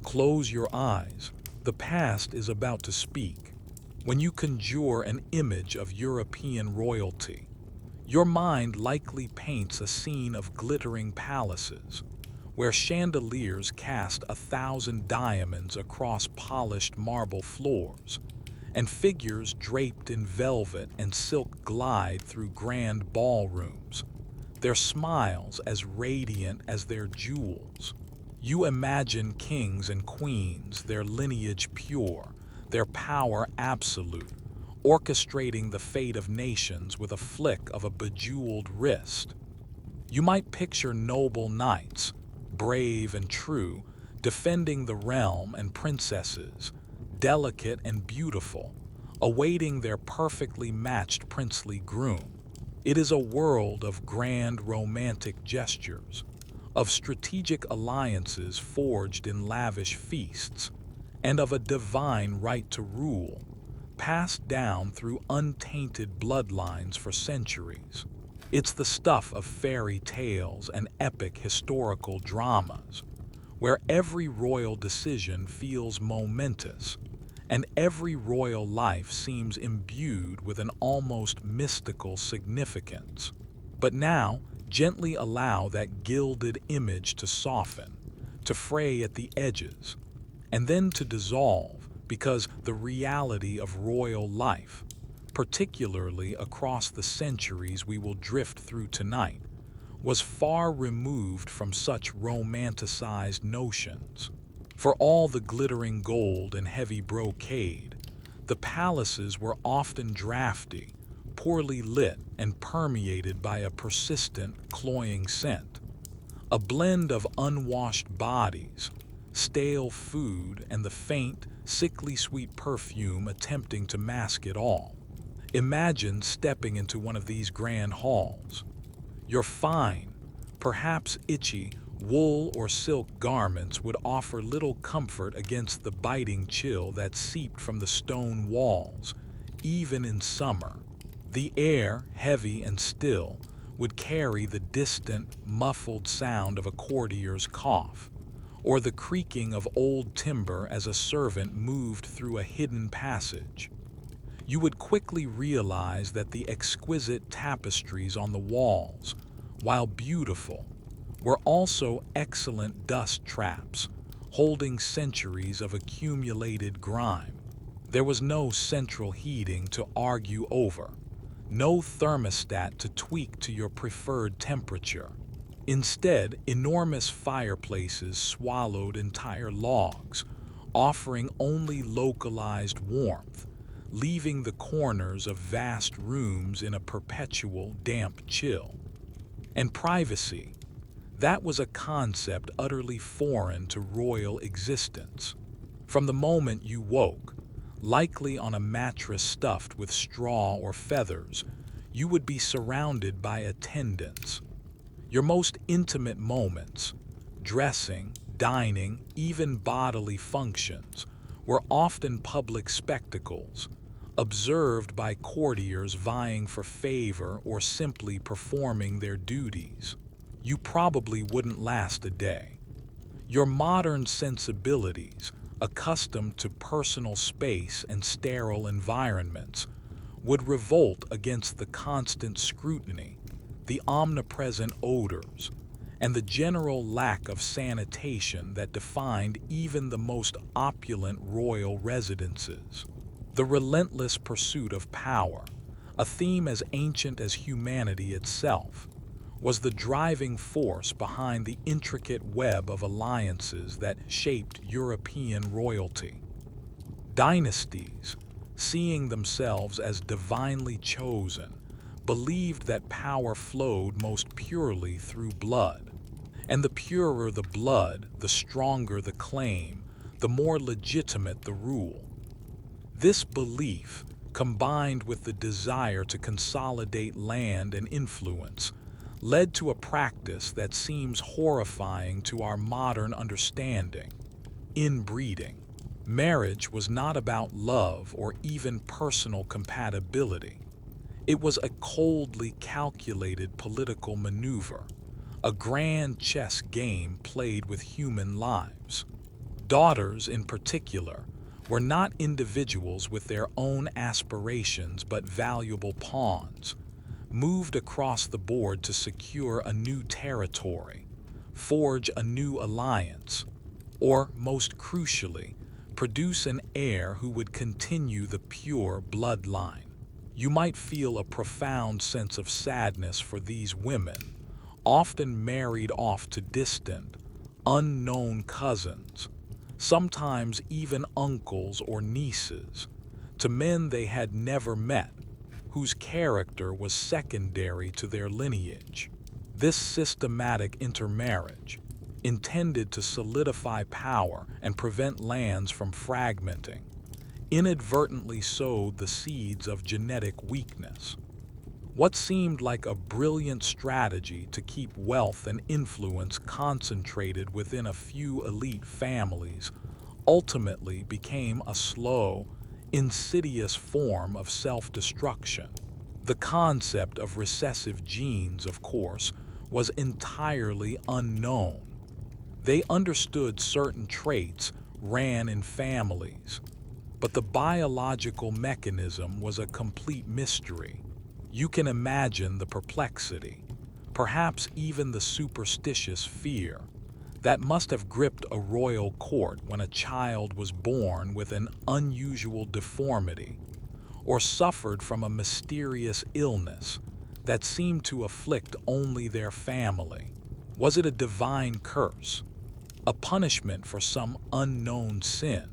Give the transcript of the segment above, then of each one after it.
Close your eyes. The past is about to speak. When you conjure an image of European royalty, your mind likely paints a scene of glittering palaces, where chandeliers cast 1,000 diamonds across polished marble floors, and figures draped in velvet and silk glide through grand ballrooms, their smiles as radiant as their jewels. You imagine kings and queens, their lineage pure, their power absolute, orchestrating the fate of nations with a flick of a bejeweled wrist. You might picture noble knights, brave and true, defending the realm, and princesses, delicate and beautiful, awaiting their perfectly matched princely groom. It is a world of grand romantic gestures, of strategic alliances forged in lavish feasts, and of a divine right to rule, passed down through untainted bloodlines for centuries. It's the stuff of fairy tales and epic historical dramas, where every royal decision feels momentous, and every royal life seems imbued with an almost mystical significance. But now, gently allow that gilded image to soften, to fray at the edges, and then to dissolve, because the reality of royal life, particularly across the centuries we will drift through tonight, was far removed from such romanticized notions. For all the glittering gold and heavy brocade, the palaces were often drafty, poorly lit, and permeated by a persistent, cloying scent. A blend of unwashed bodies, stale food, and the faint, sickly sweet perfume attempting to mask it all. Imagine stepping into one of these grand halls. Your fine, perhaps itchy, wool or silk garments would offer little comfort against the biting chill that seeped from the stone walls, even in summer. The air, heavy and still, would carry the distant, muffled sound of a courtier's cough, or the creaking of old timber as a servant moved through a hidden passage. You would quickly realize that the exquisite tapestries on the walls, while beautiful, were also excellent dust traps, holding centuries of accumulated grime. There was no central heating to argue over, no thermostat to tweak to your preferred temperature. Instead, enormous fireplaces swallowed entire logs, offering only localized warmth, leaving the corners of vast rooms in a perpetual damp chill. And privacy, that was a concept utterly foreign to royal existence. From the moment you woke, likely on a mattress stuffed with straw or feathers, you would be surrounded by attendants. Your most intimate moments, dressing, dining, even bodily functions, were often public spectacles, observed by courtiers vying for favor or simply performing their duties. You probably wouldn't last a day. Your modern sensibilities, accustomed to personal space and sterile environments, would revolt against the constant scrutiny, the omnipresent odors, and the general lack of sanitation that defined even the most opulent royal residences. The relentless pursuit of power, a theme as ancient as humanity itself, was the driving force behind the intricate web of alliances that shaped European royalty. Dynasties, seeing themselves as divinely chosen, believed that power flowed most purely through blood. And the purer the blood, the stronger the claim, the more legitimate the rule. This belief, combined with the desire to consolidate land and influence, led to a practice that seems horrifying to our modern understanding: inbreeding. Marriage was not about love or even personal compatibility. It was a coldly calculated political maneuver, a grand chess game played with human lives. Daughters, in particular, were not individuals with their own aspirations but valuable pawns, moved across the board to secure a new territory, forge a new alliance, or, most crucially, produce an heir who would continue the pure bloodline. You might feel a profound sense of sadness for these women, often married off to distant, unknown cousins, sometimes even uncles or nieces, to men they had never met, whose character was secondary to their lineage. This systematic intermarriage, intended to solidify power and prevent lands from fragmenting, inadvertently sowed the seeds of genetic weakness. What seemed like a brilliant strategy to keep wealth and influence concentrated within a few elite families ultimately became a slow, insidious form of self-destruction. The concept of recessive genes, of course, was entirely unknown. They understood certain traits ran in families, but the biological mechanism was a complete mystery. You can imagine the perplexity, perhaps even the superstitious fear, that must have gripped a royal court when a child was born with an unusual deformity, or suffered from a mysterious illness that seemed to afflict only their family. Was it a divine curse, a punishment for some unknown sin,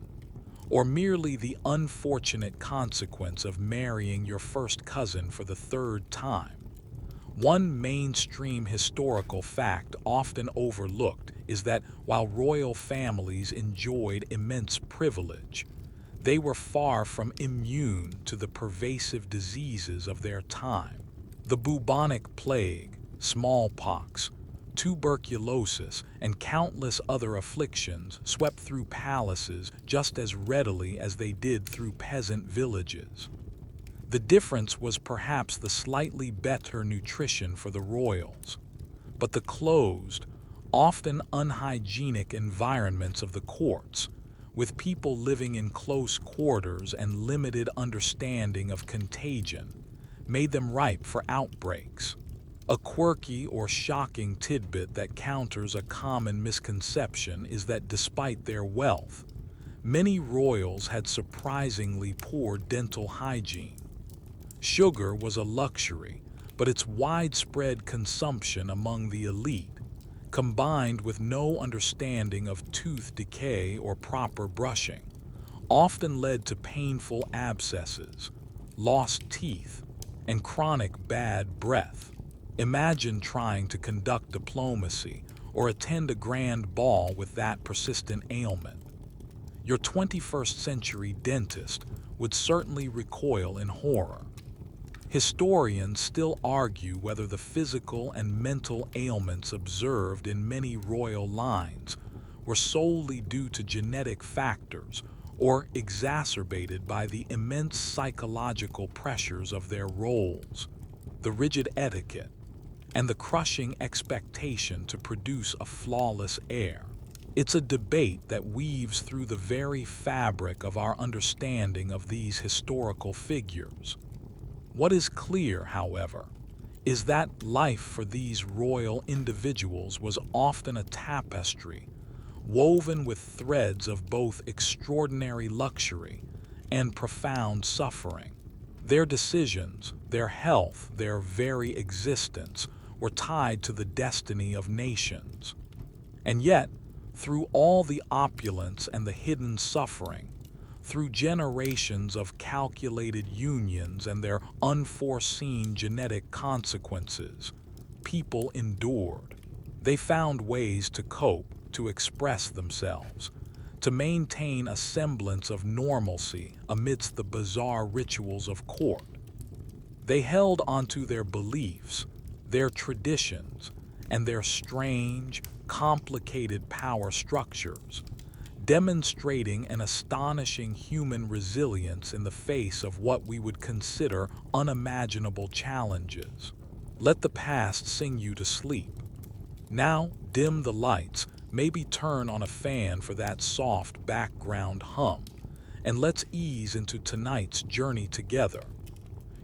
or merely the unfortunate consequence of marrying your first cousin for the third time? One mainstream historical fact often overlooked is that while royal families enjoyed immense privilege, they were far from immune to the pervasive diseases of their time. The bubonic plague, smallpox, tuberculosis, and countless other afflictions swept through palaces just as readily as they did through peasant villages. The difference was perhaps the slightly better nutrition for the royals, but the closed, often unhygienic environments of the courts, with people living in close quarters and limited understanding of contagion, made them ripe for outbreaks. A quirky or shocking tidbit that counters a common misconception is that despite their wealth, many royals had surprisingly poor dental hygiene. Sugar was a luxury, but its widespread consumption among the elite, combined with no understanding of tooth decay or proper brushing, often led to painful abscesses, lost teeth, and chronic bad breath. Imagine trying to conduct diplomacy or attend a grand ball with that persistent ailment. Your 21st century dentist would certainly recoil in horror. Historians still argue whether the physical and mental ailments observed in many royal lines were solely due to genetic factors or exacerbated by the immense psychological pressures of their roles, the rigid etiquette, and the crushing expectation to produce a flawless heir. It's a debate that weaves through the very fabric of our understanding of these historical figures. What is clear, however, is that life for these royal individuals was often a tapestry, woven with threads of both extraordinary luxury and profound suffering. Their decisions, their health, their very existence were tied to the destiny of nations. And yet, through all the opulence and the hidden suffering, through generations of calculated unions and their unforeseen genetic consequences, people endured. They found ways to cope, to express themselves, to maintain a semblance of normalcy amidst the bizarre rituals of court. They held onto their beliefs, their traditions, and their strange, complicated power structures, demonstrating an astonishing human resilience in the face of what we would consider unimaginable challenges. Let the past sing you to sleep. Now dim the lights, maybe turn on a fan for that soft background hum, and let's ease into tonight's journey together.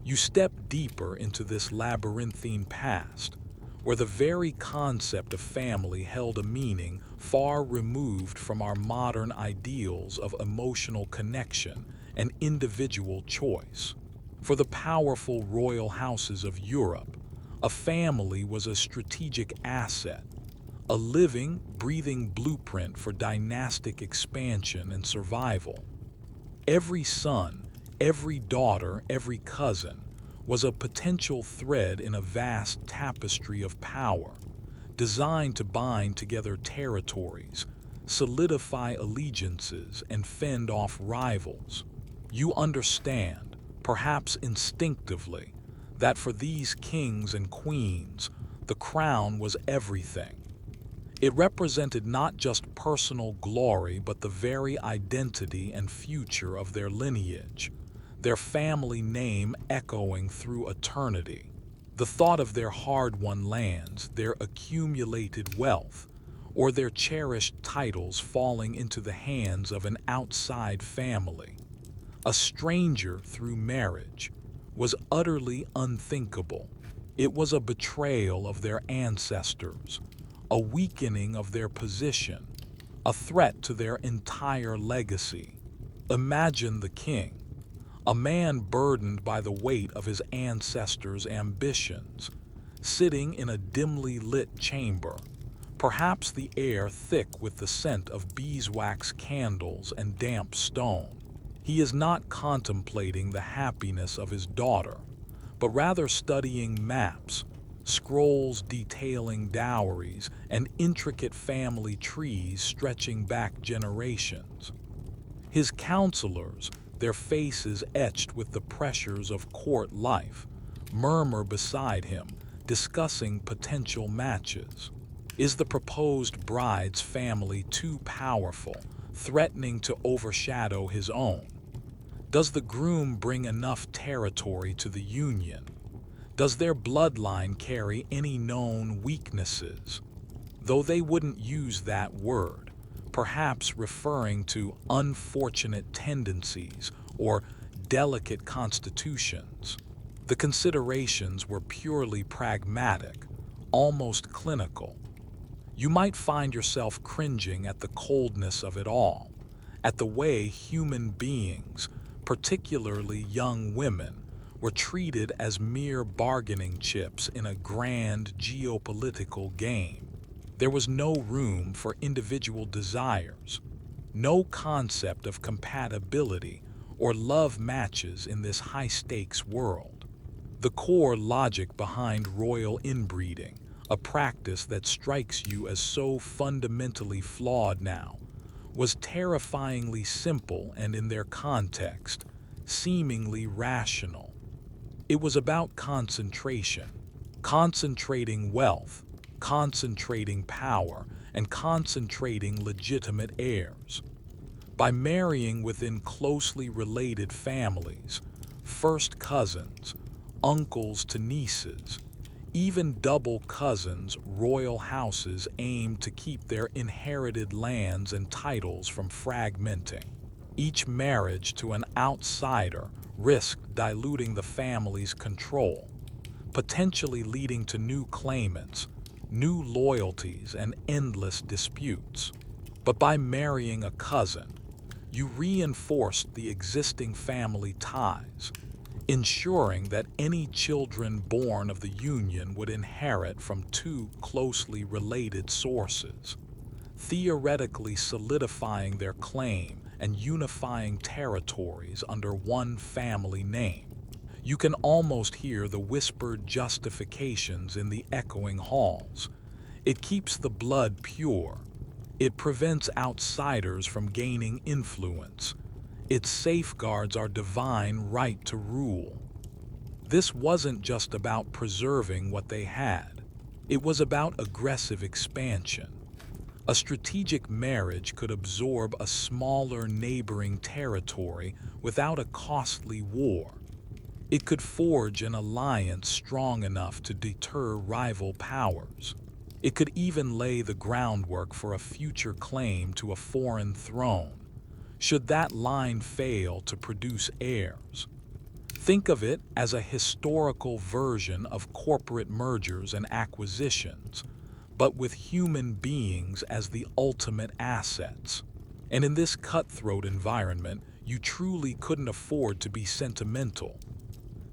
You step deeper into this labyrinthine past, where the very concept of family held a meaning far removed from our modern ideals of emotional connection and individual choice. For the powerful royal houses of Europe, a family was a strategic asset, a living, breathing blueprint for dynastic expansion and survival. Every son, every daughter, every cousin was a potential thread in a vast tapestry of power, designed to bind together territories, solidify allegiances, and fend off rivals. You understand, perhaps instinctively, that for these kings and queens, the crown was everything. It represented not just personal glory, but the very identity and future of their lineage, their family name echoing through eternity. The thought of their hard-won lands, their accumulated wealth, or their cherished titles falling into the hands of an outside family, a stranger through marriage, was utterly unthinkable. It was a betrayal of their ancestors, a weakening of their position, a threat to their entire legacy. Imagine the king, a man burdened by the weight of his ancestors' ambitions, sitting in a dimly lit chamber, perhaps the air thick with the scent of beeswax candles and damp stone. He is not contemplating the happiness of his daughter, but rather studying maps, scrolls detailing dowries, and intricate family trees stretching back generations. His counselors, their faces etched with the pressures of court life, murmur beside him, discussing potential matches. Is the proposed bride's family too powerful, threatening to overshadow his own? Does the groom bring enough territory to the union? Does their bloodline carry any known weaknesses? Though they wouldn't use that word, perhaps referring to unfortunate tendencies or delicate constitutions. The considerations were purely pragmatic, almost clinical. You might find yourself cringing at the coldness of it all, at the way human beings, particularly young women, were treated as mere bargaining chips in a grand geopolitical game. There was no room for individual desires, no concept of compatibility or love matches in this high-stakes world. The core logic behind royal inbreeding, a practice that strikes you as so fundamentally flawed now, was terrifyingly simple and, in their context, seemingly rational. It was about concentration, concentrating wealth, concentrating power, and concentrating legitimate heirs. By marrying within closely related families, first cousins, uncles to nieces, even double cousins, royal houses aimed to keep their inherited lands and titles from fragmenting. Each marriage to an outsider risked diluting the family's control, potentially leading to new claimants, new loyalties, and endless disputes. But by marrying a cousin, you reinforced the existing family ties, ensuring that any children born of the union would inherit from two closely related sources, theoretically solidifying their claim and unifying territories under one family name. You can almost hear the whispered justifications in the echoing halls. It keeps the blood pure. It prevents outsiders from gaining influence. It safeguards our divine right to rule. This wasn't just about preserving what they had. It was about aggressive expansion. A strategic marriage could absorb a smaller neighboring territory without a costly war. It could forge an alliance strong enough to deter rival powers. It could even lay the groundwork for a future claim to a foreign throne, should that line fail to produce heirs. Think of it as a historical version of corporate mergers and acquisitions, but with human beings as the ultimate assets. And in this cutthroat environment, you truly couldn't afford to be sentimental.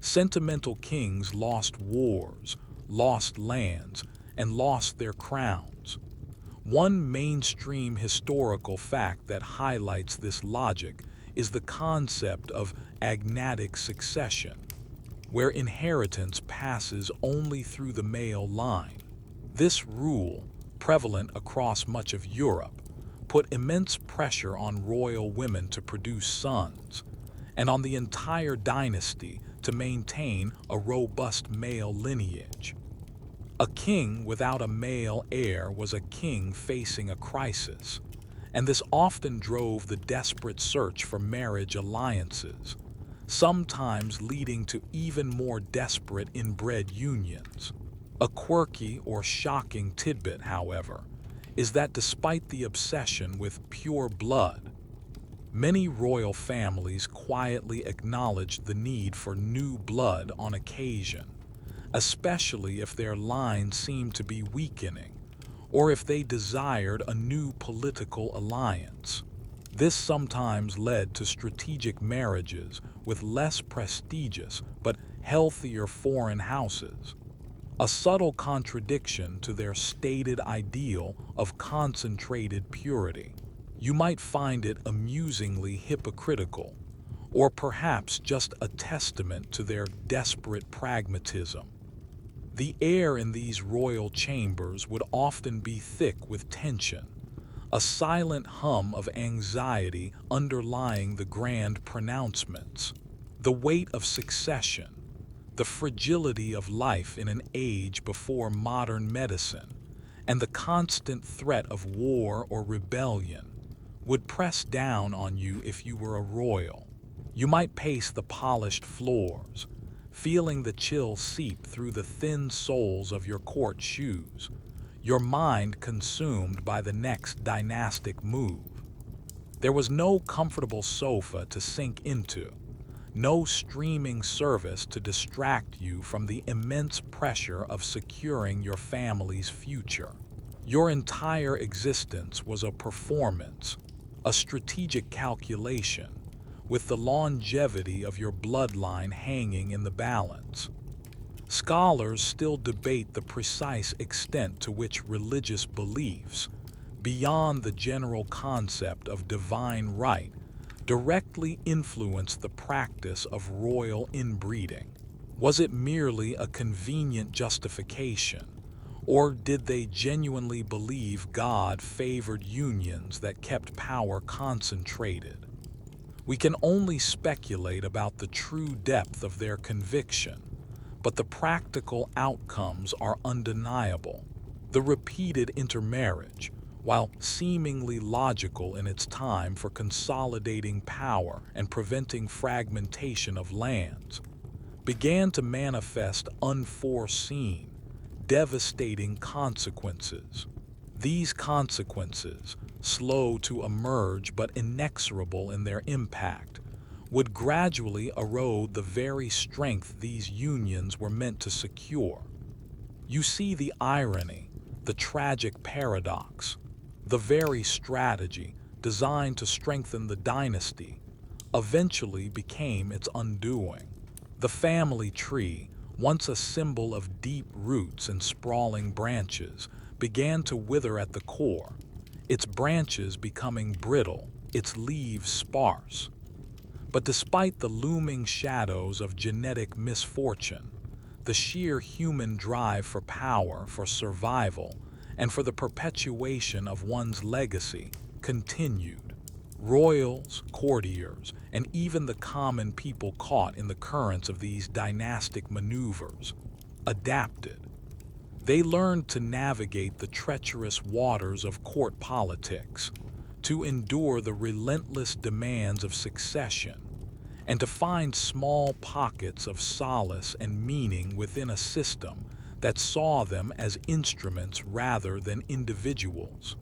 Sentimental kings lost wars, lost lands, and lost their crowns. One mainstream historical fact that highlights this logic is the concept of agnatic succession, where inheritance passes only through the male line. This rule, prevalent across much of Europe, put immense pressure on royal women to produce sons, and on the entire dynasty to maintain a robust male lineage. A king without a male heir was a king facing a crisis, and this often drove the desperate search for marriage alliances, sometimes leading to even more desperate inbred unions. A quirky or shocking tidbit, however, is that despite the obsession with pure blood, many royal families quietly acknowledged the need for new blood on occasion, especially if their line seemed to be weakening, or if they desired a new political alliance. This sometimes led to strategic marriages with less prestigious but healthier foreign houses, a subtle contradiction to their stated ideal of concentrated purity. You might find it amusingly hypocritical, or perhaps just a testament to their desperate pragmatism. The air in these royal chambers would often be thick with tension, a silent hum of anxiety underlying the grand pronouncements. The weight of succession, the fragility of life in an age before modern medicine, and the constant threat of war or rebellion would press down on you if you were a royal. You might pace the polished floors, feeling the chill seep through the thin soles of your court shoes, your mind consumed by the next dynastic move. There was no comfortable sofa to sink into, no streaming service to distract you from the immense pressure of securing your family's future. Your entire existence was a performance, a strategic calculation, with the longevity of your bloodline hanging in the balance. Scholars still debate the precise extent to which religious beliefs, beyond the general concept of divine right, directly influenced the practice of royal inbreeding. Was it merely a convenient justification, or did they genuinely believe God favored unions that kept power concentrated? We can only speculate about the true depth of their conviction, but the practical outcomes are undeniable. The repeated intermarriage, while seemingly logical in its time for consolidating power and preventing fragmentation of lands, began to manifest unforeseen, devastating consequences. These consequences, slow to emerge but inexorable in their impact, would gradually erode the very strength these unions were meant to secure. You see the irony, the tragic paradox. The very strategy designed to strengthen the dynasty eventually became its undoing. The family tree, once a symbol of deep roots and sprawling branches, began to wither at the core, its branches becoming brittle, its leaves sparse. But despite the looming shadows of genetic misfortune, the sheer human drive for power, for survival, and for the perpetuation of one's legacy continued. Royals, courtiers, and even the common people caught in the currents of these dynastic maneuvers adapted. They learned to navigate the treacherous waters of court politics, to endure the relentless demands of succession, and to find small pockets of solace and meaning within a system that saw them as instruments rather than individuals.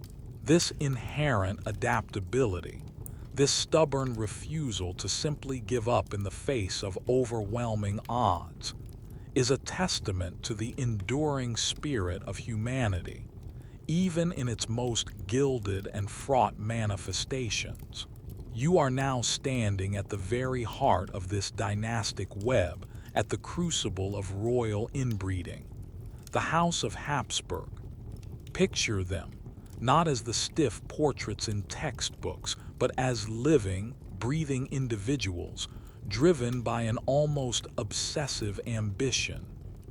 This inherent adaptability, this stubborn refusal to simply give up in the face of overwhelming odds, is a testament to the enduring spirit of humanity, even in its most gilded and fraught manifestations. You are now standing at the very heart of this dynastic web, at the crucible of royal inbreeding. The House of Habsburg. Picture them, not as the stiff portraits in textbooks, but as living, breathing individuals, driven by an almost obsessive ambition.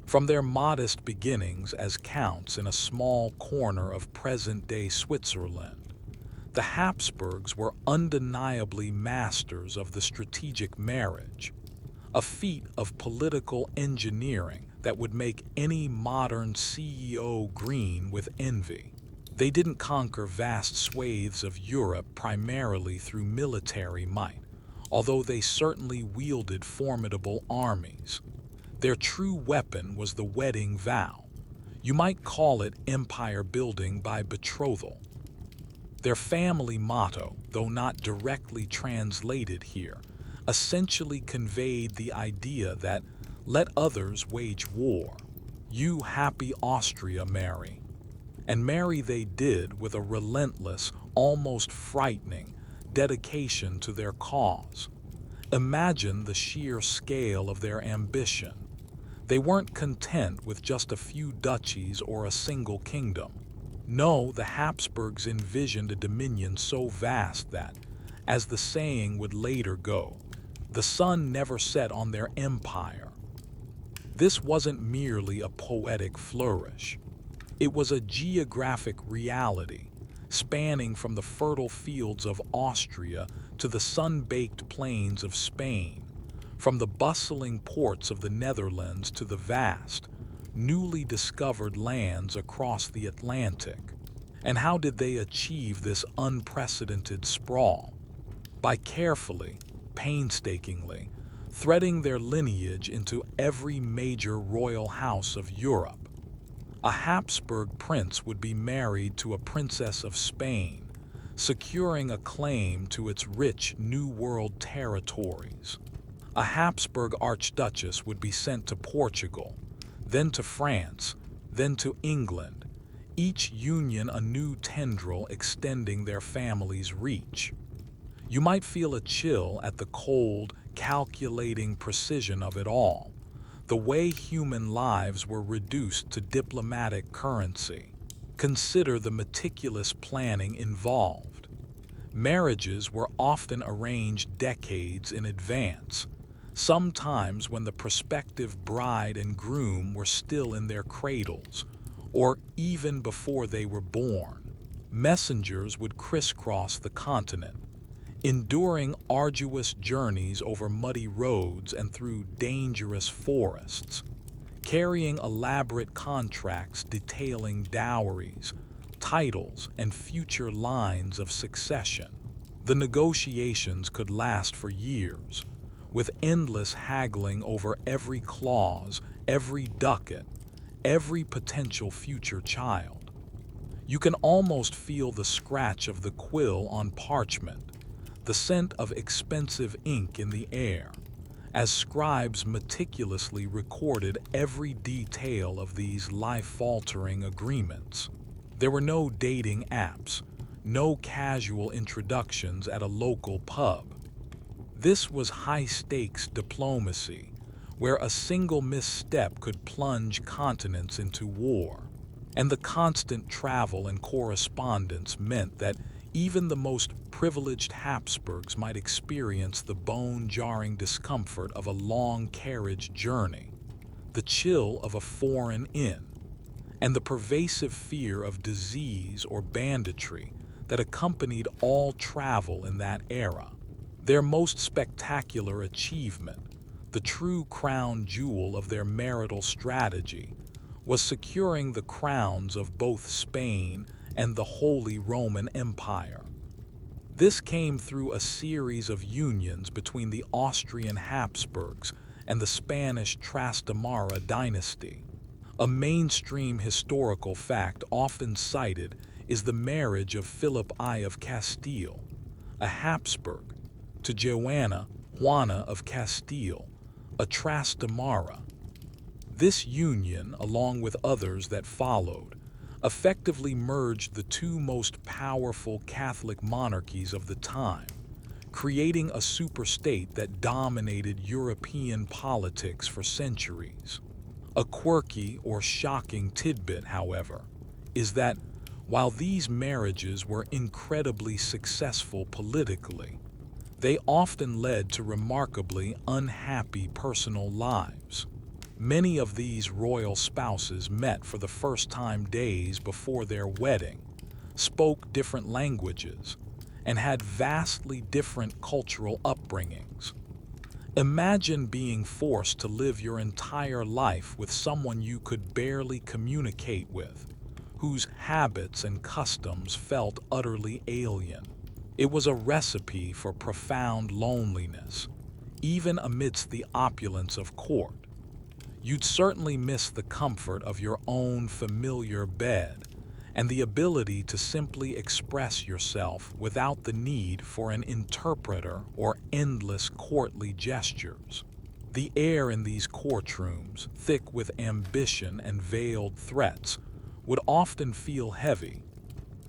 From their modest beginnings as counts in a small corner of present-day Switzerland, the Habsburgs were undeniably masters of the strategic marriage, a feat of political engineering that would make any modern CEO green with envy. They didn't conquer vast swathes of Europe primarily through military might, although they certainly wielded formidable armies. Their true weapon was the wedding vow. You might call it empire building by betrothal. Their family motto, though not directly translated here, essentially conveyed the idea that let others wage war. You happy Austria marry. And marry they did with a relentless, almost frightening, dedication to their cause. Imagine the sheer scale of their ambition. They weren't content with just a few duchies or a single kingdom. No, the Habsburgs envisioned a dominion so vast that, as the saying would later go, the sun never set on their empire. This wasn't merely a poetic flourish. It was a geographic reality, spanning from the fertile fields of Austria to the sun-baked plains of Spain, from the bustling ports of the Netherlands to the vast, newly discovered lands across the Atlantic. And how did they achieve this unprecedented sprawl? By carefully, painstakingly, threading their lineage into every major royal house of Europe. A Habsburg prince would be married to a princess of Spain, securing a claim to its rich New World territories. A Habsburg archduchess would be sent to Portugal, then to France, then to England, each union a new tendril extending their family's reach. You might feel a chill at the cold, calculating precision of it all, the way human lives were reduced to diplomatic currency. Consider the meticulous planning involved. Marriages were often arranged decades in advance, sometimes when the prospective bride and groom were still in their cradles, or even before they were born. Messengers would crisscross the continent, enduring arduous journeys over muddy roads and through dangerous forests, carrying elaborate contracts detailing dowries, titles, and future lines of succession. The negotiations could last for years, with endless haggling over every clause, every ducat, every potential future child. You can almost feel the scratch of the quill on parchment, the scent of expensive ink in the air, as scribes meticulously recorded every detail of these life-altering agreements. There were no dating apps, no casual introductions at a local pub. This was high-stakes diplomacy, where a single misstep could plunge continents into war. And the constant travel and correspondence meant that even the most privileged Habsburgs might experience the bone-jarring discomfort of a long carriage journey, the chill of a foreign inn, and the pervasive fear of disease or banditry that accompanied all travel in that era. Their most spectacular achievement, the true crown jewel of their marital strategy, was securing the crowns of both Spain and the Holy Roman Empire. This came through a series of unions between the Austrian Habsburgs and the Spanish Trastamara dynasty, A mainstream historical fact often cited is the marriage of Philip I of Castile, a Habsburg, to Joanna Juana of Castile, a Trastamara. This union, along with others that followed, effectively merged the two most powerful Catholic monarchies of the time, creating a superstate that dominated European politics for centuries. A quirky or shocking tidbit, however, is that while these marriages were incredibly successful politically, they often led to remarkably unhappy personal lives. Many of these royal spouses met for the first time days before their wedding, spoke different languages, and had vastly different cultural upbringings. Imagine being forced to live your entire life with someone you could barely communicate with, whose habits and customs felt utterly alien. It was a recipe for profound loneliness, even amidst the opulence of court. You'd certainly miss the comfort of your own familiar bed and the ability to simply express yourself without the need for an interpreter or endless courtly gestures. The air in these courtrooms, thick with ambition and veiled threats, would often feel heavy.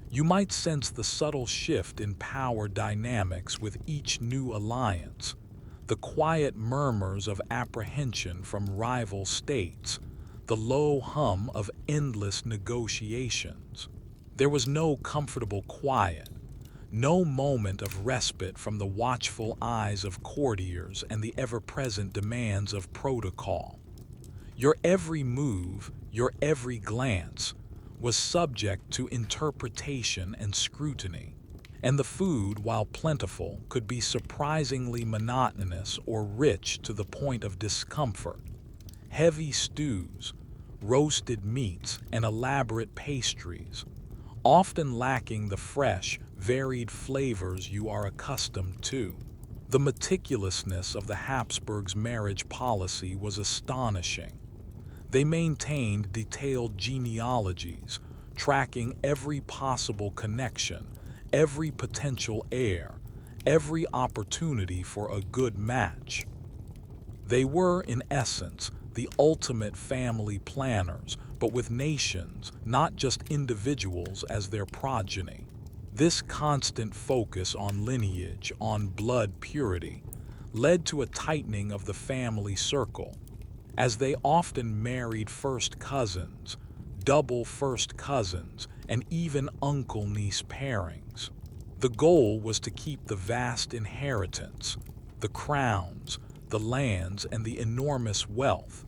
You might sense the subtle shift in power dynamics with each new alliance, the quiet murmurs of apprehension from rival states, the low hum of endless negotiations. There was no comfortable quiet, no moment of respite from the watchful eyes of courtiers and the ever-present demands of protocol. Your every move, your every glance, was subject to interpretation and scrutiny, and the food, while plentiful, could be surprisingly monotonous or rich to the point of discomfort. Heavy stews, roasted meats, and elaborate pastries, often lacking the fresh, varied flavors you are accustomed to. The meticulousness of the Habsburgs' marriage policy was astonishing. They maintained detailed genealogies, tracking every possible connection, every potential heir, every opportunity for a good match. They were, in essence, the ultimate family planners, but with nations, not just individuals, as their progeny. This constant focus on lineage, on blood purity, led to a tightening of the family circle, as they often married first cousins, double first cousins, and even uncle-niece pairings. The goal was to keep the vast inheritance, the crowns, the lands, and the enormous wealth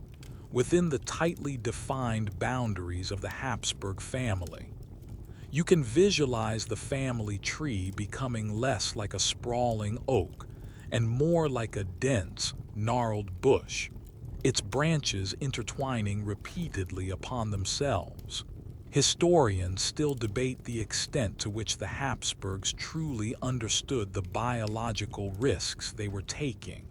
within the tightly defined boundaries of the Habsburg family. You can visualize the family tree becoming less like a sprawling oak and more like a dense, gnarled bush, its branches intertwining repeatedly upon themselves. Historians still debate the extent to which the Habsburgs truly understood the biological risks they were taking.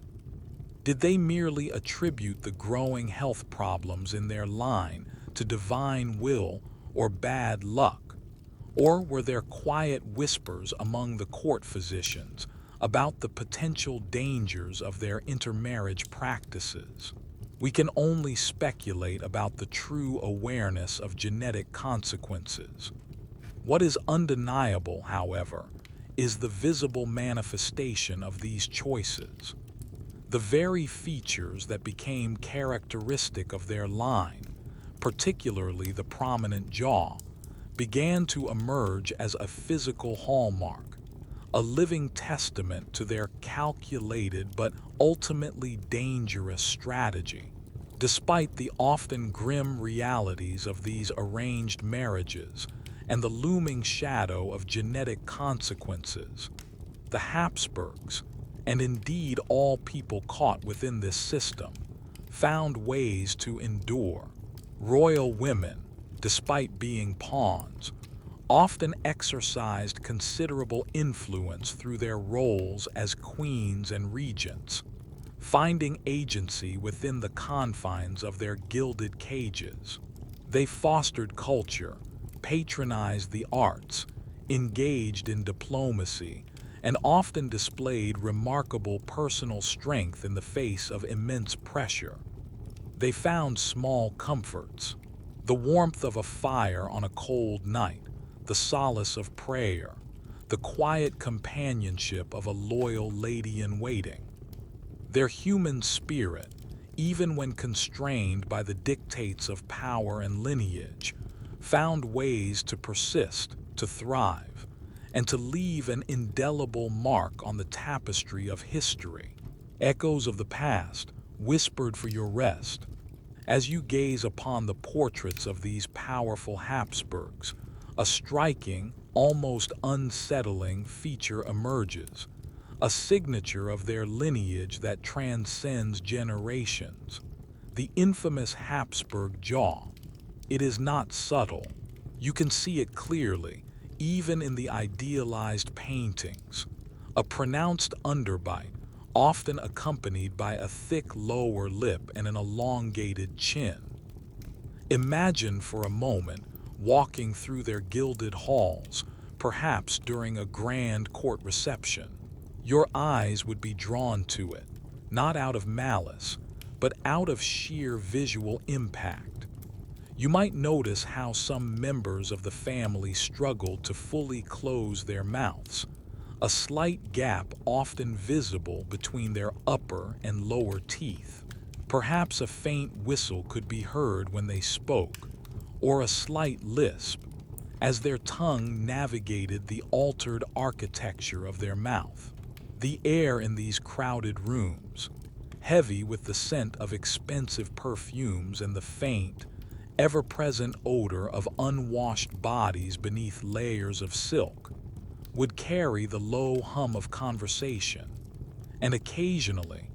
Did they merely attribute the growing health problems in their line to divine will or bad luck? Or were there quiet whispers among the court physicians about the potential dangers of their intermarriage practices? We can only speculate about the true awareness of genetic consequences. What is undeniable, however, is the visible manifestation of these choices. The very features that became characteristic of their line, particularly the prominent jaw, began to emerge as a physical hallmark, a living testament to their calculated but ultimately dangerous strategy. Despite the often grim realities of these arranged marriages and the looming shadow of genetic consequences, the Habsburgs, and indeed all people caught within this system, found ways to endure. Royal women, despite being pawns, often exercised considerable influence through their roles as queens and regents, finding agency within the confines of their gilded cages. They fostered culture, patronized the arts, engaged in diplomacy, and often displayed remarkable personal strength in the face of immense pressure. They found small comforts: the warmth of a fire on a cold night, the solace of prayer, the quiet companionship of a loyal lady-in-waiting. Their human spirit, even when constrained by the dictates of power and lineage, found ways to persist, to thrive, and to leave an indelible mark on the tapestry of history. Echoes of the past, whispered for your rest. As you gaze upon the portraits of these powerful Habsburgs, a striking, almost unsettling feature emerges, a signature of their lineage that transcends generations: the infamous Habsburg jaw. It is not subtle. You can see it clearly, even in the idealized paintings. A pronounced underbite, often accompanied by a thick lower lip and an elongated chin. Imagine for a moment walking through their gilded halls, perhaps during a grand court reception. Your eyes would be drawn to it, not out of malice, but out of sheer visual impact. You might notice how some members of the family struggled to fully close their mouths, a slight gap often visible between their upper and lower teeth. Perhaps a faint whistle could be heard when they spoke, or a slight lisp, as their tongue navigated the altered architecture of their mouth. The air in these crowded rooms, heavy with the scent of expensive perfumes and the faint, ever-present odor of unwashed bodies beneath layers of silk, would carry the low hum of conversation, and occasionally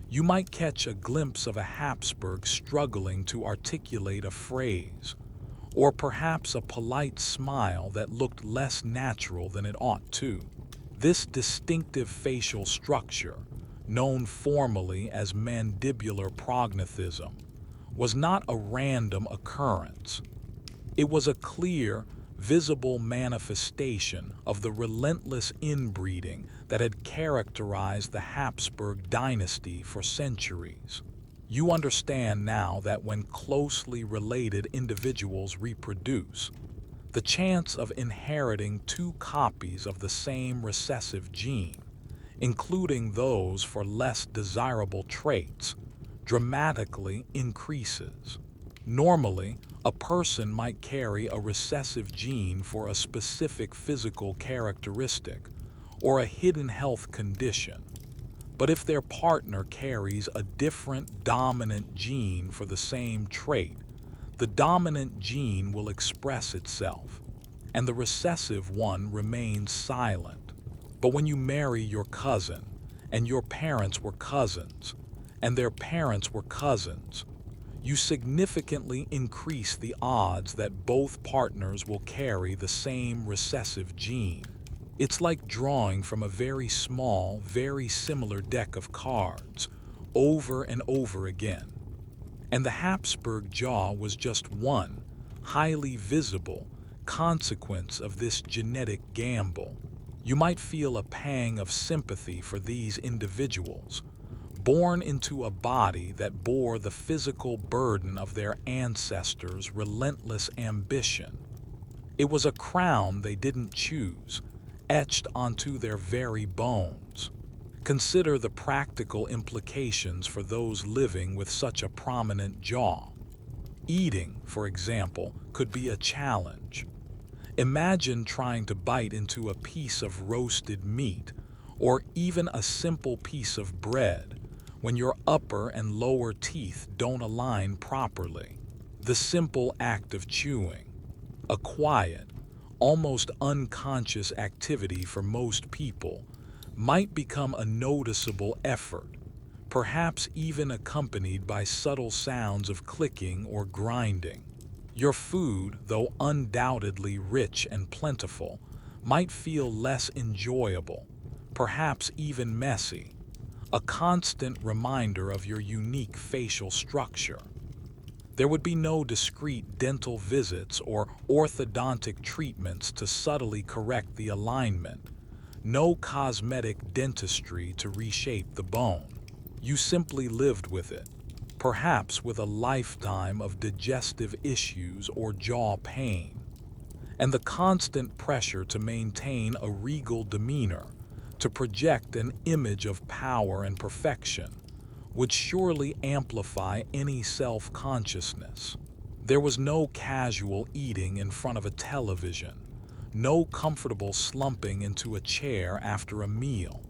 you might catch a glimpse of a Habsburg struggling to articulate a phrase, or perhaps a polite smile that looked less natural than it ought to. This distinctive facial structure, known formally as mandibular prognathism, was not a random occurrence. It was a clear, visible manifestation of the relentless inbreeding that had characterized the Habsburg dynasty for centuries. You understand now that when closely related individuals reproduce, the chance of inheriting two copies of the same recessive gene, including those for less desirable traits, dramatically increases. Normally, a person might carry a recessive gene for a specific physical characteristic or a hidden health condition. But if their partner carries a different dominant gene for the same trait, the dominant gene will express itself, and the recessive one remains silent. But when you marry your cousin, and your parents were cousins, and their parents were cousins, you significantly increase the odds that both partners will carry the same recessive gene. It's like drawing from a very small, very similar deck of cards, over and over again. And the Habsburg jaw was just one, highly visible, consequence of this genetic gamble. You might feel a pang of sympathy for these individuals, born into a body that bore the physical burden of their ancestors' relentless ambition. It was a crown they didn't choose, etched onto their very bones. Consider the practical implications for those living with such a prominent jaw. Eating, for example, could be a challenge. Imagine trying to bite into a piece of roasted meat, or even a simple piece of bread, when your upper and lower teeth don't align properly. The simple act of chewing, a quiet, almost unconscious activity for most people, might become a noticeable effort, perhaps even accompanied by subtle sounds of clicking or grinding. Your food, though undoubtedly rich and plentiful, might feel less enjoyable, perhaps even messy, a constant reminder of your unique facial structure. There would be no discreet dental visits or orthodontic treatments to subtly correct the alignment, no cosmetic dentistry to reshape the bone. You simply lived with it, perhaps with a lifetime of digestive issues or jaw pain, and the constant pressure to maintain a regal demeanor, to project an image of power and perfection, would surely amplify any self-consciousness. There was no casual eating in front of a television, no comfortable slumping into a chair after a meal.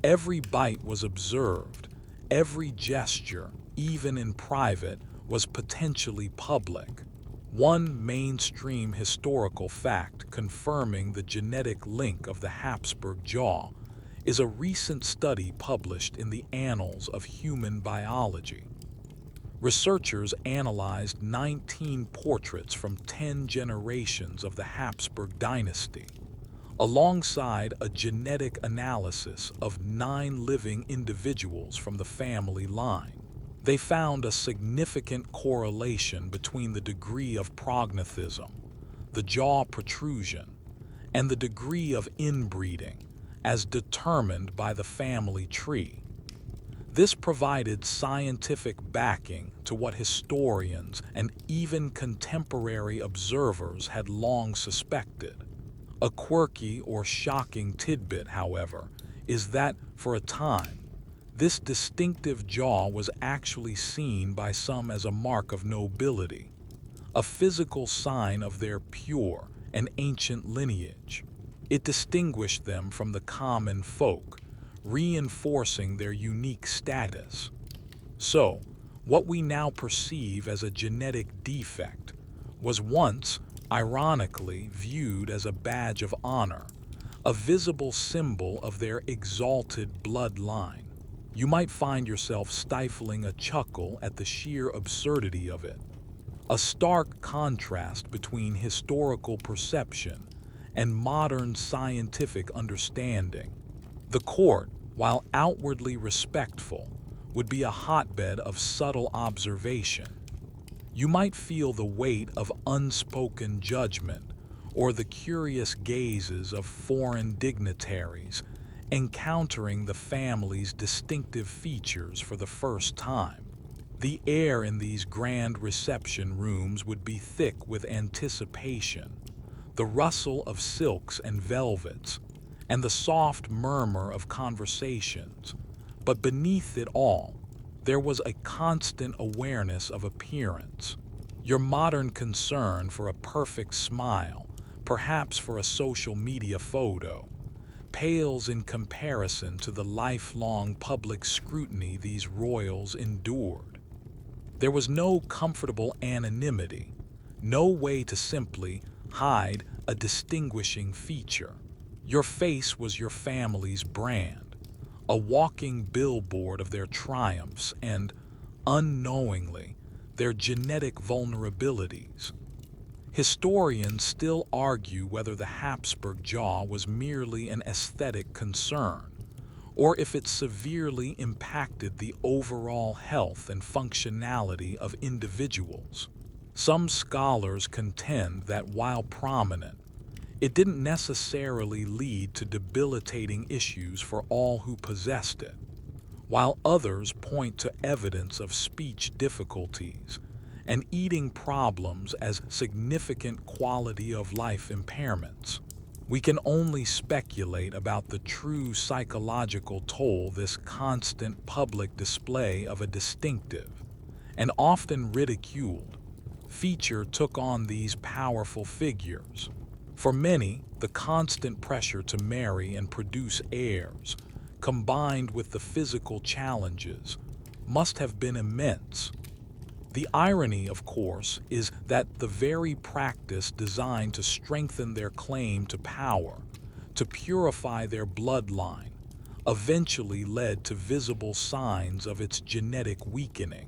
Every bite was observed, every gesture, even in private, was potentially public. One mainstream historical fact confirming the genetic link of the Habsburg jaw is a recent study published in the Annals of Human Biology. Researchers analyzed 19 portraits from 10 generations of the Habsburg dynasty, alongside a genetic analysis of 9 living individuals from the family line. They found a significant correlation between the degree of prognathism, the jaw protrusion, and the degree of inbreeding, as determined by the family tree. This provided scientific backing to what historians and even contemporary observers had long suspected. A quirky or shocking tidbit, however, is that, for a time, this distinctive jaw was actually seen by some as a mark of nobility, a physical sign of their pure and ancient lineage. It distinguished them from the common folk, reinforcing their unique status. So, what we now perceive as a genetic defect was once, ironically, viewed as a badge of honor, a visible symbol of their exalted bloodline. You might find yourself stifling a chuckle at the sheer absurdity of it, a stark contrast between historical perception and modern scientific understanding. The court, while outwardly respectful, would be a hotbed of subtle observation. You might feel the weight of unspoken judgment or the curious gazes of foreign dignitaries encountering the family's distinctive features for the first time. The air in these grand reception rooms would be thick with anticipation, the rustle of silks and velvets, and the soft murmur of conversations. But beneath it all, there was a constant awareness of appearance. Your modern concern for a perfect smile, perhaps for a social media photo, pales in comparison to the lifelong public scrutiny these royals endured. There was no comfortable anonymity, no way to simply hide a distinguishing feature. Your face was your family's brand, a walking billboard of their triumphs and, unknowingly, their genetic vulnerabilities. Historians still argue whether the Habsburg jaw was merely an aesthetic concern, or if it severely impacted the overall health and functionality of individuals. Some scholars contend that while prominent, it didn't necessarily lead to debilitating issues for all who possessed it, while others point to evidence of speech difficulties and eating problems as significant quality of life impairments. We can only speculate about the true psychological toll this constant public display of a distinctive, and often ridiculed, feature took on these powerful figures. For many, the constant pressure to marry and produce heirs, combined with the physical challenges, must have been immense. The irony, of course, is that the very practice designed to strengthen their claim to power, to purify their bloodline, eventually led to visible signs of its genetic weakening.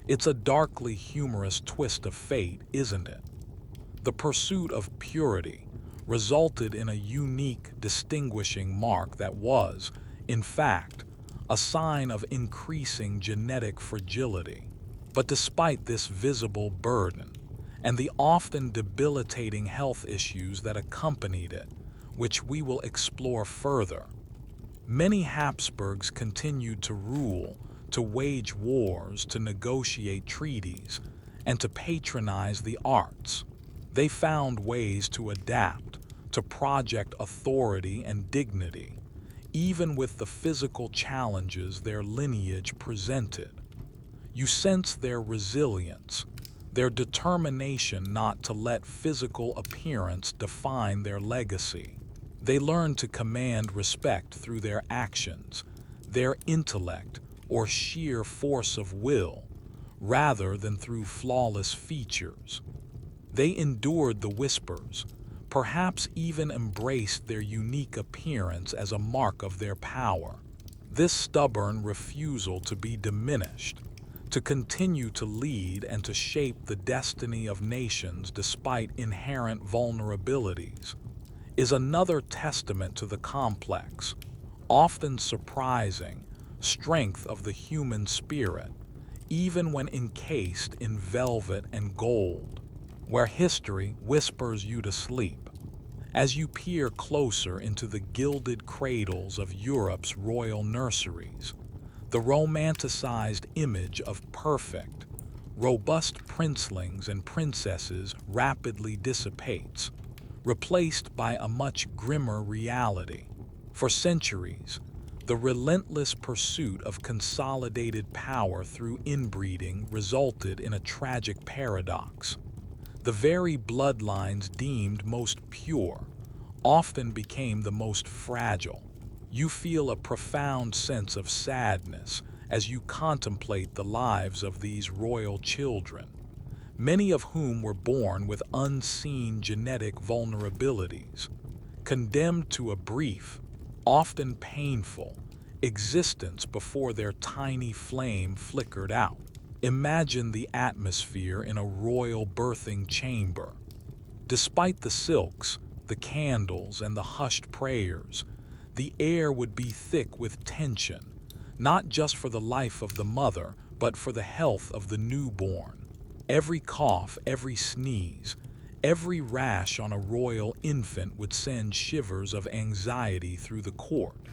It's a darkly humorous twist of fate, isn't it? The pursuit of purity resulted in a unique, distinguishing mark that was, in fact, a sign of increasing genetic fragility. But despite this visible burden, and the often debilitating health issues that accompanied it, which we will explore further, many Habsburgs continued to rule, to wage wars, to negotiate treaties, and to patronize the arts. They found ways to adapt, to project authority and dignity, even with the physical challenges their lineage presented. You sense their resilience, their determination not to let physical appearance define their legacy. They learn to command respect through their actions, their intellect, or sheer force of will, rather than through flawless features. They endured the whispers, perhaps even embraced their unique appearance as a mark of their power. This stubborn refusal to be diminished, to continue to lead and to shape the destiny of nations despite inherent vulnerabilities, is another testament to the complex, often surprising, strength of the human spirit, even when encased in velvet and gold, where history whispers you to sleep. As you peer closer into the gilded cradles of Europe's royal nurseries, the romanticized image of perfect, robust princelings and princesses rapidly dissipates, replaced by a much grimmer reality. For centuries, the relentless pursuit of consolidated power through inbreeding resulted in a tragic paradox. The very bloodlines deemed most pure often became the most fragile. You feel a profound sense of sadness as you contemplate the lives of these royal children, many of whom were born with unseen genetic vulnerabilities, condemned to a brief, often painful, existence before their tiny flame flickered out. Imagine the atmosphere in a royal birthing chamber. Despite the silks, the candles, and the hushed prayers, the air would be thick with tension, not just for the life of the mother, but for the health of the newborn. Every cough, every sneeze, every rash on a royal infant would send shivers of anxiety through the court.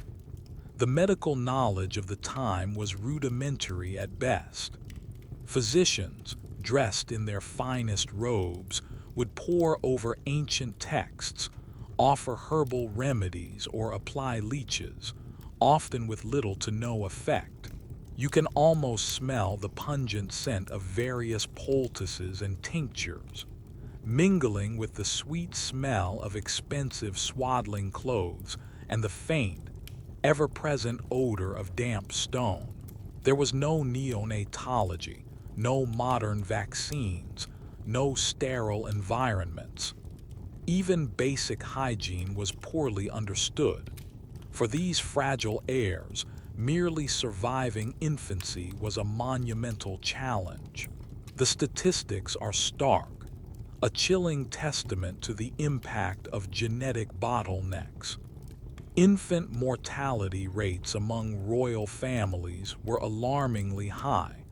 The medical knowledge of the time was rudimentary at best. Physicians, dressed in their finest robes, would pore over ancient texts, offer herbal remedies, or apply leeches, often with little to no effect. You can almost smell the pungent scent of various poultices and tinctures, mingling with the sweet smell of expensive swaddling clothes and the faint, ever-present odor of damp stone. There was no neonatology, no modern vaccines, no sterile environments. Even basic hygiene was poorly understood. For these fragile heirs, merely surviving infancy was a monumental challenge. The statistics are stark, a chilling testament to the impact of genetic bottlenecks. Infant mortality rates among royal families were alarmingly high,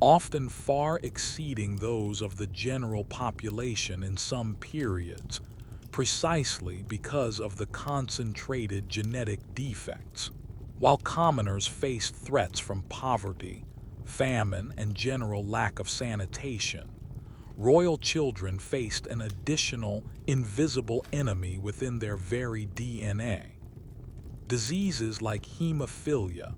often far exceeding those of the general population in some periods, precisely because of the concentrated genetic defects. While commoners faced threats from poverty, famine, and general lack of sanitation, royal children faced an additional, invisible enemy within their very DNA. Diseases like hemophilia,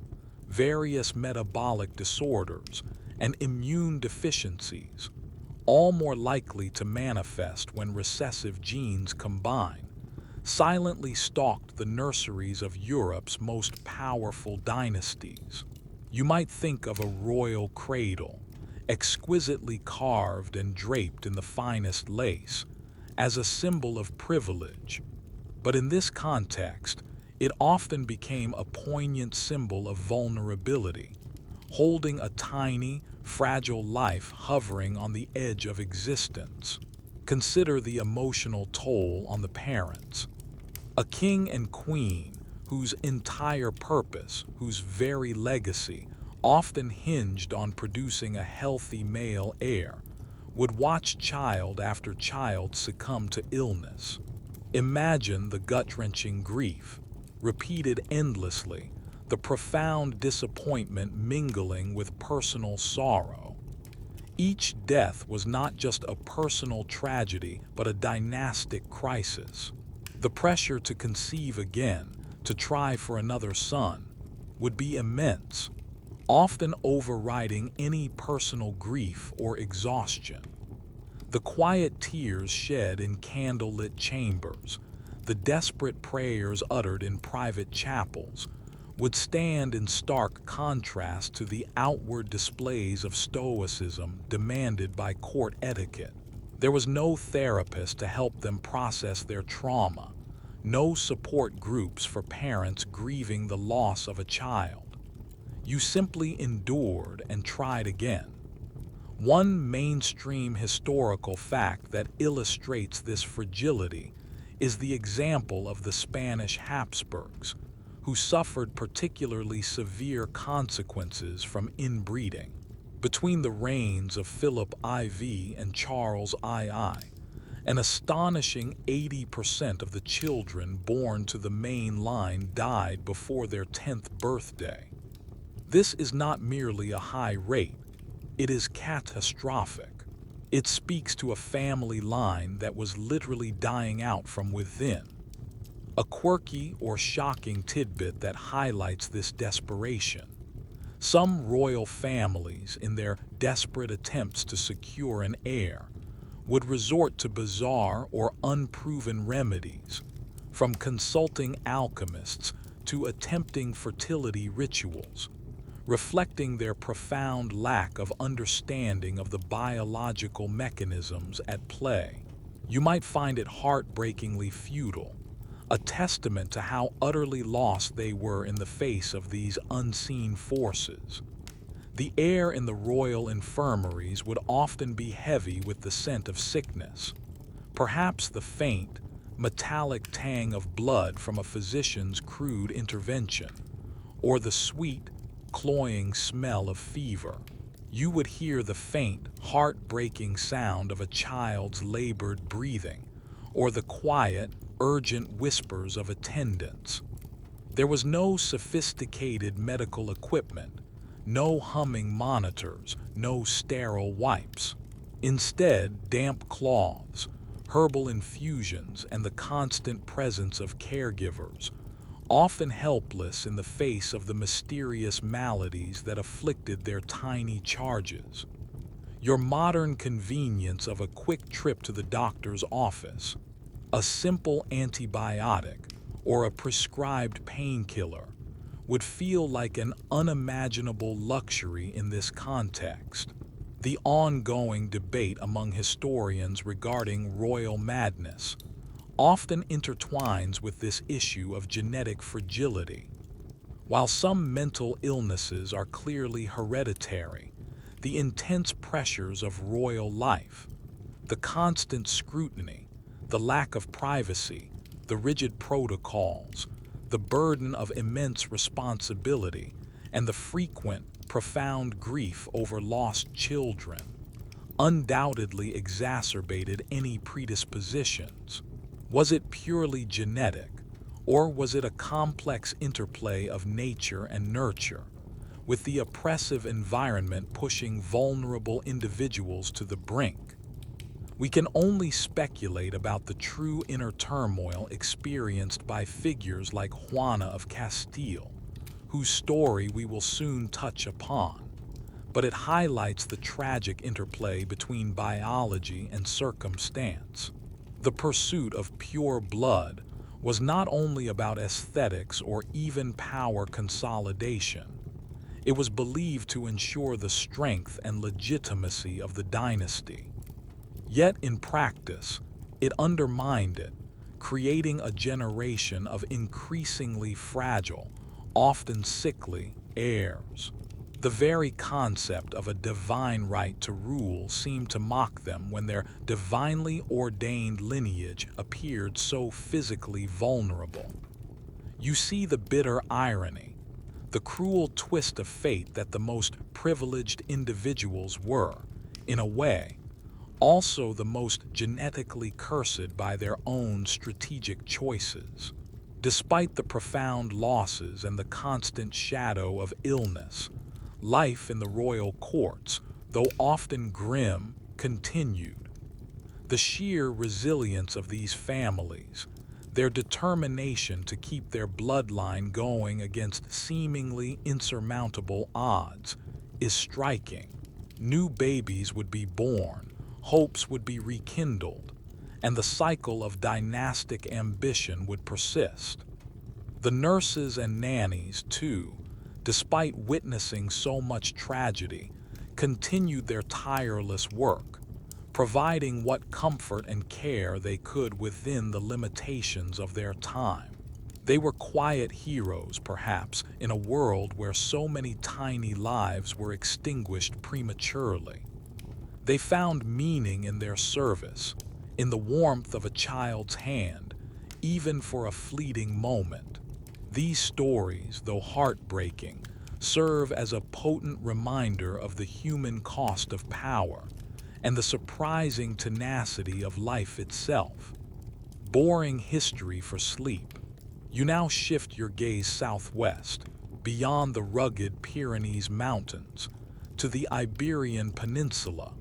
various metabolic disorders, and immune deficiencies, all more likely to manifest when recessive genes combine, silently stalked the nurseries of Europe's most powerful dynasties. You might think of a royal cradle, exquisitely carved and draped in the finest lace, as a symbol of privilege. But in this context, it often became a poignant symbol of vulnerability, holding a tiny, fragile life hovering on the edge of existence. Consider the emotional toll on the parents. A king and queen whose entire purpose, whose very legacy, often hinged on producing a healthy male heir, would watch child after child succumb to illness. Imagine the gut-wrenching grief, repeated endlessly, the profound disappointment mingling with personal sorrow. Each death was not just a personal tragedy, but a dynastic crisis. The pressure to conceive again, to try for another son, would be immense, often overriding any personal grief or exhaustion. The quiet tears shed in candlelit chambers, the desperate prayers uttered in private chapels, would stand in stark contrast to the outward displays of stoicism demanded by court etiquette. There was no therapist to help them process their trauma, no support groups for parents grieving the loss of a child. You simply endured and tried again. One mainstream historical fact that illustrates this fragility is the example of the Spanish Habsburgs, who suffered particularly severe consequences from inbreeding. Between the reigns of Philip IV and Charles II, an astonishing 80% of the children born to the main line died before their 10th birthday. This is not merely a high rate, it is catastrophic. It speaks to a family line that was literally dying out from within. A quirky or shocking tidbit that highlights this desperation. Some royal families, in their desperate attempts to secure an heir, would resort to bizarre or unproven remedies, from consulting alchemists to attempting fertility rituals, reflecting their profound lack of understanding of the biological mechanisms at play. You might find it heartbreakingly futile, a testament to how utterly lost they were in the face of these unseen forces. The air in the royal infirmaries would often be heavy with the scent of sickness, perhaps the faint, metallic tang of blood from a physician's crude intervention, or the sweet, cloying smell of fever. You would hear the faint, heartbreaking sound of a child's labored breathing, or the quiet, urgent whispers of attendants. There was no sophisticated medical equipment, no humming monitors, no sterile wipes. Instead, damp cloths, herbal infusions, and the constant presence of caregivers, often helpless in the face of the mysterious maladies that afflicted their tiny charges. Your modern convenience of a quick trip to the doctor's office, a simple antibiotic, or a prescribed painkiller would feel like an unimaginable luxury in this context. The ongoing debate among historians regarding royal madness often intertwines with this issue of genetic fragility. While some mental illnesses are clearly hereditary, the intense pressures of royal life, the constant scrutiny, the lack of privacy, the rigid protocols, the burden of immense responsibility, and the frequent, profound grief over lost children undoubtedly exacerbated any predispositions. Was it purely genetic, or was it a complex interplay of nature and nurture, with the oppressive environment pushing vulnerable individuals to the brink? We can only speculate about the true inner turmoil experienced by figures like Juana of Castile, whose story we will soon touch upon, but it highlights the tragic interplay between biology and circumstance. The pursuit of pure blood was not only about aesthetics or even power consolidation. It was believed to ensure the strength and legitimacy of the dynasty. Yet in practice, it undermined it, creating a generation of increasingly fragile, often sickly, heirs. The very concept of a divine right to rule seemed to mock them when their divinely ordained lineage appeared so physically vulnerable. You see the bitter irony. the cruel twist of fate that the most privileged individuals were, in a way, also the most genetically cursed by their own strategic choices. Despite the profound losses and the constant shadow of illness, life in the royal courts, though often grim, continued. The sheer resilience of these families, their determination to keep their bloodline going against seemingly insurmountable odds, is striking. New babies would be born, hopes would be rekindled, and the cycle of dynastic ambition would persist. The nurses and nannies, too, despite witnessing so much tragedy, continued their tireless work, providing what comfort and care they could within the limitations of their time. They were quiet heroes, perhaps, in a world where so many tiny lives were extinguished prematurely. They found meaning in their service, in the warmth of a child's hand, even for a fleeting moment. These stories, though heartbreaking, serve as a potent reminder of the human cost of power and the surprising tenacity of life itself. Boring history for sleep. You now shift your gaze southwest, beyond the rugged Pyrenees Mountains, to the Iberian Peninsula,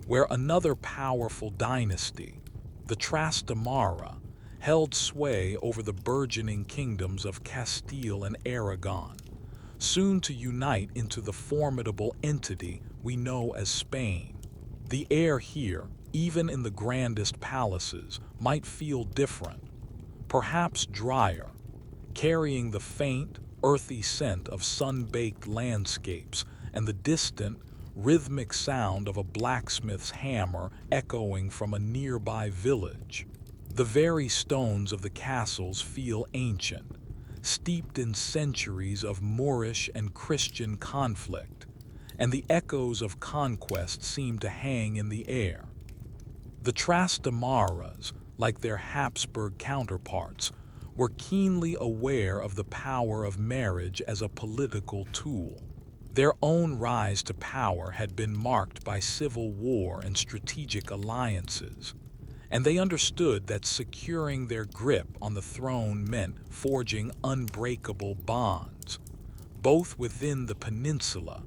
where another powerful dynasty, the Trastamara, held sway over the burgeoning kingdoms of Castile and Aragon, soon to unite into the formidable entity we know as Spain. The air here, even in the grandest palaces, might feel different, perhaps drier, carrying the faint, earthy scent of sun-baked landscapes and the distant, rhythmic sound of a blacksmith's hammer echoing from a nearby village. The very stones of the castles feel ancient, steeped in centuries of Moorish and Christian conflict, and the echoes of conquest seem to hang in the air. The Trastamaras, like their Habsburg counterparts, were keenly aware of the power of marriage as a political tool. Their own rise to power had been marked by civil war and strategic alliances, and they understood that securing their grip on the throne meant forging unbreakable bonds, both within the peninsula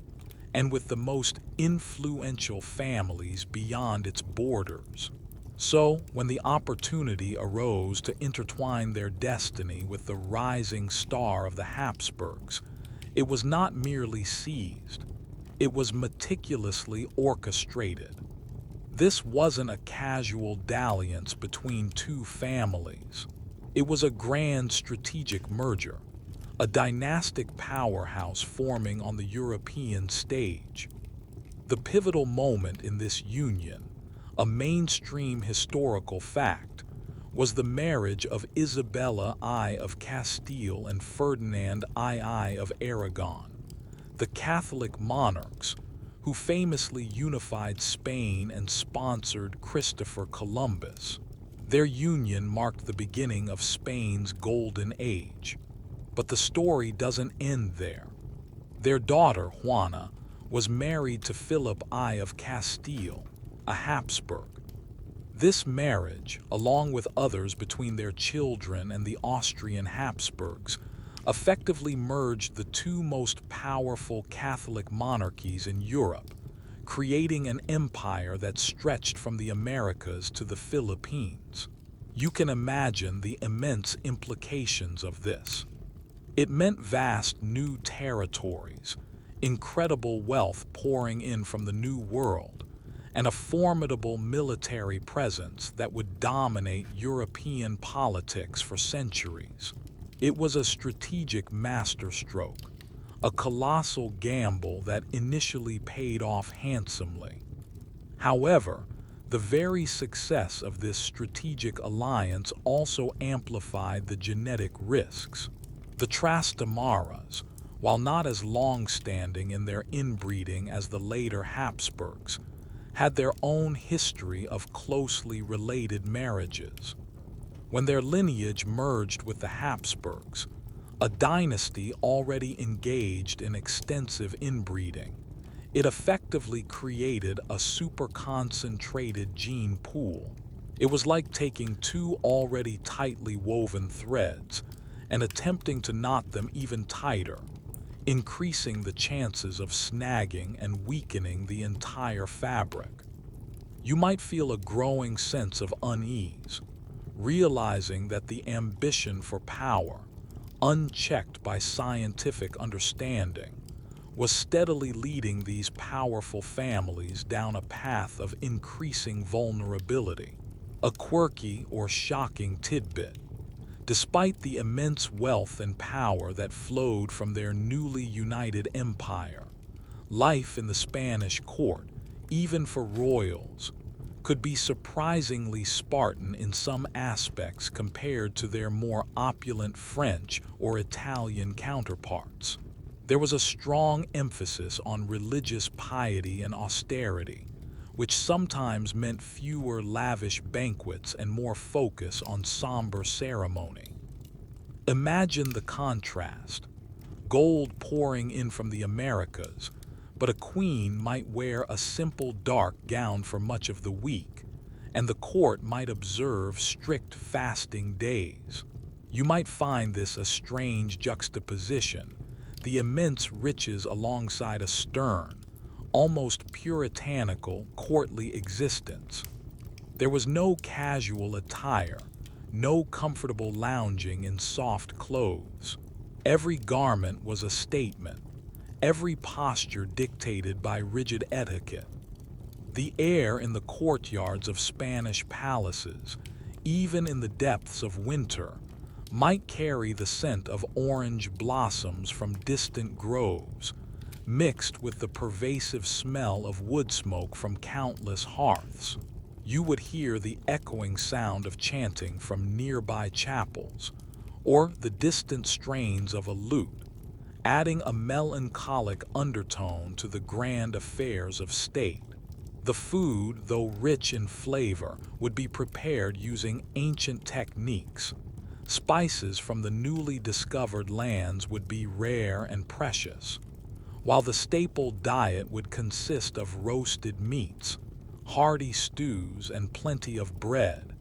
and with the most influential families beyond its borders. So, when the opportunity arose to intertwine their destiny with the rising star of the Habsburgs, it was not merely seized, it was meticulously orchestrated. This wasn't a casual dalliance between two families. It was a grand strategic merger, a dynastic powerhouse forming on the European stage. The pivotal moment in this union, a mainstream historical fact, was the marriage of Isabella I of Castile and Ferdinand II of Aragon, the Catholic monarchs who famously unified Spain and sponsored Christopher Columbus. Their union marked the beginning of Spain's golden age. But the story doesn't end there. Their daughter, Juana, was married to Philip I of Castile, a Habsburg. This marriage, along with others between their children and the Austrian Habsburgs, effectively merged the two most powerful Catholic monarchies in Europe, creating an empire that stretched from the Americas to the Philippines. You can imagine the immense implications of this. It meant vast new territories, incredible wealth pouring in from the New World, and a formidable military presence that would dominate European politics for centuries. It was a strategic masterstroke, a colossal gamble that initially paid off handsomely. However, the very success of this strategic alliance also amplified the genetic risks. The Trastamaras, while not as long-standing in their inbreeding as the later Habsburgs, had their own history of closely related marriages. When their lineage merged with the Habsburgs, a dynasty already engaged in extensive inbreeding. It effectively created a super-concentrated gene pool. It was like taking two already tightly woven threads and attempting to knot them even tighter, increasing the chances of snagging and weakening the entire fabric. You might feel a growing sense of unease, realizing that the ambition for power, unchecked by scientific understanding, was steadily leading these powerful families down a path of increasing vulnerability. A quirky or shocking tidbit: despite the immense wealth and power that flowed from their newly united empire, life in the Spanish court, even for royals, could be surprisingly Spartan in some aspects compared to their more opulent French or Italian counterparts. There was a strong emphasis on religious piety and austerity, which sometimes meant fewer lavish banquets and more focus on somber ceremony. Imagine the contrast: gold pouring in from the Americas, but a queen might wear a simple dark gown for much of the week, and the court might observe strict fasting days. You might find this a strange juxtaposition, the immense riches alongside a stern, almost puritanical, courtly existence. There was no casual attire, no comfortable lounging in soft clothes. Every garment was a statement, every posture dictated by rigid etiquette. The air in the courtyards of Spanish palaces, even in the depths of winter, might carry the scent of orange blossoms from distant groves, mixed with the pervasive smell of wood smoke from countless hearths. You would hear the echoing sound of chanting from nearby chapels, or the distant strains of a lute, adding a melancholic undertone to the grand affairs of state. The food, though rich in flavor, would be prepared using ancient techniques. Spices from the newly discovered lands would be rare and precious, while the staple diet would consist of roasted meats, hearty stews, and plenty of bread,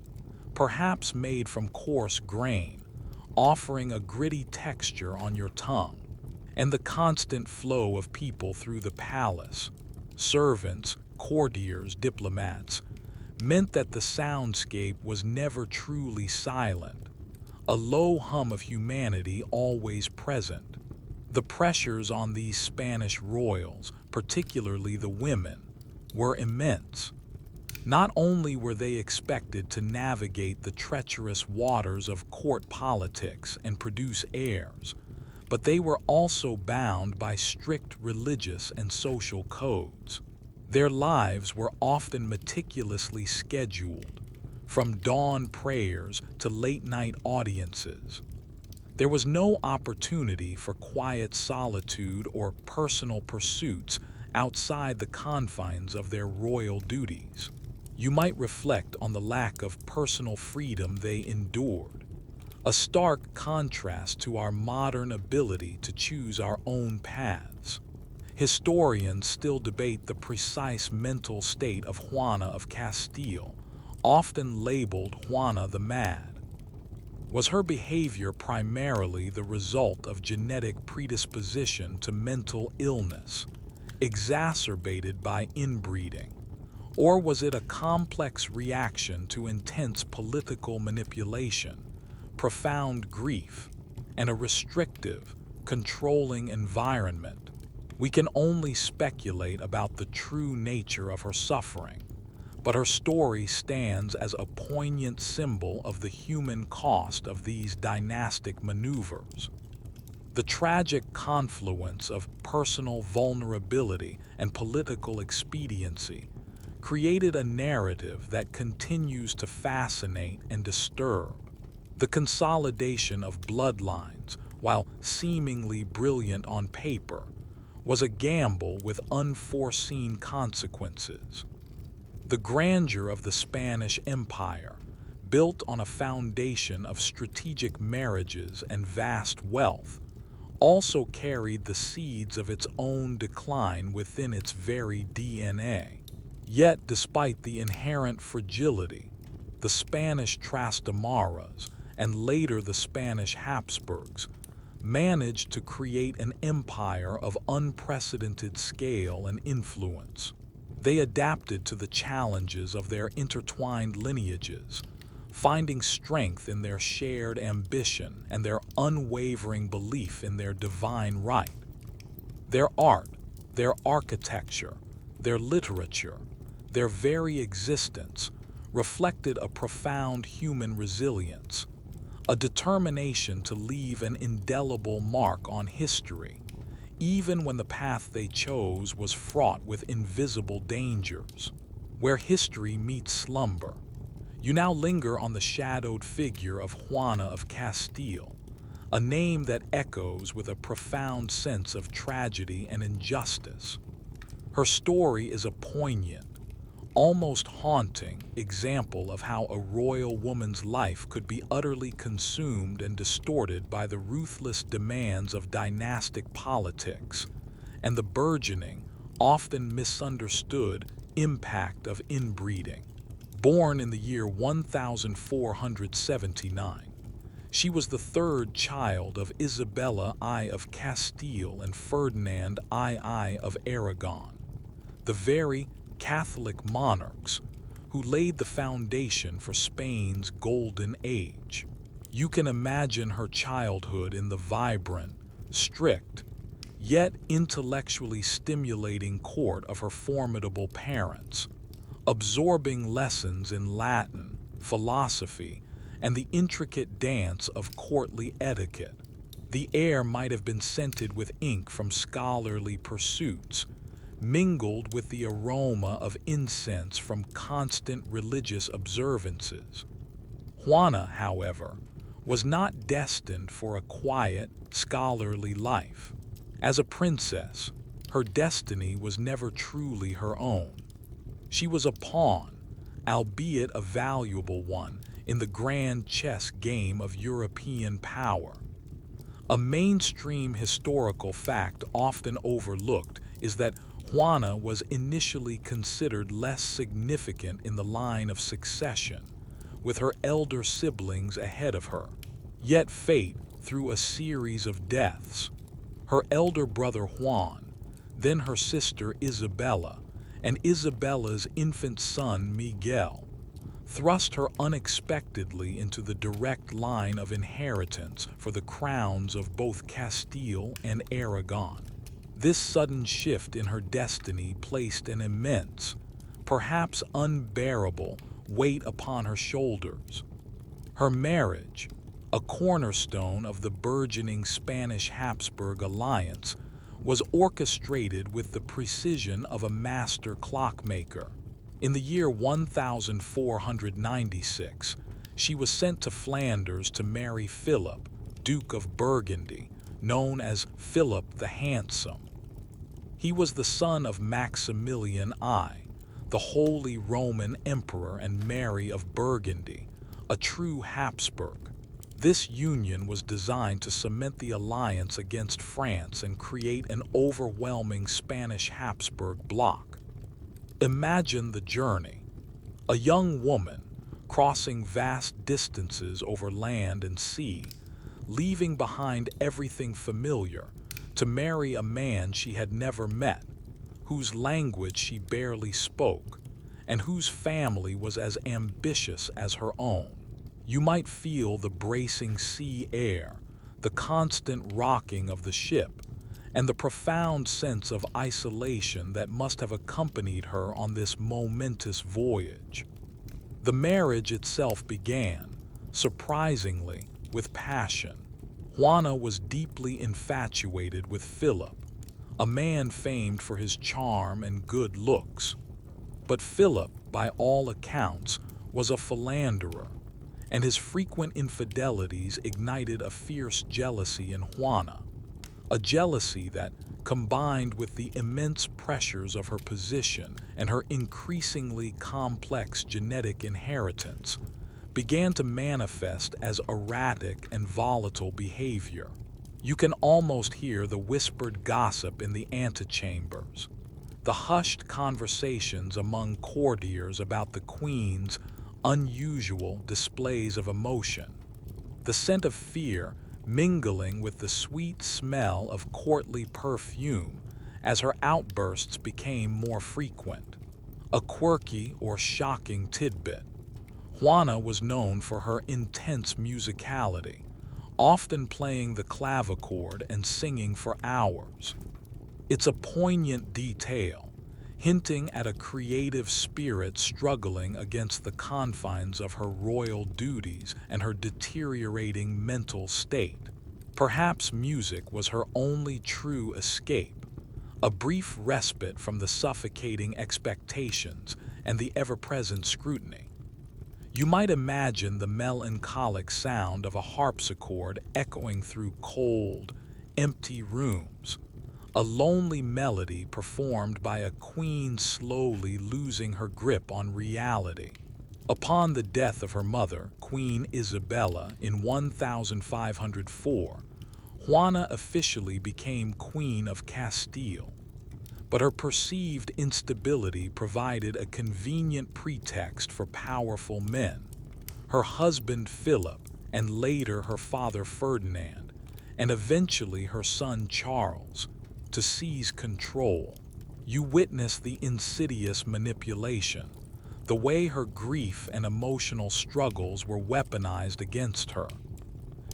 perhaps made from coarse grain, offering a gritty texture on your tongue. And the constant flow of people through the palace, servants, courtiers, diplomats, meant that the soundscape was never truly silent, a low hum of humanity always present. The pressures on these Spanish royals, particularly the women, were immense. Not only were they expected to navigate the treacherous waters of court politics and produce heirs, but they were also bound by strict religious and social codes. Their lives were often meticulously scheduled, from dawn prayers to late-night audiences. There was no opportunity for quiet solitude or personal pursuits outside the confines of their royal duties. You might reflect on the lack of personal freedom they endured, a stark contrast to our modern ability to choose our own paths. Historians still debate the precise mental state of Juana of Castile, often labeled Juana the Mad. Was her behavior primarily the result of genetic predisposition to mental illness, exacerbated by inbreeding, or was it a complex reaction to intense political manipulation, profound grief, and a restrictive, controlling environment? We can only speculate about the true nature of her suffering, but her story stands as a poignant symbol of the human cost of these dynastic maneuvers. The tragic confluence of personal vulnerability and political expediency created a narrative that continues to fascinate and disturb. The consolidation of bloodlines, while seemingly brilliant on paper, was a gamble with unforeseen consequences. The grandeur of the Spanish Empire, built on a foundation of strategic marriages and vast wealth, also carried the seeds of its own decline within its very DNA. Yet, despite the inherent fragility, the Spanish Trastamaras, and later the Spanish Habsburgs, managed to create an empire of unprecedented scale and influence. They adapted to the challenges of their intertwined lineages, finding strength in their shared ambition and their unwavering belief in their divine right. Their art, their architecture, their literature, their very existence reflected a profound human resilience, a determination to leave an indelible mark on history, even when the path they chose was fraught with invisible dangers. Where history meets slumber, you now linger on the shadowed figure of Juana of Castile, a name that echoes with a profound sense of tragedy and injustice. Her story is a poignant, almost haunting example of how a royal woman's life could be utterly consumed and distorted by the ruthless demands of dynastic politics and the burgeoning, often misunderstood, impact of inbreeding. Born in the year 1479, she was the third child of Isabella I of Castile and Ferdinand II of Aragon, the very Catholic monarchs who laid the foundation for Spain's golden age. You can imagine her childhood in the vibrant, strict, yet intellectually stimulating court of her formidable parents, absorbing lessons in Latin, philosophy, and the intricate dance of courtly etiquette. The air might have been scented with ink from scholarly pursuits, mingled with the aroma of incense from constant religious observances. Juana, however, was not destined for a quiet, scholarly life. As a princess, her destiny was never truly her own. She was a pawn, albeit a valuable one, in the grand chess game of European power. A mainstream historical fact often overlooked is that Juana was initially considered less significant in the line of succession, with her elder siblings ahead of her. Yet fate, through a series of deaths, her elder brother Juan, then her sister Isabella, and Isabella's infant son Miguel, thrust her unexpectedly into the direct line of inheritance for the crowns of both Castile and Aragon. This sudden shift in her destiny placed an immense, perhaps unbearable, weight upon her shoulders. Her marriage, a cornerstone of the burgeoning Spanish-Habsburg alliance, was orchestrated with the precision of a master clockmaker. In the year 1496, she was sent to Flanders to marry Philip, Duke of Burgundy, known as Philip the Handsome. He was the son of Maximilian I, the Holy Roman Emperor, and Mary of Burgundy, a true Habsburg. This union was designed to cement the alliance against France and create an overwhelming Spanish-Habsburg bloc. Imagine the journey. A young woman crossing vast distances over land and sea, leaving behind everything familiar to marry a man she had never met, whose language she barely spoke, and whose family was as ambitious as her own. You might feel the bracing sea air, the constant rocking of the ship, and the profound sense of isolation that must have accompanied her on this momentous voyage. The marriage itself began, surprisingly, with passion. Juana was deeply infatuated with Philip, a man famed for his charm and good looks. But Philip, by all accounts, was a philanderer, and his frequent infidelities ignited a fierce jealousy in Juana, a jealousy that, combined with the immense pressures of her position and her increasingly complex genetic inheritance, began to manifest as erratic and volatile behavior. You can almost hear the whispered gossip in the antechambers, the hushed conversations among courtiers about the queen's unusual displays of emotion, the scent of fear mingling with the sweet smell of courtly perfume as her outbursts became more frequent. A quirky or shocking tidbit: Juana was known for her intense musicality, often playing the clavichord and singing for hours. It's a poignant detail, hinting at a creative spirit struggling against the confines of her royal duties and her deteriorating mental state. Perhaps music was her only true escape, a brief respite from the suffocating expectations and the ever-present scrutiny. You might imagine the melancholic sound of a harpsichord echoing through cold, empty rooms, a lonely melody performed by a queen slowly losing her grip on reality. Upon the death of her mother, Queen Isabella, in 1504, Juana officially became Queen of Castile. But her perceived instability provided a convenient pretext for powerful men: her husband Philip, and later her father Ferdinand, and eventually her son Charles, to seize control. You witness the insidious manipulation, the way her grief and emotional struggles were weaponized against her.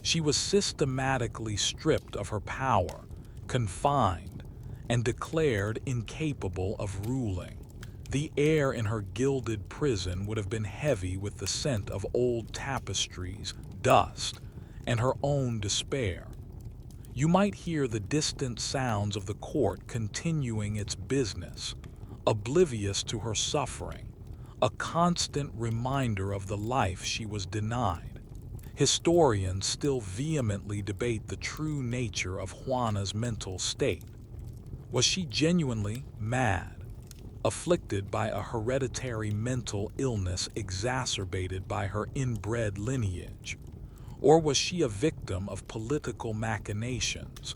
She was systematically stripped of her power, confined, and declared incapable of ruling. The air in her gilded prison would have been heavy with the scent of old tapestries, dust, and her own despair. You might hear the distant sounds of the court continuing its business, oblivious to her suffering, a constant reminder of the life she was denied. Historians still vehemently debate the true nature of Juana's mental state. Was she genuinely mad, afflicted by a hereditary mental illness exacerbated by her inbred lineage? Or was she a victim of political machinations,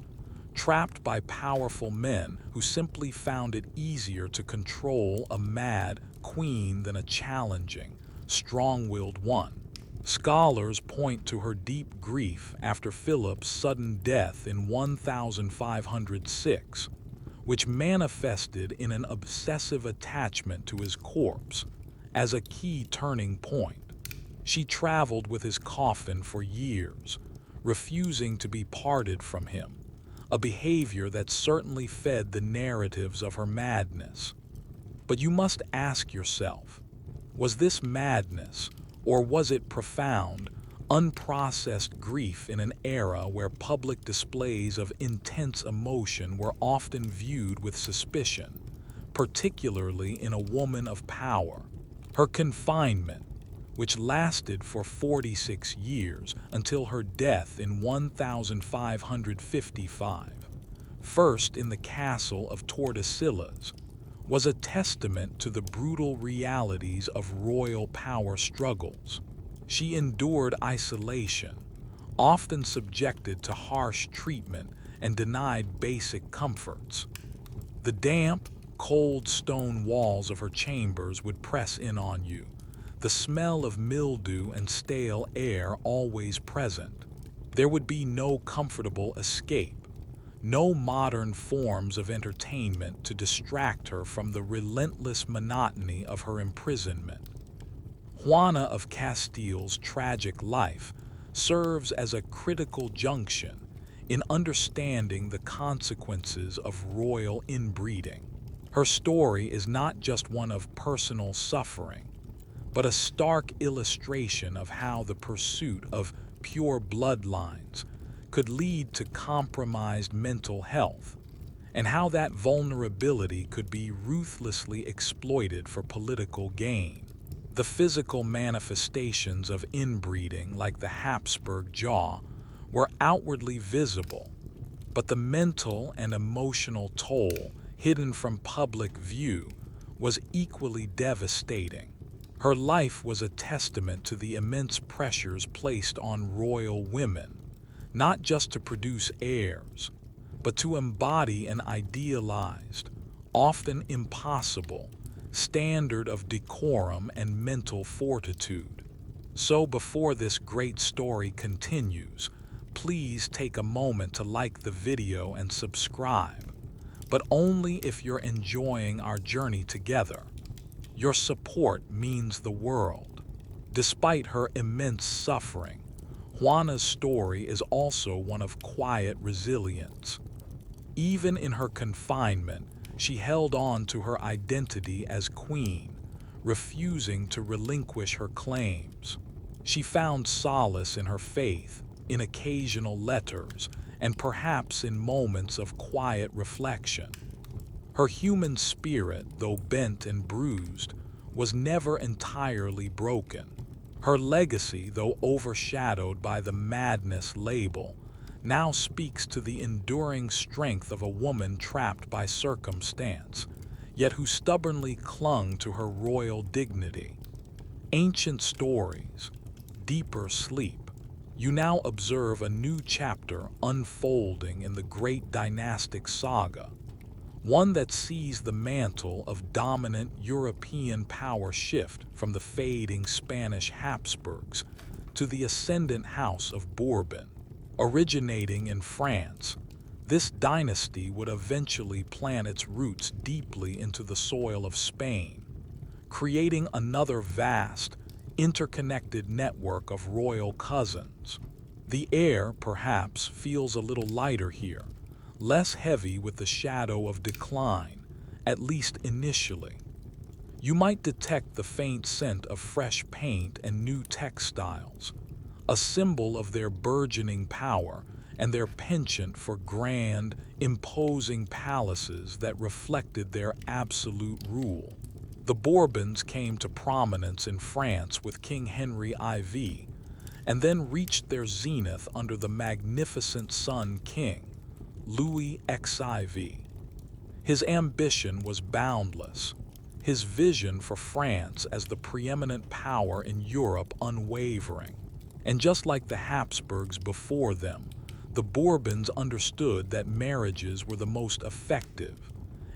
trapped by powerful men who simply found it easier to control a mad queen than a challenging, strong-willed one? Scholars point to her deep grief after Philip's sudden death in 1506, which manifested in an obsessive attachment to his corpse, as a key turning point. She traveled with his coffin for years, refusing to be parted from him, a behavior that certainly fed the narratives of her madness. But you must ask yourself, was this madness, or was it profound, unprocessed grief in an era where public displays of intense emotion were often viewed with suspicion, particularly in a woman of power? Her confinement, which lasted for 46 years until her death in 1555, first in the castle of Tordesillas, was a testament to the brutal realities of royal power struggles. She endured isolation, often subjected to harsh treatment and denied basic comforts. The damp, cold stone walls of her chambers would press in on you, the smell of mildew and stale air always present. There would be no comfortable escape, no modern forms of entertainment to distract her from the relentless monotony of her imprisonment. Juana of Castile's tragic life serves as a critical junction in understanding the consequences of royal inbreeding. Her story is not just one of personal suffering, but a stark illustration of how the pursuit of pure bloodlines could lead to compromised mental health, and how that vulnerability could be ruthlessly exploited for political gain. The physical manifestations of inbreeding, like the Habsburg jaw, were outwardly visible, but the mental and emotional toll, hidden from public view, was equally devastating. Her life was a testament to the immense pressures placed on royal women, not just to produce heirs, but to embody an idealized, often impossible, standard of decorum and mental fortitude. So before this great story continues, please take a moment to like the video and subscribe, but only if you're enjoying our journey together. Your support means the world. Despite her immense suffering, Juana's story is also one of quiet resilience. Even in her confinement, she held on to her identity as queen, refusing to relinquish her claims. She found solace in her faith, in occasional letters, and perhaps in moments of quiet reflection. Her human spirit, though bent and bruised, was never entirely broken. Her legacy, though overshadowed by the madness label, now speaks to the enduring strength of a woman trapped by circumstance, yet who stubbornly clung to her royal dignity. Ancient stories, deeper sleep. You now observe a new chapter unfolding in the great dynastic saga, one that sees the mantle of dominant European power shift from the fading Spanish Habsburgs to the ascendant House of Bourbon. Originating in France, this dynasty would eventually plant its roots deeply into the soil of Spain, creating another vast, interconnected network of royal cousins. The air, perhaps, feels a little lighter here, less heavy with the shadow of decline, at least initially. You might detect the faint scent of fresh paint and new textiles, a symbol of their burgeoning power and their penchant for grand, imposing palaces that reflected their absolute rule. The Bourbons came to prominence in France with King Henry IV, and then reached their zenith under the magnificent son king, Louis XIV. His ambition was boundless, his vision for France as the preeminent power in Europe unwavering. And just like the Habsburgs before them, the Bourbons understood that marriages were the most effective,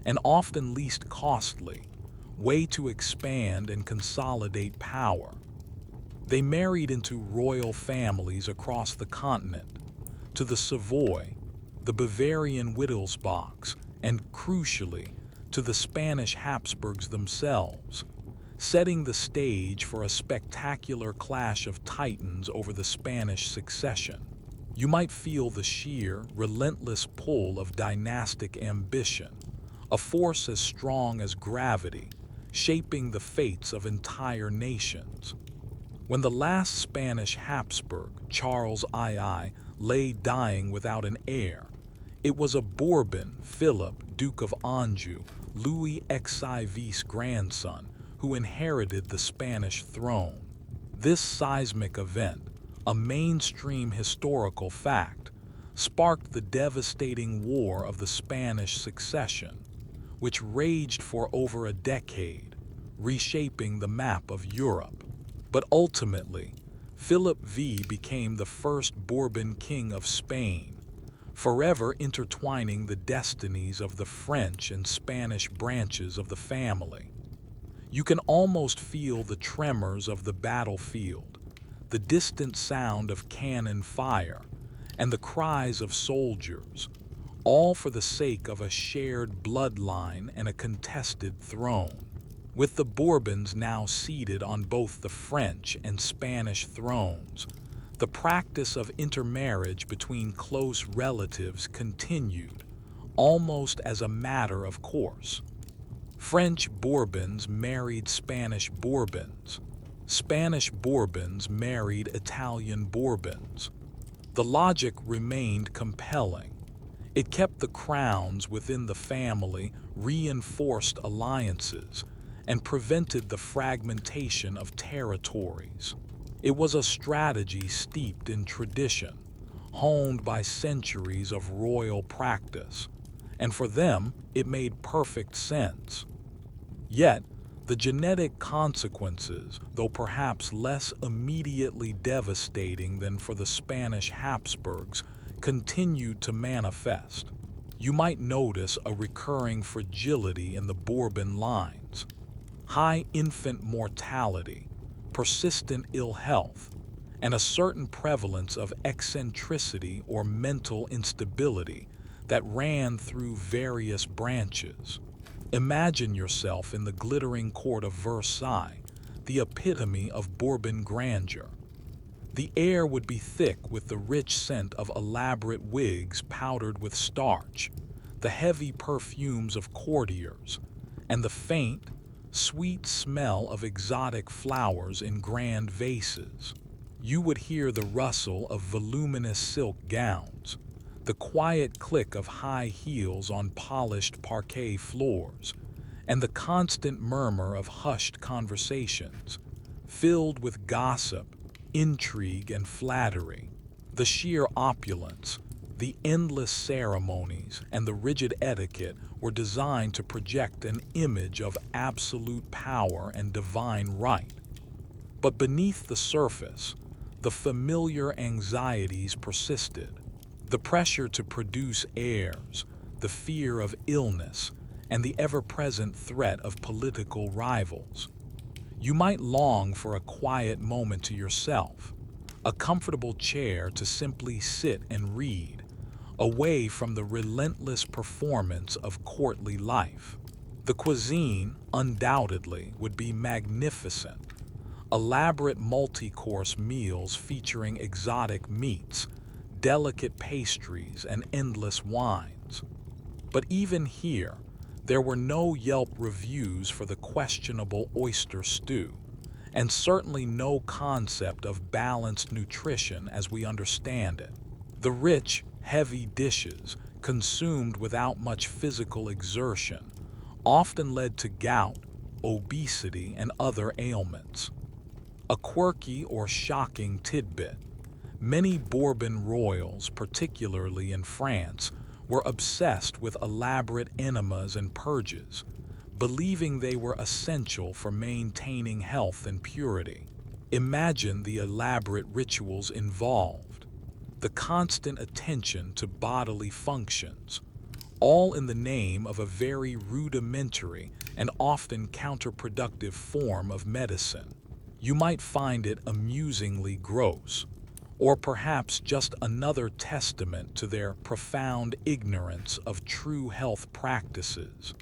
and often least costly, way to expand and consolidate power. They married into royal families across the continent, to the Savoy, the Bavarian Wittelsbachs, and crucially, to the Spanish Habsburgs themselves, setting the stage for a spectacular clash of titans over the Spanish succession. You might feel the sheer, relentless pull of dynastic ambition, a force as strong as gravity, shaping the fates of entire nations. When the last Spanish Habsburg, Charles II, lay dying without an heir, it was a Bourbon, Philip, Duke of Anjou, Louis XIV's grandson, who inherited the Spanish throne. This seismic event, a mainstream historical fact, sparked the devastating War of the Spanish Succession, which raged for over a decade, reshaping the map of Europe. But ultimately, Philip V became the first Bourbon king of Spain, forever intertwining the destinies of the French and Spanish branches of the family. You can almost feel the tremors of the battlefield, the distant sound of cannon fire, and the cries of soldiers, all for the sake of a shared bloodline and a contested throne. With the Bourbons now seated on both the French and Spanish thrones, the practice of intermarriage between close relatives continued, almost as a matter of course. French Bourbons married Spanish Bourbons. Spanish Bourbons married Italian Bourbons. The logic remained compelling. It kept the crowns within the family, reinforced alliances, and prevented the fragmentation of territories. It was a strategy steeped in tradition, honed by centuries of royal practice, and for them it made perfect sense. Yet, The genetic consequences, though perhaps less immediately devastating than for the Spanish Habsburgs, continued to manifest. You might notice a recurring fragility in the Bourbon lines, high infant mortality, persistent ill health, and a certain prevalence of eccentricity or mental instability that ran through various branches. Imagine yourself in the glittering court of Versailles, the epitome of Bourbon grandeur. The air would be thick with the rich scent of elaborate wigs powdered with starch, the heavy perfumes of courtiers, and the faint, sweet smell of exotic flowers in grand vases. You would hear the rustle of voluminous silk gowns, the quiet click of high heels on polished parquet floors, and the constant murmur of hushed conversations, filled with gossip, intrigue, and flattery. The sheer opulence, the endless ceremonies, and the rigid etiquette were designed to project an image of absolute power and divine right. But beneath the surface, the familiar anxieties persisted. The pressure to produce heirs, the fear of illness, and the ever-present threat of political rivals. You might long for a quiet moment to yourself, a comfortable chair to simply sit and read, away from the relentless performance of courtly life. The cuisine, undoubtedly, would be magnificent. Elaborate multi-course meals featuring exotic meats, delicate pastries, and endless wines. But even here, there were no Yelp reviews for the questionable oyster stew, and certainly no concept of balanced nutrition as we understand it. The rich, heavy dishes, consumed without much physical exertion, often led to gout, obesity, and other ailments. A quirky or shocking tidbit: many Bourbon royals, particularly in France, were obsessed with elaborate enemas and purges, believing they were essential for maintaining health and purity. Imagine the elaborate rituals involved, the constant attention to bodily functions, all in the name of a very rudimentary and often counterproductive form of medicine. You might find it amusingly gross, or perhaps just another testament to their profound ignorance of true health practices.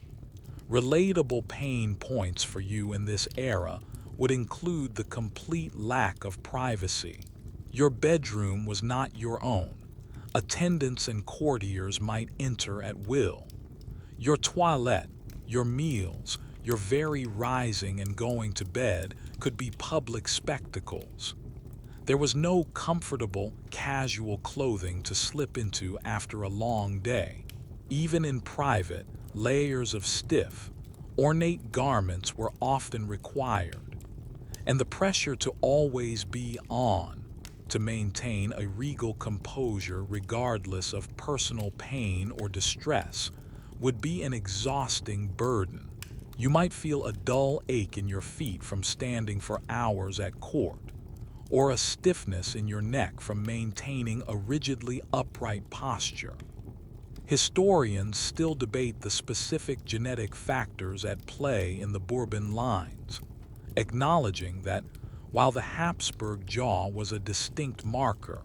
Relatable pain points for you in this era would include the complete lack of privacy. Your bedroom was not your own. Attendants and courtiers might enter at will. Your toilette, your meals, your very rising and going to bed could be public spectacles. There was no comfortable, casual clothing to slip into after a long day. Even in private, layers of stiff, ornate garments were often required, and the pressure to always be on, to maintain a regal composure regardless of personal pain or distress, would be an exhausting burden. You might feel a dull ache in your feet from standing for hours at court, or a stiffness in your neck from maintaining a rigidly upright posture. Historians still debate the specific genetic factors at play in the Bourbon lines, acknowledging that while the Habsburg jaw was a distinct marker,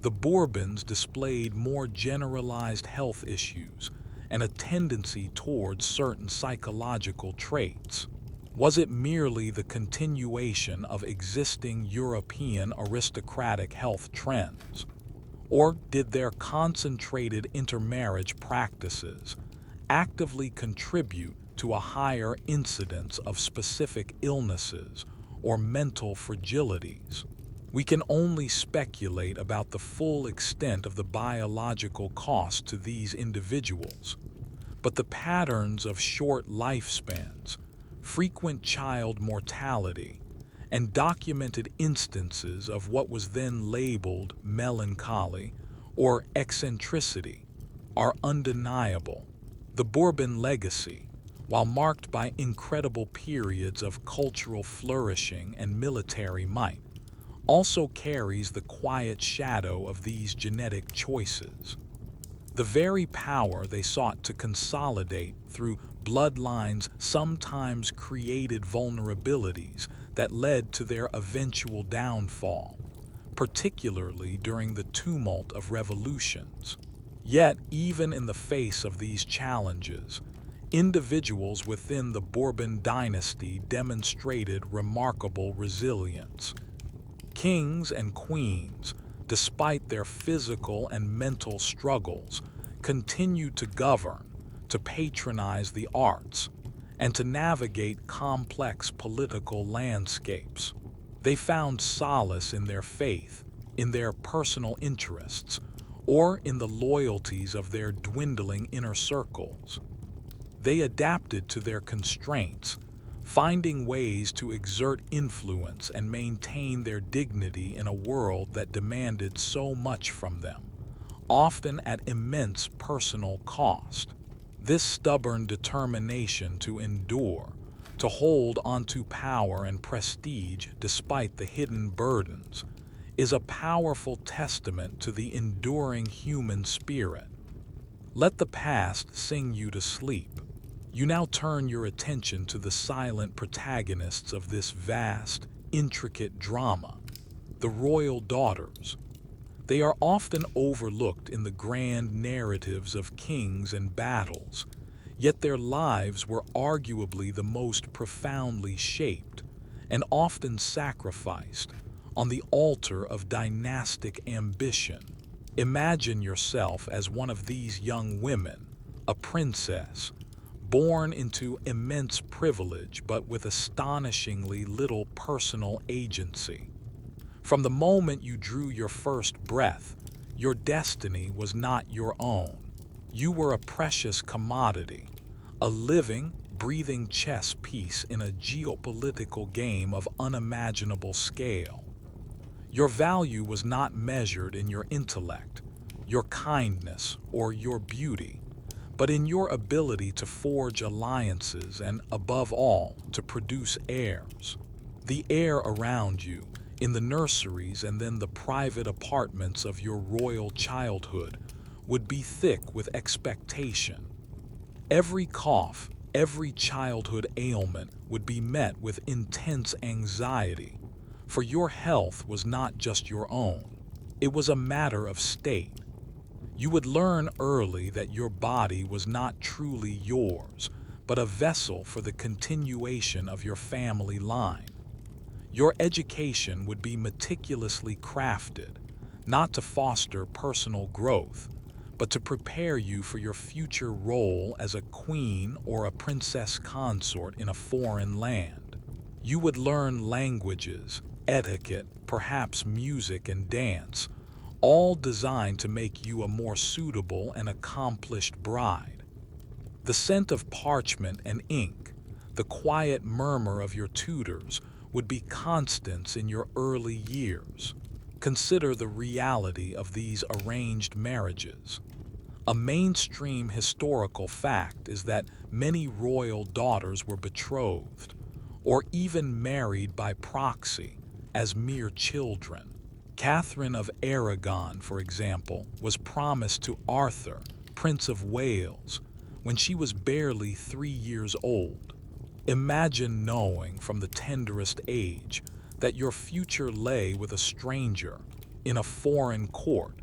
the Bourbons displayed more generalized health issues and a tendency towards certain psychological traits. Was it merely the continuation of existing European aristocratic health trends? Or did their concentrated intermarriage practices actively contribute to a higher incidence of specific illnesses or mental fragilities? We can only speculate about the full extent of the biological cost to these individuals, but the patterns of short lifespans, frequent child mortality, and documented instances of what was then labeled melancholy or eccentricity are undeniable. The Bourbon legacy, while marked by incredible periods of cultural flourishing and military might, also carries the quiet shadow of these genetic choices. The very power they sought to consolidate through bloodlines sometimes created vulnerabilities that led to their eventual downfall, particularly during the tumult of revolutions. Yet, even in the face of these challenges, individuals within the Bourbon dynasty demonstrated remarkable resilience. Kings and queens, despite their physical and mental struggles, continued to govern, to patronize the arts, and to navigate complex political landscapes. They found solace in their faith, in their personal interests, or in the loyalties of their dwindling inner circles. They adapted to their constraints, finding ways to exert influence and maintain their dignity in a world that demanded so much from them, often at immense personal cost. This stubborn determination to endure, to hold onto power and prestige despite the hidden burdens, is a powerful testament to the enduring human spirit. Let the past sing you to sleep. You now turn your attention to the silent protagonists of this vast, intricate drama, the royal daughters. They are often overlooked in the grand narratives of kings and battles, yet their lives were arguably the most profoundly shaped and often sacrificed on the altar of dynastic ambition. Imagine yourself as one of these young women, a princess, born into immense privilege but with astonishingly little personal agency. From the moment you drew your first breath, your destiny was not your own. You were a precious commodity, a living, breathing chess piece in a geopolitical game of unimaginable scale. Your value was not measured in your intellect, your kindness, or your beauty, but in your ability to forge alliances and, above all, to produce heirs. The air around you, in the nurseries and then the private apartments of your royal childhood, would be thick with expectation. Every cough, every childhood ailment would be met with intense anxiety, for your health was not just your own. It was a matter of state. You would learn early that your body was not truly yours, but a vessel for the continuation of your family line. Your education would be meticulously crafted, not to foster personal growth, but to prepare you for your future role as a queen or a princess consort in a foreign land. You would learn languages, etiquette, perhaps music and dance, all designed to make you a more suitable and accomplished bride. The scent of parchment and ink, the quiet murmur of your tutors, would be constants in your early years. Consider the reality of these arranged marriages. A mainstream historical fact is that many royal daughters were betrothed, or even married by proxy, as mere children. Catherine of Aragon, for example, was promised to Arthur, Prince of Wales, when she was barely 3 years old. Imagine knowing from the tenderest age that your future lay with a stranger in a foreign court,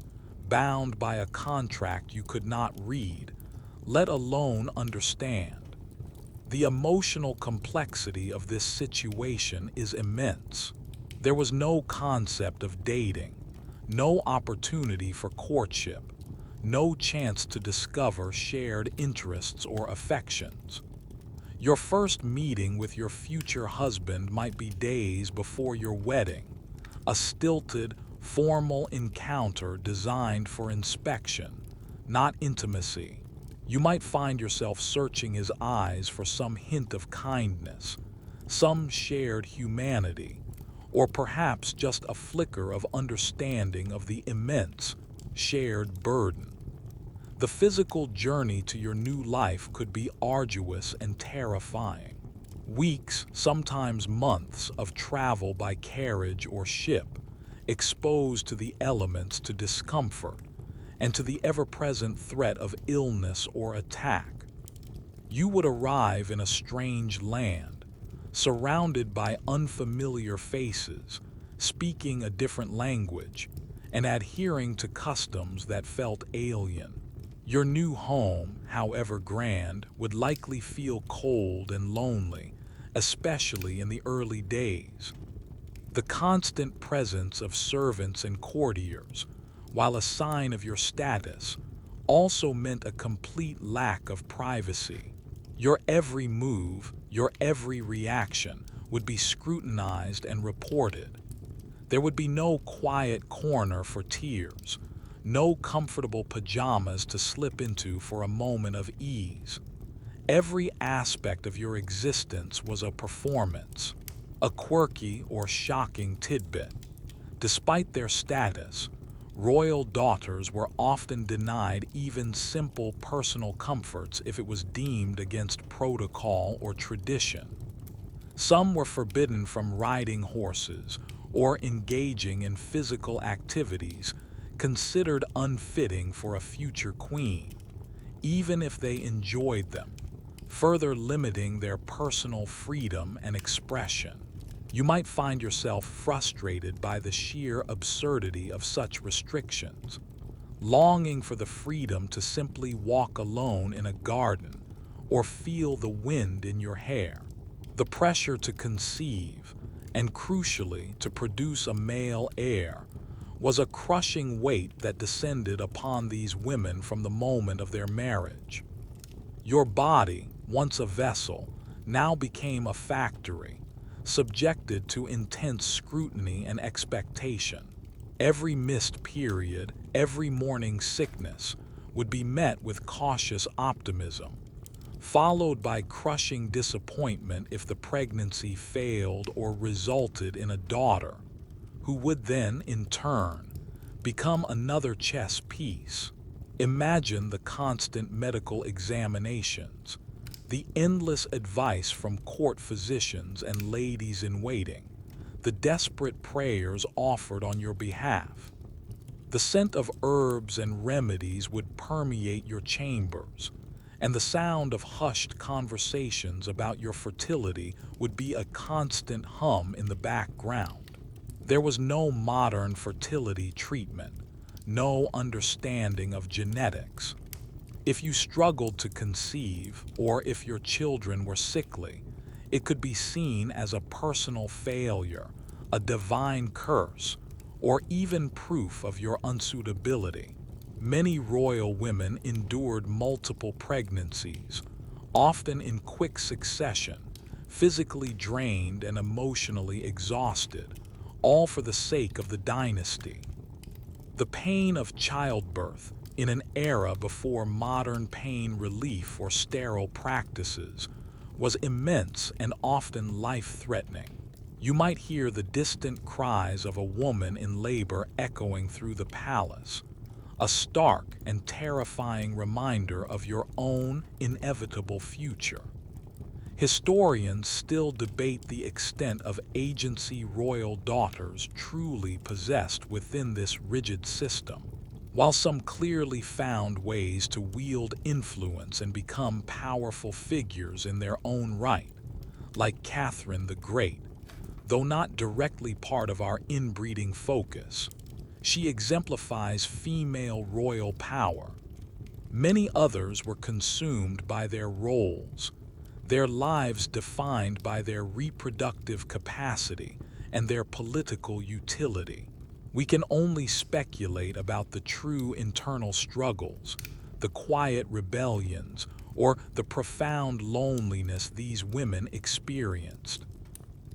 bound by a contract you could not read, let alone understand. The emotional complexity of this situation is immense. There was no concept of dating, no opportunity for courtship, no chance to discover shared interests or affections. Your first meeting with your future husband might be days before your wedding, a stilted, formal encounter designed for inspection, not intimacy. You might find yourself searching his eyes for some hint of kindness, some shared humanity, or perhaps just a flicker of understanding of the immense, shared burden. The physical journey to your new life could be arduous and terrifying. Weeks, sometimes months, of travel by carriage or ship, exposed to the elements, to discomfort, and to the ever-present threat of illness or attack. You would arrive in a strange land, surrounded by unfamiliar faces, speaking a different language, and adhering to customs that felt alien. Your new home, however grand, would likely feel cold and lonely, especially in the early days. The constant presence of servants and courtiers, while a sign of your status, also meant a complete lack of privacy. Your every move, your every reaction would be scrutinized and reported. There would be no quiet corner for tears, no comfortable pajamas to slip into for a moment of ease. Every aspect of your existence was a performance, a quirky or shocking tidbit. Despite their status, royal daughters were often denied even simple personal comforts if it was deemed against protocol or tradition. Some were forbidden from riding horses or engaging in physical activities considered unfitting for a future queen, even if they enjoyed them, further limiting their personal freedom and expression. You might find yourself frustrated by the sheer absurdity of such restrictions, longing for the freedom to simply walk alone in a garden or feel the wind in your hair. The pressure to conceive, and crucially to produce a male heir, was a crushing weight that descended upon these women from the moment of their marriage. Your body, once a vessel, now became a factory, subjected to intense scrutiny and expectation. Every missed period, every morning sickness, would be met with cautious optimism, followed by crushing disappointment if the pregnancy failed or resulted in a daughter, who would then, in turn, become another chess piece. Imagine the constant medical examinations, the endless advice from court physicians and ladies-in-waiting, the desperate prayers offered on your behalf. The scent of herbs and remedies would permeate your chambers, and the sound of hushed conversations about your fertility would be a constant hum in the background. There was no modern fertility treatment, no understanding of genetics. If you struggled to conceive, or if your children were sickly, it could be seen as a personal failure, a divine curse, or even proof of your unsuitability. Many royal women endured multiple pregnancies, often in quick succession, physically drained and emotionally exhausted, all for the sake of the dynasty. The pain of childbirth, in an era before modern pain relief or sterile practices, was immense and often life-threatening. You might hear the distant cries of a woman in labor echoing through the palace, a stark and terrifying reminder of your own inevitable future. Historians still debate the extent of agency royal daughters truly possessed within this rigid system. While some clearly found ways to wield influence and become powerful figures in their own right, like Catherine the Great, though not directly part of our inbreeding focus, she exemplifies female royal power. Many others were consumed by their roles, their lives defined by their reproductive capacity and their political utility. We can only speculate about the true internal struggles, the quiet rebellions, or the profound loneliness these women experienced.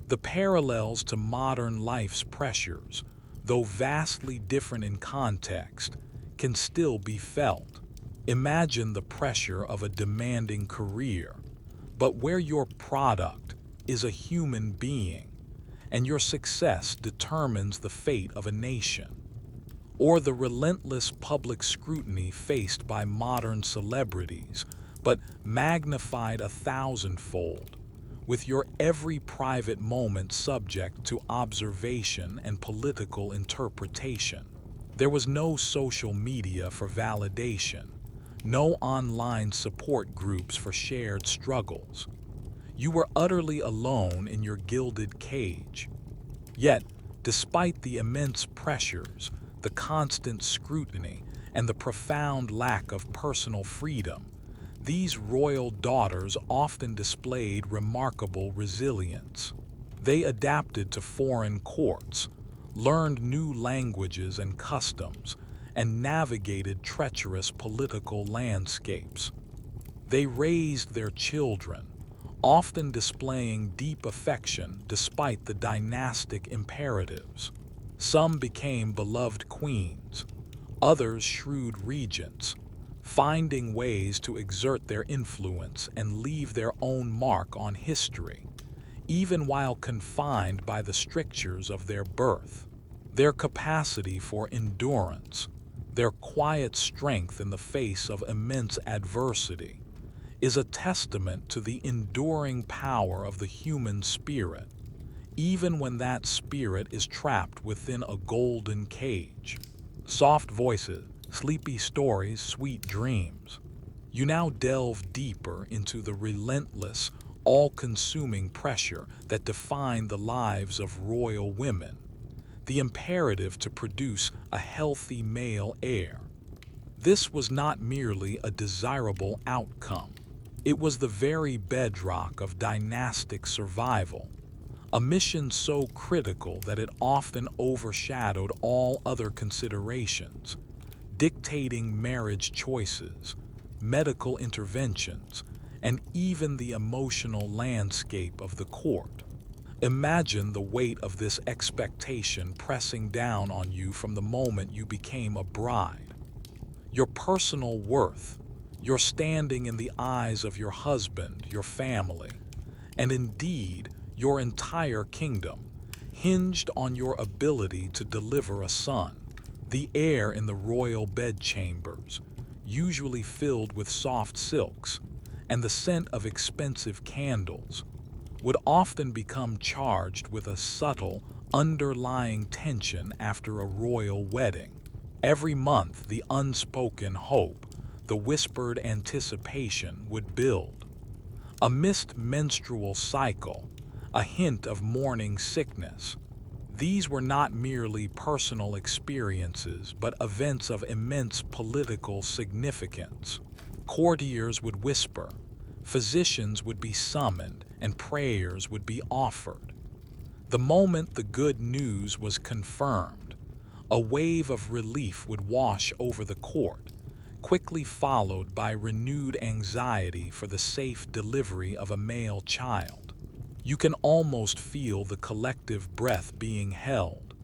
The parallels to modern life's pressures, though vastly different in context, can still be felt. Imagine the pressure of a demanding career, but where your product is a human being, and your success determines the fate of a nation. or the relentless public scrutiny faced by modern celebrities, but magnified 1,000-fold, with your every private moment subject to observation and political interpretation. There was no social media for validation, no online support groups for shared struggles. You were utterly alone in your gilded cage. Yet, despite the immense pressures, the constant scrutiny, and the profound lack of personal freedom, these royal daughters often displayed remarkable resilience. They adapted to foreign courts, learned new languages and customs, and navigated treacherous political landscapes. They raised their children, often displaying deep affection despite the dynastic imperatives. Some became beloved queens, others shrewd regents, finding ways to exert their influence and leave their own mark on history, even while confined by the strictures of their birth. Their capacity for endurance, their quiet strength in the face of immense adversity, is a testament to the enduring power of the human spirit, even when that spirit is trapped within a golden cage. Soft voices, sleepy stories, sweet dreams. You now delve deeper into the relentless, all-consuming pressure that defined the lives of royal women, the imperative to produce a healthy male heir. This was not merely a desirable outcome. It was the very bedrock of dynastic survival, a mission so critical that it often overshadowed all other considerations, dictating marriage choices, medical interventions, and even the emotional landscape of the court. Imagine the weight of this expectation pressing down on you from the moment you became a bride. Your personal worth, your standing in the eyes of your husband, your family, and indeed your entire kingdom, hinged on your ability to deliver a son. The air in the royal bedchambers, usually filled with soft silks, and the scent of expensive candles, would often become charged with a subtle, underlying tension after a royal wedding. Every month, the unspoken hope, the whispered anticipation would build. A missed menstrual cycle, a hint of morning sickness. These were not merely personal experiences, but events of immense political significance. Courtiers would whisper, physicians would be summoned, and prayers would be offered. The moment the good news was confirmed, a wave of relief would wash over the court, quickly followed by renewed anxiety for the safe delivery of a male child. You can almost feel the collective breath being held,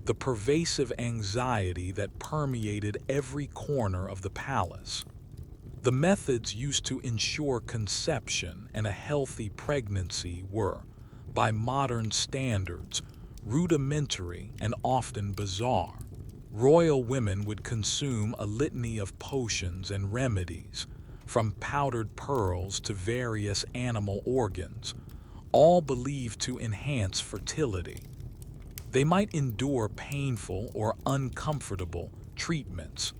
the pervasive anxiety that permeated every corner of the palace. The methods used to ensure conception and a healthy pregnancy were, by modern standards, rudimentary and often bizarre. Royal women would consume a litany of potions and remedies, from powdered pearls to various animal organs, all believed to enhance fertility. They might endure painful or uncomfortable treatments,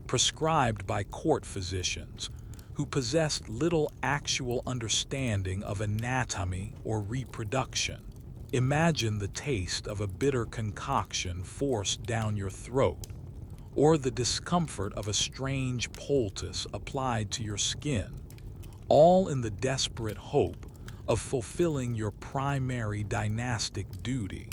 prescribed by court physicians who possessed little actual understanding of anatomy or reproduction. Imagine the taste of a bitter concoction forced down your throat, or the discomfort of a strange poultice applied to your skin, all in the desperate hope of fulfilling your primary dynastic duty.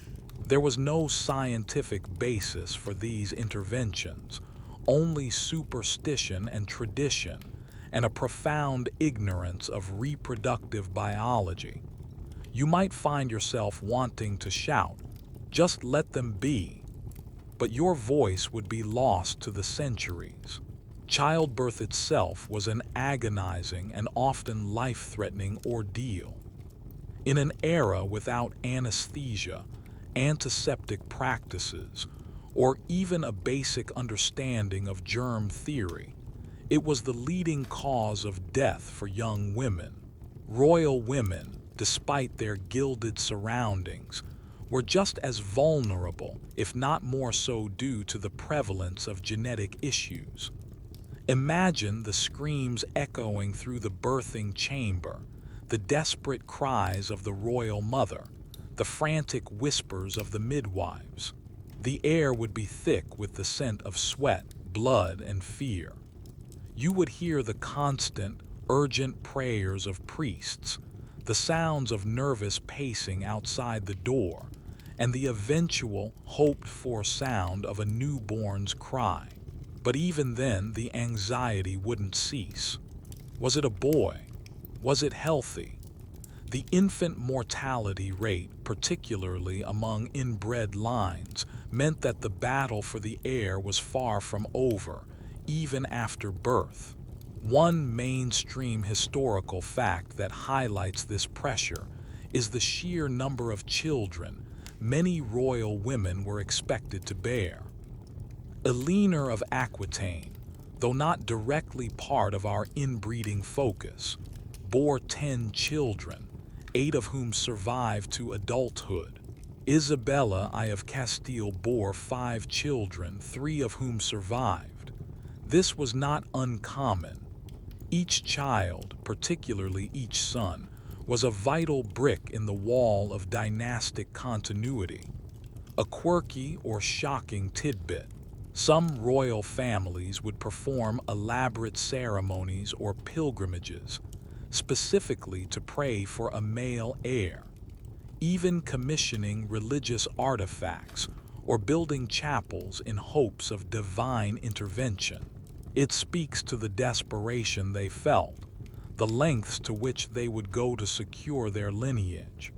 There was no scientific basis for these interventions, only superstition and tradition, and a profound ignorance of reproductive biology. You might find yourself wanting to shout, "Just let them be," but your voice would be lost to the centuries. Childbirth itself was an agonizing and often life-threatening ordeal. In an era without anesthesia, antiseptic practices, or even a basic understanding of germ theory. It was the leading cause of death for young women. Royal women, despite their gilded surroundings, were just as vulnerable, if not more so, due to the prevalence of genetic issues. Imagine the screams echoing through the birthing chamber, the desperate cries of the royal mother, the frantic whispers of the midwives. The air would be thick with the scent of sweat, blood, and fear. You would hear the constant, urgent prayers of priests, the sounds of nervous pacing outside the door, and the eventual, hoped-for sound of a newborn's cry. But even then, the anxiety wouldn't cease. Was it a boy? Was it healthy? The infant mortality rate, particularly among inbred lines, meant that the battle for the heir was far from over, even after birth. One mainstream historical fact that highlights this pressure is the sheer number of children many royal women were expected to bear. Eleanor of Aquitaine, though not directly part of our inbreeding focus, bore 10 children, 8 of whom survived to adulthood. Isabella I of Castile bore 5 children, 3 of whom survived. This was not uncommon. Each child, particularly each son, was a vital brick in the wall of dynastic continuity. A quirky or shocking tidbit: some royal families would perform elaborate ceremonies or pilgrimages, specifically to pray for a male heir, even commissioning religious artifacts or building chapels in hopes of divine intervention. It speaks to the desperation they felt, the lengths to which they would go to secure their lineage.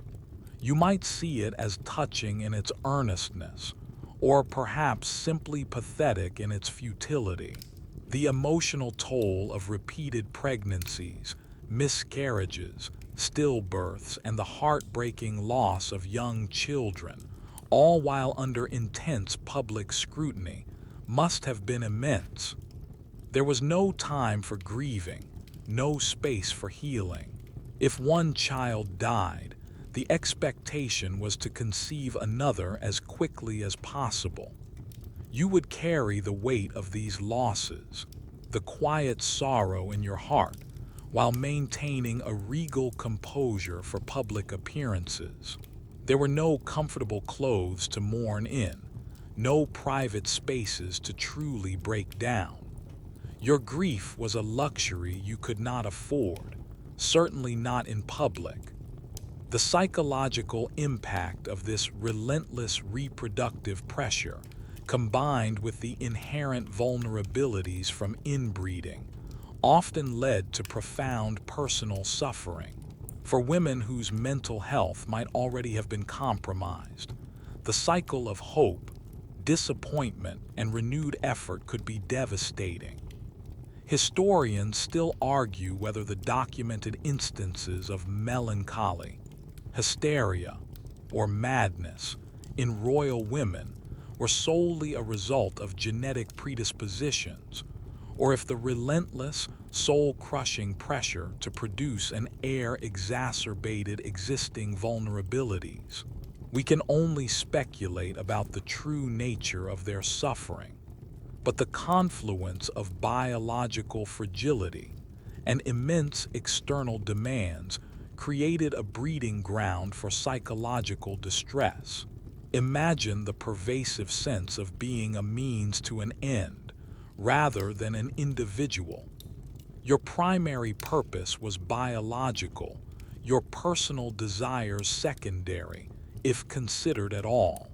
You might see it as touching in its earnestness, or perhaps simply pathetic in its futility. The emotional toll of repeated pregnancies, miscarriages, stillbirths, and the heartbreaking loss of young children, all while under intense public scrutiny, must have been immense. There was no time for grieving, no space for healing. If one child died, the expectation was to conceive another as quickly as possible. You would carry the weight of these losses, the quiet sorrow in your heart, while maintaining a regal composure for public appearances. There were no comfortable clothes to mourn in, no private spaces to truly break down. Your grief was a luxury you could not afford, certainly not in public. The psychological impact of this relentless reproductive pressure, combined with the inherent vulnerabilities from inbreeding, often led to profound personal suffering. For women whose mental health might already have been compromised, the cycle of hope, disappointment, and renewed effort could be devastating. Historians still argue whether the documented instances of melancholy, hysteria, or madness in royal women were solely a result of genetic predispositions, or if the relentless, soul-crushing pressure to produce an heir exacerbated existing vulnerabilities. We can only speculate about the true nature of their suffering, but the confluence of biological fragility and immense external demands created a breeding ground for psychological distress. Imagine the pervasive sense of being a means to an end, rather than an individual. Your primary purpose was biological, your personal desires secondary, if considered at all.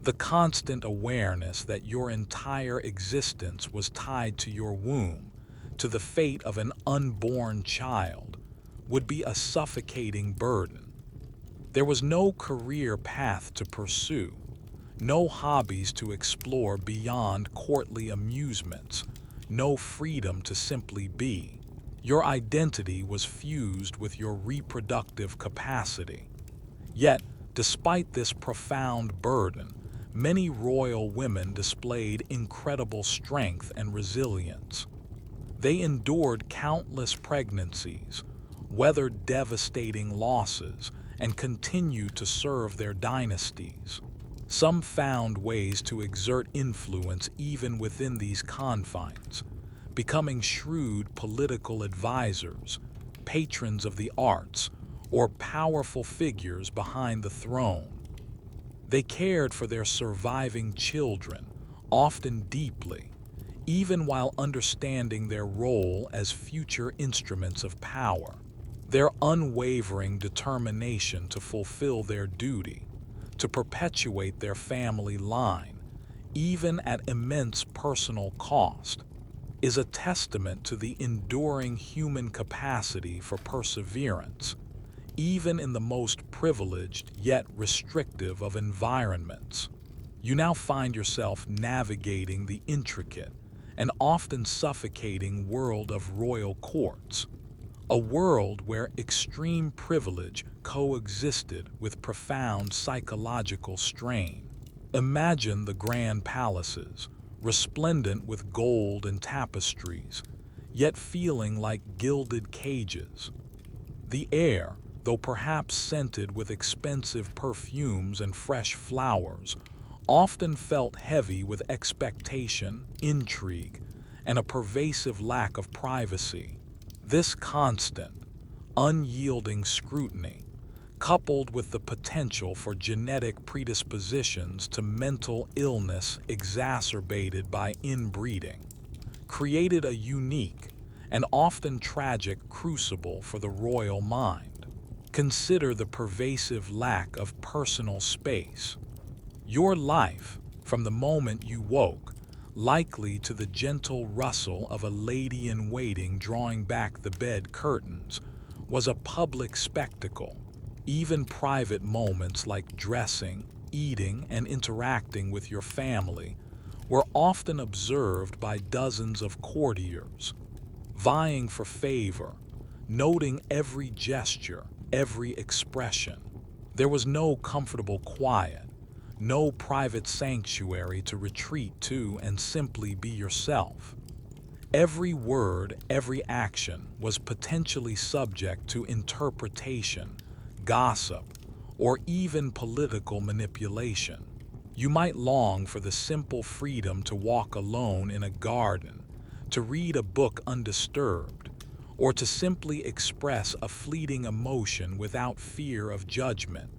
The constant awareness that your entire existence was tied to your womb, to the fate of an unborn child, would be a suffocating burden. There was no career path to pursue, no hobbies to explore beyond courtly amusements, no freedom to simply be. Your identity was fused with your reproductive capacity. Yet, despite this profound burden, many royal women displayed incredible strength and resilience. They endured countless pregnancies, weathered devastating losses, and continued to serve their dynasties. Some found ways to exert influence even within these confines, becoming shrewd political advisors, patrons of the arts, or powerful figures behind the throne. They cared for their surviving children, often deeply, even while understanding their role as future instruments of power. Their unwavering determination to fulfill their duty, to perpetuate their family line, even at immense personal cost, is a testament to the enduring human capacity for perseverance, even in the most privileged yet restrictive of environments. You now find yourself navigating the intricate and often suffocating world of royal courts, a world where extreme privilege coexisted with profound psychological strain. Imagine the grand palaces, resplendent with gold and tapestries, yet feeling like gilded cages. The air, though perhaps scented with expensive perfumes and fresh flowers, often felt heavy with expectation, intrigue, and a pervasive lack of privacy. This constant, unyielding scrutiny, coupled with the potential for genetic predispositions to mental illness exacerbated by inbreeding, created a unique and often tragic crucible for the royal mind. Consider the pervasive lack of personal space. Your life, from the moment you woke, likely to the gentle rustle of a lady-in-waiting drawing back the bed curtains, was a public spectacle. Even private moments like dressing, eating, and interacting with your family were often observed by dozens of courtiers, vying for favor, noting every gesture, every expression. There was no comfortable quiet, no private sanctuary to retreat to and simply be yourself. Every word, every action was potentially subject to interpretation, gossip, or even political manipulation. You might long for the simple freedom to walk alone in a garden, to read a book undisturbed, or to simply express a fleeting emotion without fear of judgment.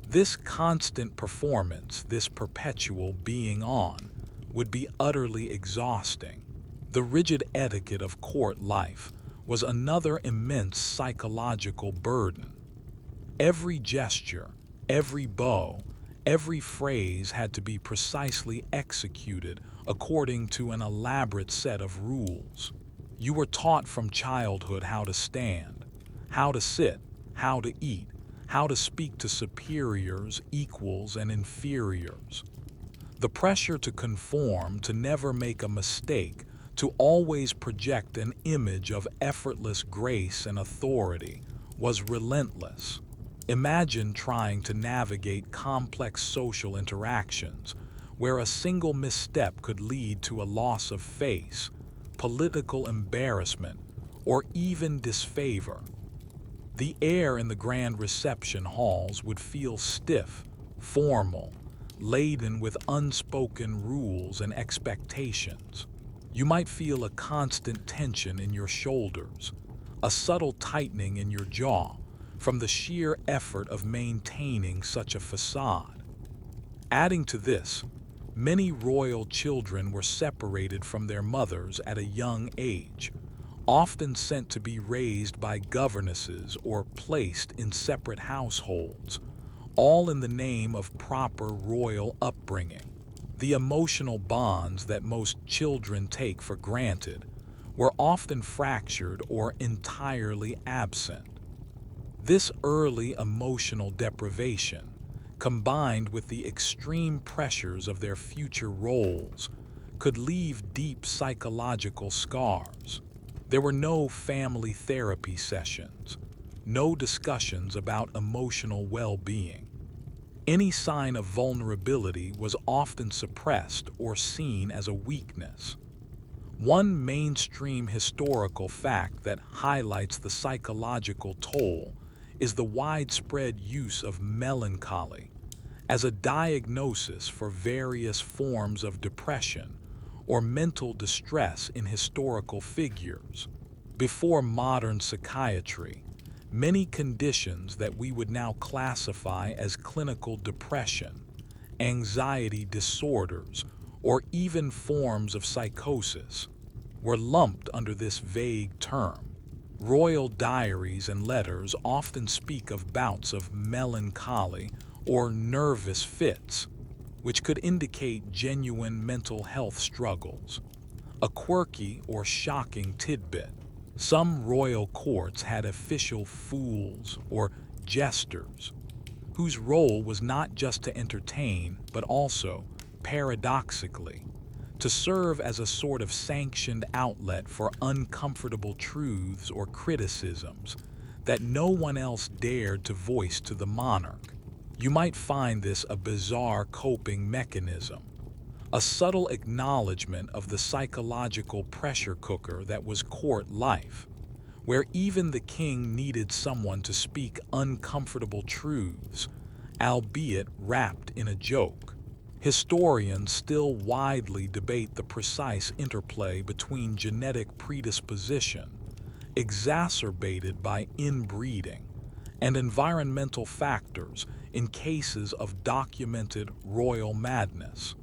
This constant performance, this perpetual being on, would be utterly exhausting. The rigid etiquette of court life was another immense psychological burden. Every gesture, every bow, every phrase had to be precisely executed according to an elaborate set of rules. You were taught from childhood how to stand, how to sit, how to eat, how to speak to superiors, equals, and inferiors. The pressure to conform, to never make a mistake, to always project an image of effortless grace and authority was relentless. Imagine trying to navigate complex social interactions where a single misstep could lead to a loss of face, political embarrassment, or even disfavor. The air in the grand reception halls would feel stiff, formal, laden with unspoken rules and expectations. You might feel a constant tension in your shoulders, a subtle tightening in your jaw from the sheer effort of maintaining such a facade. Adding to this, many royal children were separated from their mothers at a young age, often sent to be raised by governesses or placed in separate households, all in the name of proper royal upbringing. The emotional bonds that most children take for granted were often fractured or entirely absent. This early emotional deprivation, combined with the extreme pressures of their future roles, could leave deep psychological scars. There were no family therapy sessions, no discussions about emotional well-being. Any sign of vulnerability was often suppressed or seen as a weakness. One mainstream historical fact that highlights the psychological toll is the widespread use of melancholy as a diagnosis for various forms of depression or mental distress in historical figures. Before modern psychiatry, many conditions that we would now classify as clinical depression, anxiety disorders, or even forms of psychosis were lumped under this vague term. Royal diaries and letters often speak of bouts of melancholy or nervous fits, which could indicate genuine mental health struggles. A quirky or shocking tidbit: some royal courts had official fools or jesters, whose role was not just to entertain, but also, paradoxically, to serve as a sort of sanctioned outlet for uncomfortable truths or criticisms that no one else dared to voice to the monarch. You might find this a bizarre coping mechanism, a subtle acknowledgement of the psychological pressure cooker that was court life, where even the king needed someone to speak uncomfortable truths, albeit wrapped in a joke. Historians still widely debate the precise interplay between genetic predisposition, exacerbated by inbreeding, and environmental factors in cases of documented royal madness.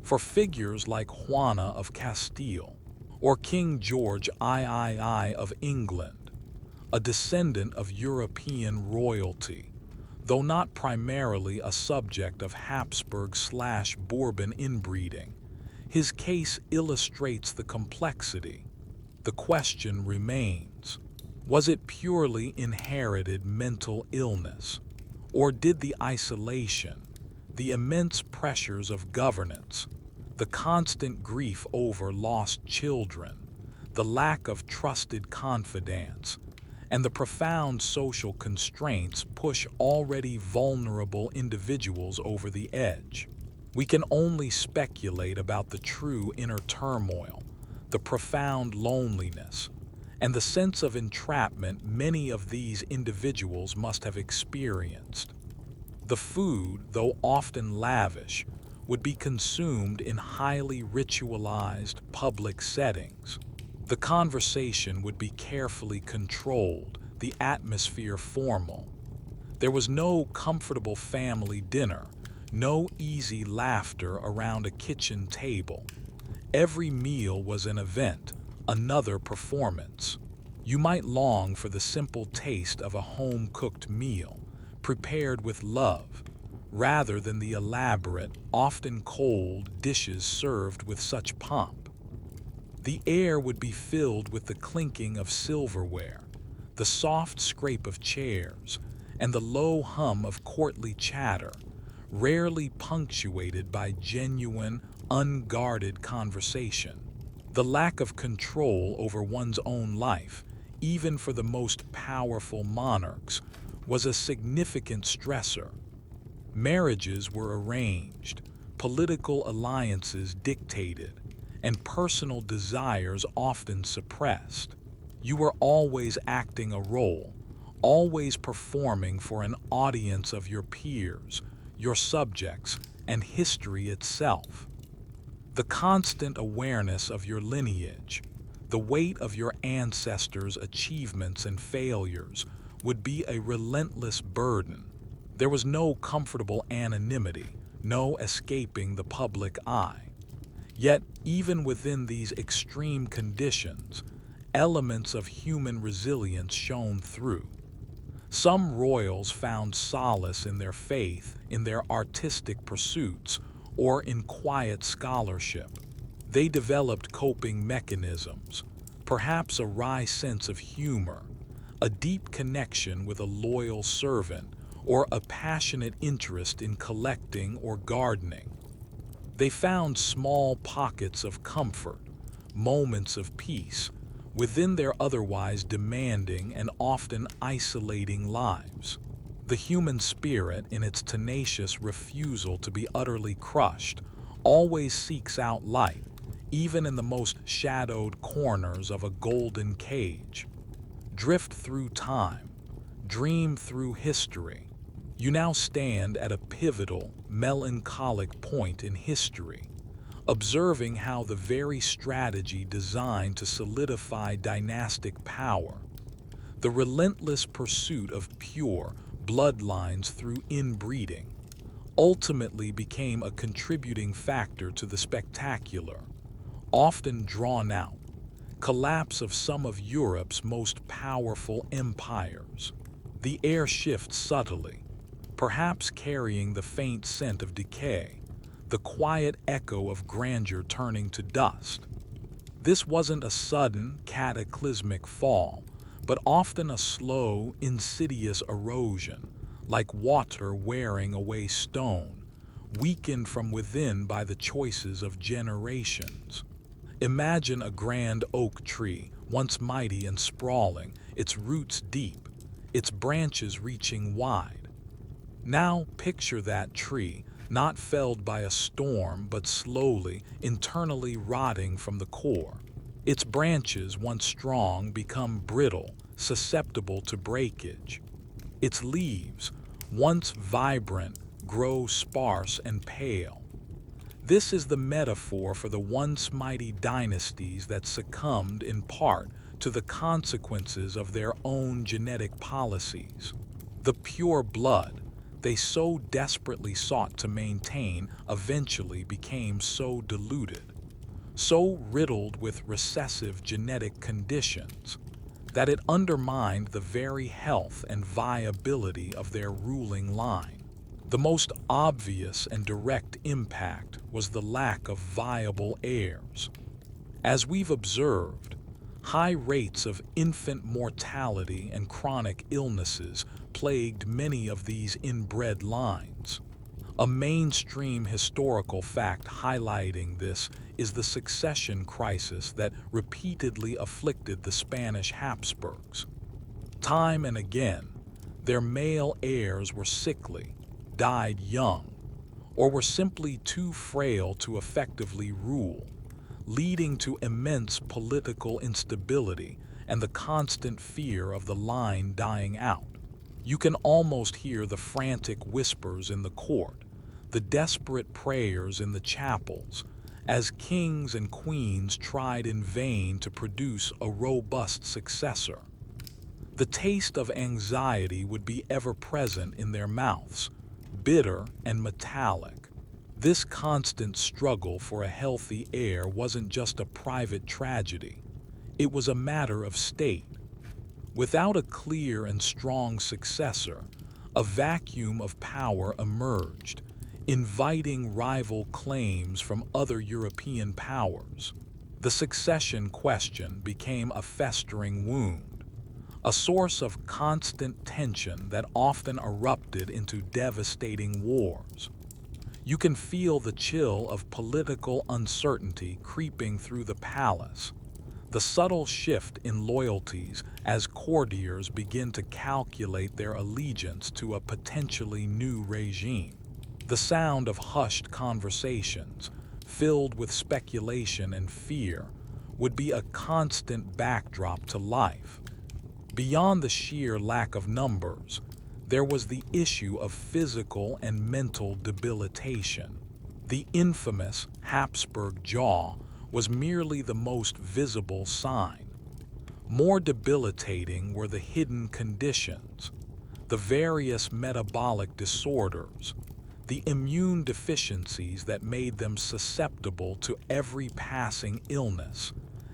For figures like Juana of Castile or King George III of England, a descendant of European royalty, though not primarily a subject of Habsburg/Bourbon inbreeding, his case illustrates the complexity. The question remains: was it purely inherited mental illness, or did the isolation, the immense pressures of governance, the constant grief over lost children, the lack of trusted confidants, and the profound social constraints push already vulnerable individuals over the edge? We can only speculate about the true inner turmoil, the profound loneliness, and the sense of entrapment many of these individuals must have experienced. The food, though often lavish, would be consumed in highly ritualized public settings. The conversation would be carefully controlled, the atmosphere formal. There was no comfortable family dinner, no easy laughter around a kitchen table. Every meal was an event, another performance. You might long for the simple taste of a home-cooked meal, prepared with love, rather than the elaborate, often cold dishes served with such pomp. The air would be filled with the clinking of silverware, the soft scrape of chairs, and the low hum of courtly chatter, rarely punctuated by genuine, unguarded conversation. The lack of control over one's own life, even for the most powerful monarchs, was a significant stressor. Marriages were arranged, political alliances dictated, and personal desires often suppressed. You were always acting a role, always performing for an audience of your peers, your subjects, and history itself. The constant awareness of your lineage, the weight of your ancestors' achievements and failures, would be a relentless burden. There was no comfortable anonymity, no escaping the public eye. Yet, even within these extreme conditions, elements of human resilience shone through. Some royals found solace in their faith, in their artistic pursuits, or in quiet scholarship. They developed coping mechanisms, perhaps a wry sense of humor, a deep connection with a loyal servant, or a passionate interest in collecting or gardening. They found small pockets of comfort, moments of peace, within their otherwise demanding and often isolating lives. The human spirit, in its tenacious refusal to be utterly crushed, always seeks out light, even in the most shadowed corners of a golden cage. Drift through time, dream through history. You now stand at a pivotal, melancholic point in history, observing how the very strategy designed to solidify dynastic power, the relentless pursuit of pure bloodlines through inbreeding, ultimately became a contributing factor to the spectacular, often drawn out, collapse of some of Europe's most powerful empires. The air shifts subtly, perhaps carrying the faint scent of decay, the quiet echo of grandeur turning to dust. This wasn't a sudden, cataclysmic fall, but often a slow, insidious erosion, like water wearing away stone, weakened from within by the choices of generations. Imagine a grand oak tree, once mighty and sprawling, its roots deep, its branches reaching wide. Now picture that tree, not felled by a storm, but slowly, internally rotting from the core. Its branches, once strong, become brittle, susceptible to breakage. Its leaves, once vibrant, grow sparse and pale. This is the metaphor for the once mighty dynasties that succumbed in part to the consequences of their own genetic policies. The pure blood they so desperately sought to maintain eventually became so diluted, so riddled with recessive genetic conditions, that it undermined the very health and viability of their ruling line. The most obvious and direct impact was the lack of viable heirs. As we've observed, high rates of infant mortality and chronic illnesses plagued many of these inbred lines. A mainstream historical fact highlighting this is the succession crisis that repeatedly afflicted the Spanish Habsburgs. Time and again, their male heirs were sickly, died young, or were simply too frail to effectively rule, leading to immense political instability and the constant fear of the line dying out. You can almost hear the frantic whispers in the court, the desperate prayers in the chapels, as kings and queens tried in vain to produce a robust successor. The taste of anxiety would be ever present in their mouths, bitter and metallic. This constant struggle for a healthy heir wasn't just a private tragedy, it was a matter of state. Without a clear and strong successor, a vacuum of power emerged, inviting rival claims from other European powers. The succession question became a festering wound, a source of constant tension that often erupted into devastating wars. You can feel the chill of political uncertainty creeping through the palace, the subtle shift in loyalties as courtiers begin to calculate their allegiance to a potentially new regime. The sound of hushed conversations, filled with speculation and fear, would be a constant backdrop to life. Beyond the sheer lack of numbers, there was the issue of physical and mental debilitation. The infamous Habsburg jaw was merely the most visible sign. More debilitating were the hidden conditions, the various metabolic disorders, the immune deficiencies that made them susceptible to every passing illness,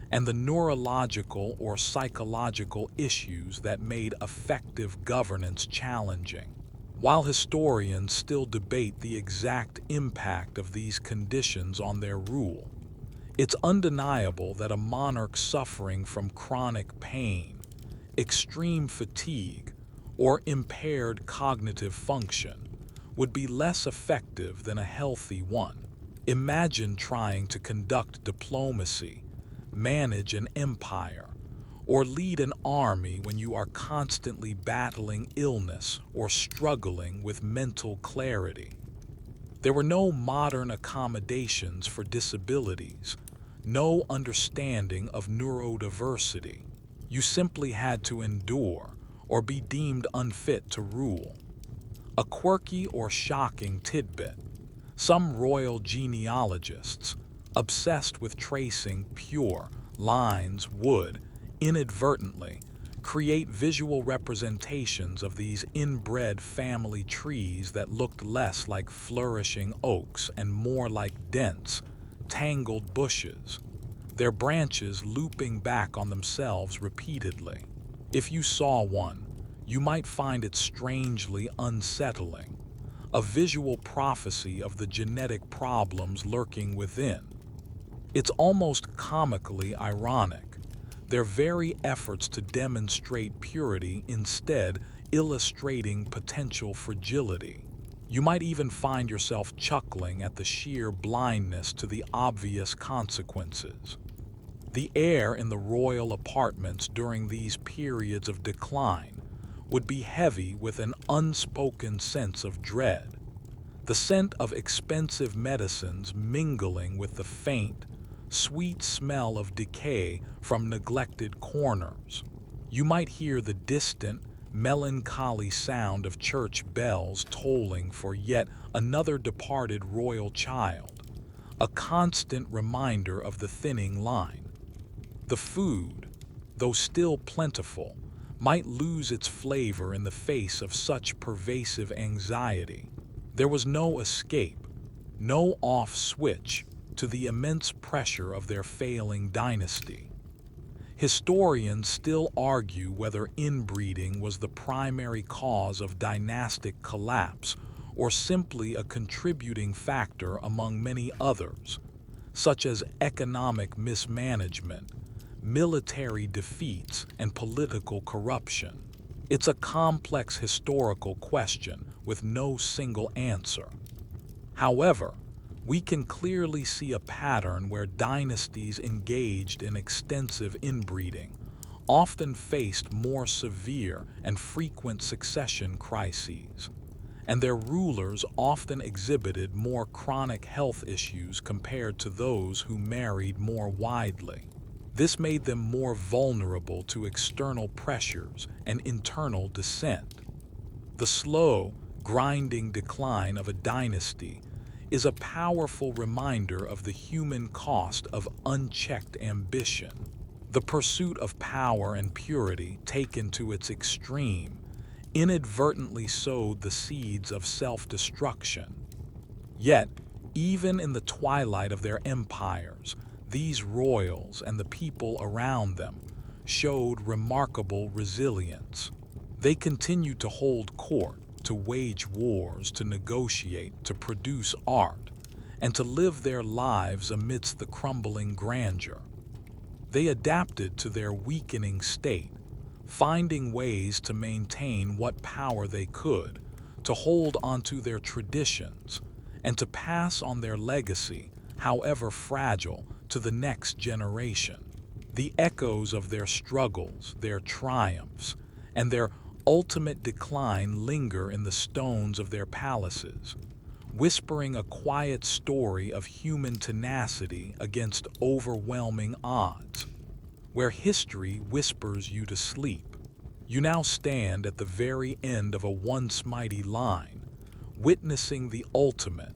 and the neurological or psychological issues that made effective governance challenging. While historians still debate the exact impact of these conditions on their rule, it's undeniable that a monarch suffering from chronic pain, extreme fatigue, or impaired cognitive function would be less effective than a healthy one. Imagine trying to conduct diplomacy, manage an empire, or lead an army when you are constantly battling illness or struggling with mental clarity. There were no modern accommodations for disabilities, no understanding of neurodiversity. You simply had to endure or be deemed unfit to rule. A quirky or shocking tidbit: some royal genealogists, obsessed with tracing pure lines, would, inadvertently, create visual representations of these inbred family trees that looked less like flourishing oaks and more like dense, tangled bushes, their branches looping back on themselves repeatedly. If you saw one, you might find it strangely unsettling, a visual prophecy of the genetic problems lurking within. It's almost comically ironic, their very efforts to demonstrate purity instead illustrating potential fragility. You might even find yourself chuckling at the sheer blindness to the obvious consequences. The air in the royal apartments during these periods of decline would be heavy with an unspoken sense of dread, the scent of expensive medicines mingling with the faint, sweet smell of decay from neglected corners. You might hear the distant, melancholy sound of church bells tolling for yet another departed royal child, a constant reminder of the thinning line. The food, though still plentiful, might lose its flavor in the face of such pervasive anxiety. There was no escape, no off switch to the immense pressure of their failing dynasty. Historians still argue whether inbreeding was the primary cause of dynastic collapse or simply a contributing factor among many others, such as economic mismanagement, military defeats, and political corruption. It's a complex historical question with no single answer. However, we can clearly see a pattern where dynasties engaged in extensive inbreeding often faced more severe and frequent succession crises, and their rulers often exhibited more chronic health issues compared to those who married more widely. This made them more vulnerable to external pressures and internal dissent. The slow, grinding decline of a dynasty is a powerful reminder of the human cost of unchecked ambition. The pursuit of power and purity, taken to its extreme, inadvertently sowed the seeds of self-destruction. Yet, even in the twilight of their empires, these royals and the people around them showed remarkable resilience. They continued to hold court, to wage wars, to negotiate, to produce art, and to live their lives amidst the crumbling grandeur. They adapted to their weakening state, finding ways to maintain what power they could, to hold onto their traditions, and to pass on their legacy, however fragile, to the next generation. The echoes of their struggles, their triumphs, and their ultimate decline linger in the stones of their palaces, whispering a quiet story of human tenacity against overwhelming odds. Where history whispers you to sleep, you now stand at the very end of a once mighty line, witnessing the ultimate,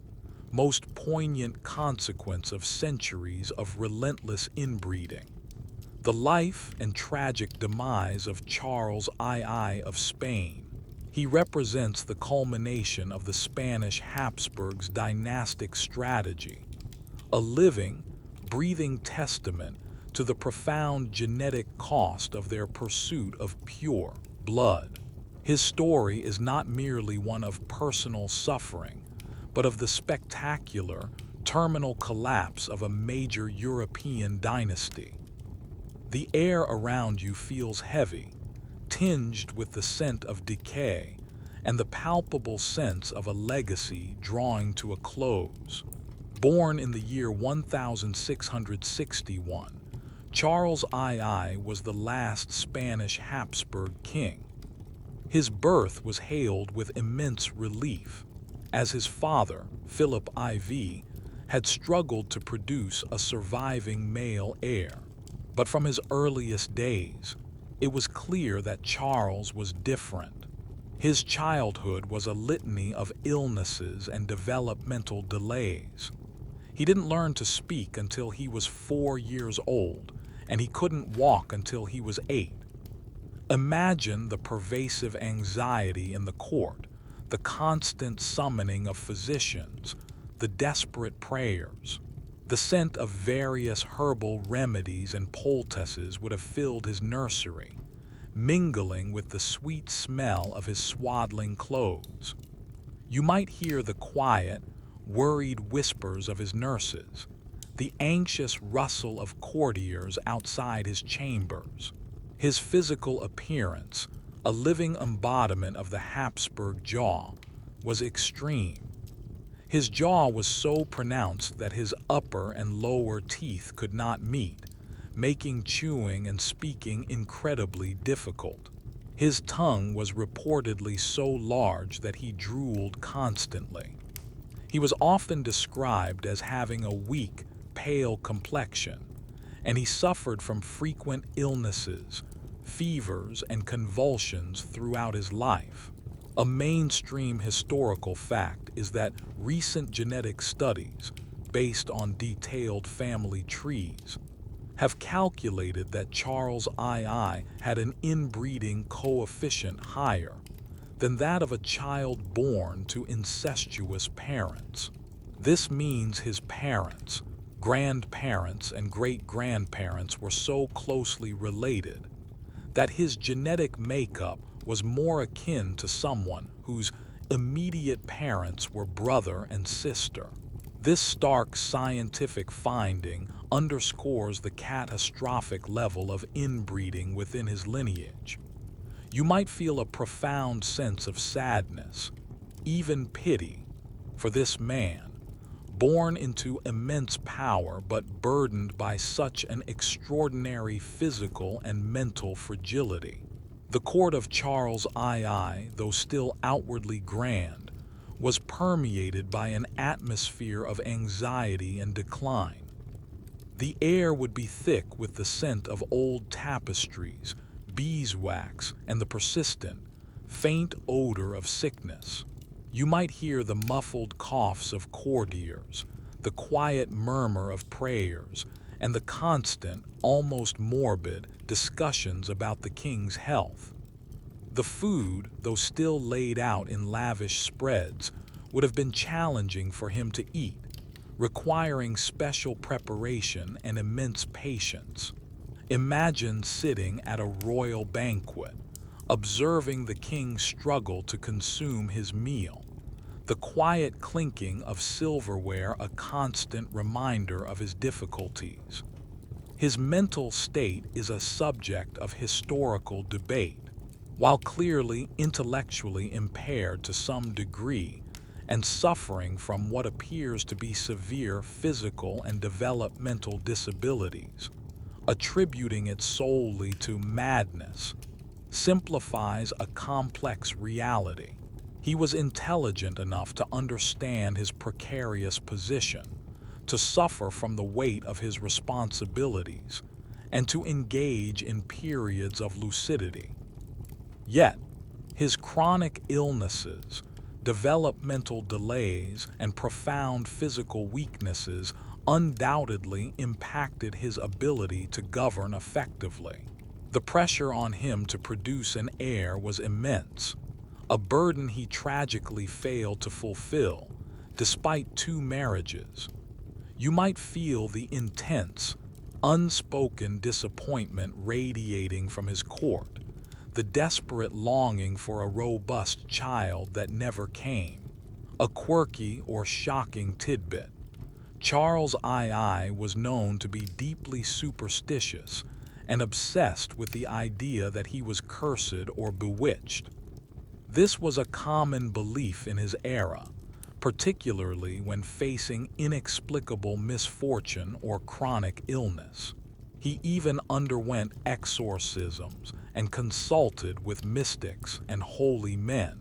most poignant consequence of centuries of relentless inbreeding: the life and tragic demise of Charles II of Spain. He represents the culmination of the Spanish Habsburgs' dynastic strategy, a living, breathing testament to the profound genetic cost of their pursuit of pure blood. His story is not merely one of personal suffering, but of the spectacular, terminal collapse of a major European dynasty. The air around you feels heavy, tinged with the scent of decay and the palpable sense of a legacy drawing to a close. Born in the year 1661, Charles II was the last Spanish Habsburg king. His birth was hailed with immense relief, as his father, Philip IV, had struggled to produce a surviving male heir. But from his earliest days, it was clear that Charles was different. His childhood was a litany of illnesses and developmental delays. He didn't learn to speak until he was 4 years old, and he couldn't walk until he was 8. Imagine the pervasive anxiety in the court, the constant summoning of physicians, the desperate prayers. The scent of various herbal remedies and poultices would have filled his nursery, mingling with the sweet smell of his swaddling clothes. You might hear the quiet, worried whispers of his nurses, the anxious rustle of courtiers outside his chambers. His physical appearance, a living embodiment of the Habsburg jaw, was extreme. His jaw was so pronounced that his upper and lower teeth could not meet, making chewing and speaking incredibly difficult. His tongue was reportedly so large that he drooled constantly. He was often described as having a weak, pale complexion, and he suffered from frequent illnesses, fevers, and convulsions throughout his life. A mainstream historical fact is that recent genetic studies, based on detailed family trees, have calculated that Charles II had an inbreeding coefficient higher than that of a child born to incestuous parents. This means his parents, grandparents, and great-grandparents were so closely related that his genetic makeup was more akin to someone whose immediate parents were brother and sister. This stark scientific finding underscores the catastrophic level of inbreeding within his lineage. You might feel a profound sense of sadness, even pity, for this man, born into immense power but burdened by such an extraordinary physical and mental fragility. The court of Charles II, though still outwardly grand, was permeated by an atmosphere of anxiety and decline. The air would be thick with the scent of old tapestries, beeswax, and the persistent, faint odor of sickness. You might hear the muffled coughs of courtiers, the quiet murmur of prayers, and the constant, almost morbid, discussions about the king's health. The food, though still laid out in lavish spreads, would have been challenging for him to eat, requiring special preparation and immense patience. Imagine sitting at a royal banquet, observing the king struggle to consume his meal, the quiet clinking of silverware a constant reminder of his difficulties. His mental state is a subject of historical debate. While clearly intellectually impaired to some degree and suffering from what appears to be severe physical and developmental disabilities, attributing it solely to madness simplifies a complex reality. He was intelligent enough to understand his precarious position, to suffer from the weight of his responsibilities, and to engage in periods of lucidity. Yet, his chronic illnesses, developmental delays, and profound physical weaknesses undoubtedly impacted his ability to govern effectively. The pressure on him to produce an heir was immense, a burden he tragically failed to fulfill, despite 2 marriages. You might feel the intense, unspoken disappointment radiating from his court, the desperate longing for a robust child that never came. A quirky or shocking tidbit: Charles II was known to be deeply superstitious and obsessed with the idea that he was cursed or bewitched. This was a common belief in his era, particularly when facing inexplicable misfortune or chronic illness. He even underwent exorcisms and consulted with mystics and holy men,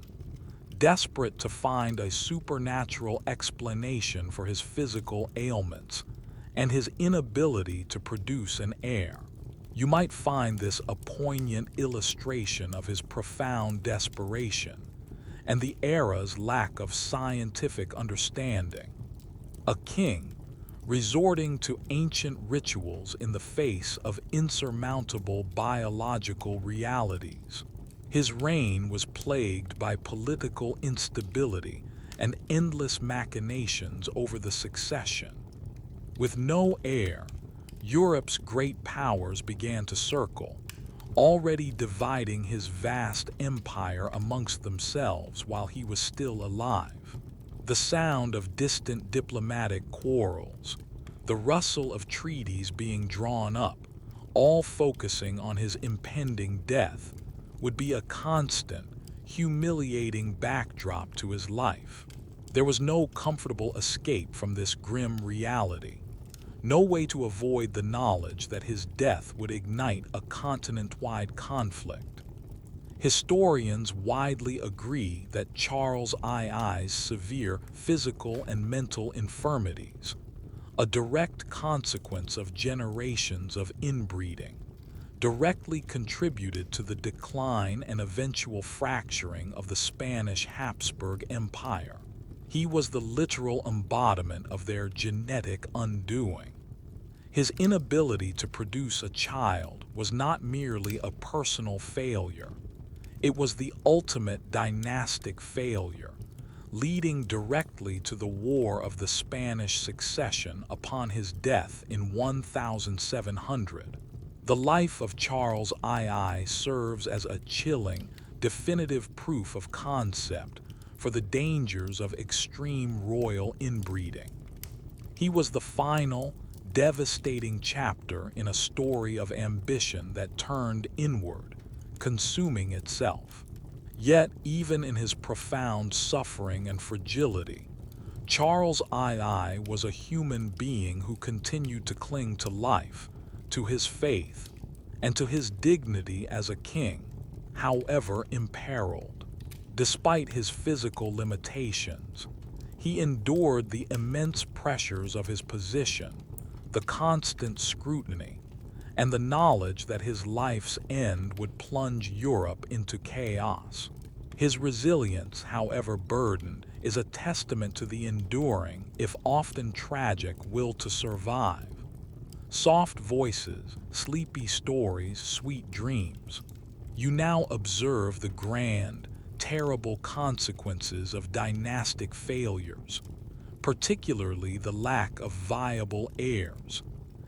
desperate to find a supernatural explanation for his physical ailments and his inability to produce an heir. You might find this a poignant illustration of his profound desperation and the era's lack of scientific understanding. A king resorting to ancient rituals in the face of insurmountable biological realities. His reign was plagued by political instability and endless machinations over the succession. With no heir, Europe's great powers began to circle, already dividing his vast empire amongst themselves while he was still alive. The sound of distant diplomatic quarrels, the rustle of treaties being drawn up, all focusing on his impending death, would be a constant, humiliating backdrop to his life. There was no comfortable escape from this grim reality, no way to avoid the knowledge that his death would ignite a continent-wide conflict. Historians widely agree that Charles II's severe physical and mental infirmities, a direct consequence of generations of inbreeding, directly contributed to the decline and eventual fracturing of the Spanish Habsburg Empire. He was the literal embodiment of their genetic undoing. His inability to produce a child was not merely a personal failure. It was the ultimate dynastic failure, leading directly to the War of the Spanish Succession upon his death in 1700. The life of Charles II serves as a chilling, definitive proof of concept for the dangers of extreme royal inbreeding. He was the final, devastating chapter in a story of ambition that turned inward, consuming itself. Yet, even in his profound suffering and fragility, Charles II was a human being who continued to cling to life, to his faith, and to his dignity as a king, however imperiled. Despite his physical limitations, he endured the immense pressures of his position, the constant scrutiny, and the knowledge that his life's end would plunge Europe into chaos. His resilience, however burdened, is a testament to the enduring, if often tragic, will to survive. Soft voices, sleepy stories, sweet dreams. You now observe the grand, terrible consequences of dynastic failures, particularly the lack of viable heirs,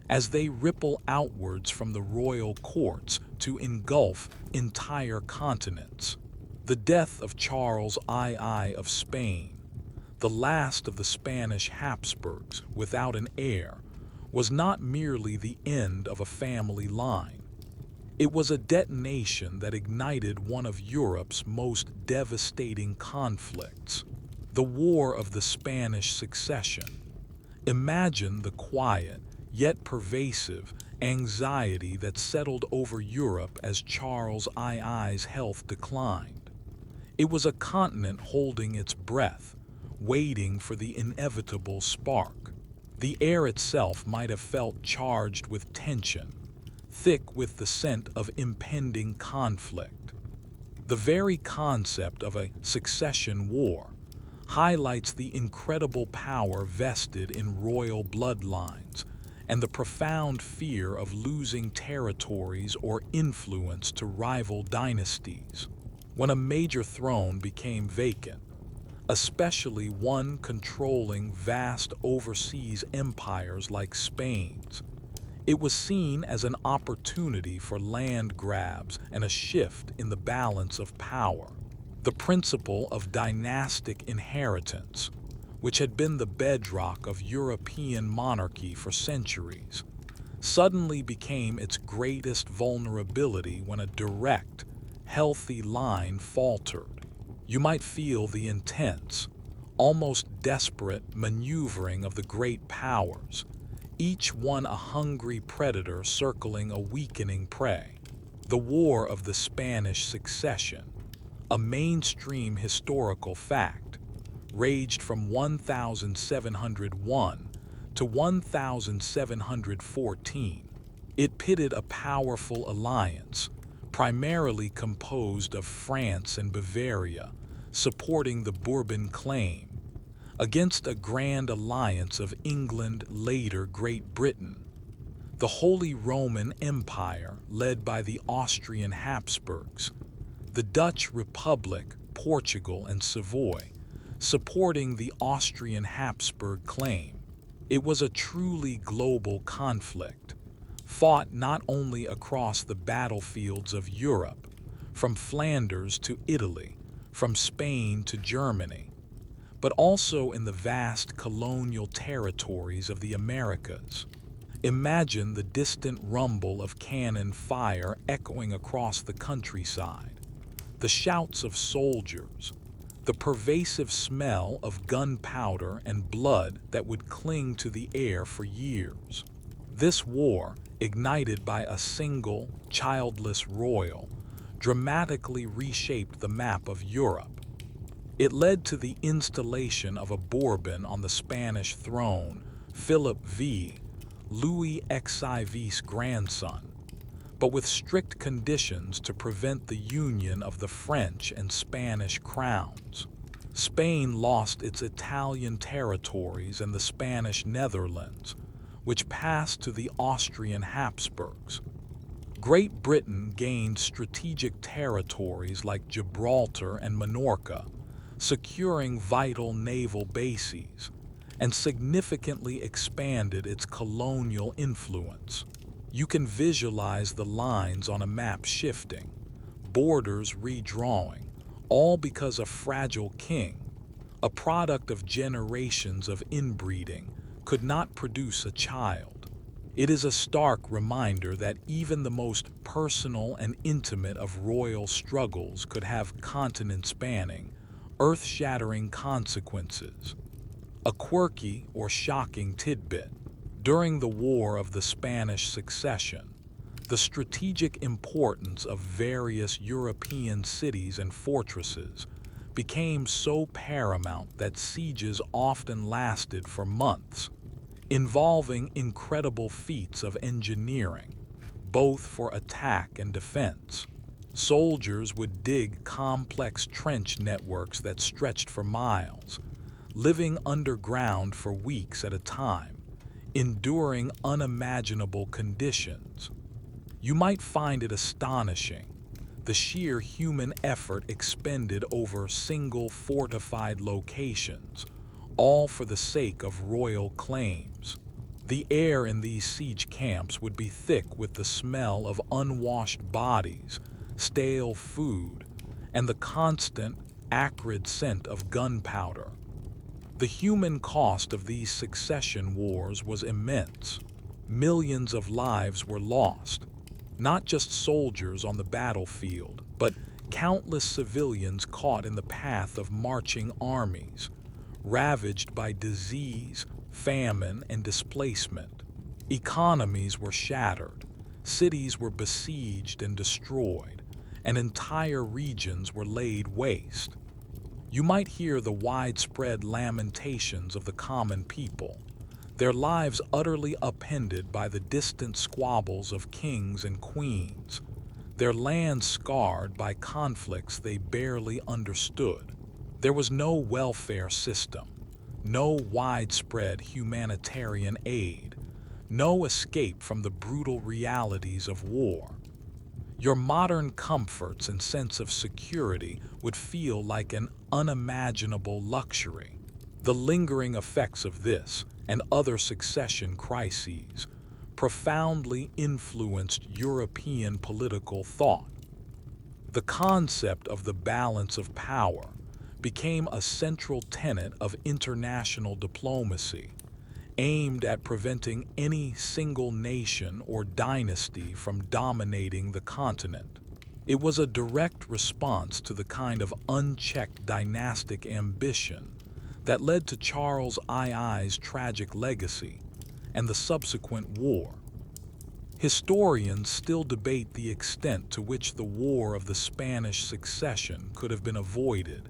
as they ripple outwards from the royal courts to engulf entire continents. The death of Charles II of Spain, the last of the Spanish Habsburgs without an heir, was not merely the end of a family line. It was a detonation that ignited one of Europe's most devastating conflicts, the War of the Spanish Succession. Imagine the quiet, yet pervasive, anxiety that settled over Europe as Charles II's health declined. It was a continent holding its breath, waiting for the inevitable spark. The air itself might have felt charged with tension, thick with the scent of impending conflict. The very concept of a succession war highlights the incredible power vested in royal bloodlines and the profound fear of losing territories or influence to rival dynasties. When a major throne became vacant, especially one controlling vast overseas empires like Spain's, it was seen as an opportunity for land grabs and a shift in the balance of power. The principle of dynastic inheritance, which had been the bedrock of European monarchy for centuries, suddenly became its greatest vulnerability when a direct, healthy line faltered. You might feel the intense, almost desperate maneuvering of the great powers, each one a hungry predator circling a weakening prey. The War of the Spanish Succession, a mainstream historical fact, raged from 1701 to 1714. It pitted a powerful alliance, primarily composed of France and Bavaria, supporting the Bourbon claim, against a grand alliance of England, later Great Britain. The Holy Roman Empire, led by the Austrian Habsburgs, the Dutch Republic, Portugal, and Savoy, supporting the Austrian Habsburg claim. It was a truly global conflict, fought not only across the battlefields of Europe, from Flanders to Italy, from Spain to Germany, but also in the vast colonial territories of the Americas. Imagine the distant rumble of cannon fire echoing across the countryside, the shouts of soldiers, the pervasive smell of gunpowder and blood that would cling to the air for years. This war, ignited by a single, childless royal, dramatically reshaped the map of Europe. It led to the installation of a Bourbon on the Spanish throne, Philip V, Louis XIV's grandson, but with strict conditions to prevent the union of the French and Spanish crowns. Spain lost its Italian territories and the Spanish Netherlands, which passed to the Austrian Habsburgs. Great Britain gained strategic territories like Gibraltar and Minorca, securing vital naval bases, and significantly expanded its colonial influence. You can visualize the lines on a map shifting, borders redrawing, all because a fragile king, a product of generations of inbreeding, could not produce a child. It is a stark reminder that even the most personal and intimate of royal struggles could have continent-spanning, earth-shattering consequences. A quirky or shocking tidbit: during the War of the Spanish Succession, the strategic importance of various European cities and fortresses became so paramount that sieges often lasted for months, involving incredible feats of engineering, both for attack and defense. Soldiers would dig complex trench networks that stretched for miles, living underground for weeks at a time, enduring unimaginable conditions. You might find it astonishing, the sheer human effort expended over single fortified locations, all for the sake of royal claims. The air in these siege camps would be thick with the smell of unwashed bodies, stale food, and the constant, acrid scent of gunpowder. The human cost of these succession wars was immense. Millions of lives were lost, not just soldiers on the battlefield, but countless civilians caught in the path of marching armies, ravaged by disease, famine, and displacement. Economies were shattered, cities were besieged and destroyed, and entire regions were laid waste. You might hear the widespread lamentations of the common people, their lives utterly upended by the distant squabbles of kings and queens, their lands scarred by conflicts they barely understood. There was no welfare system, no widespread humanitarian aid, no escape from the brutal realities of war. Your modern comforts and sense of security would feel like an unimaginable luxury. The lingering effects of this and other succession crises profoundly influenced European political thought. The concept of the balance of power became a central tenet of international diplomacy, aimed at preventing any single nation or dynasty from dominating the continent. It was a direct response to the kind of unchecked dynastic ambition that led to Charles II's tragic legacy and the subsequent war. Historians still debate the extent to which the War of the Spanish Succession could have been avoided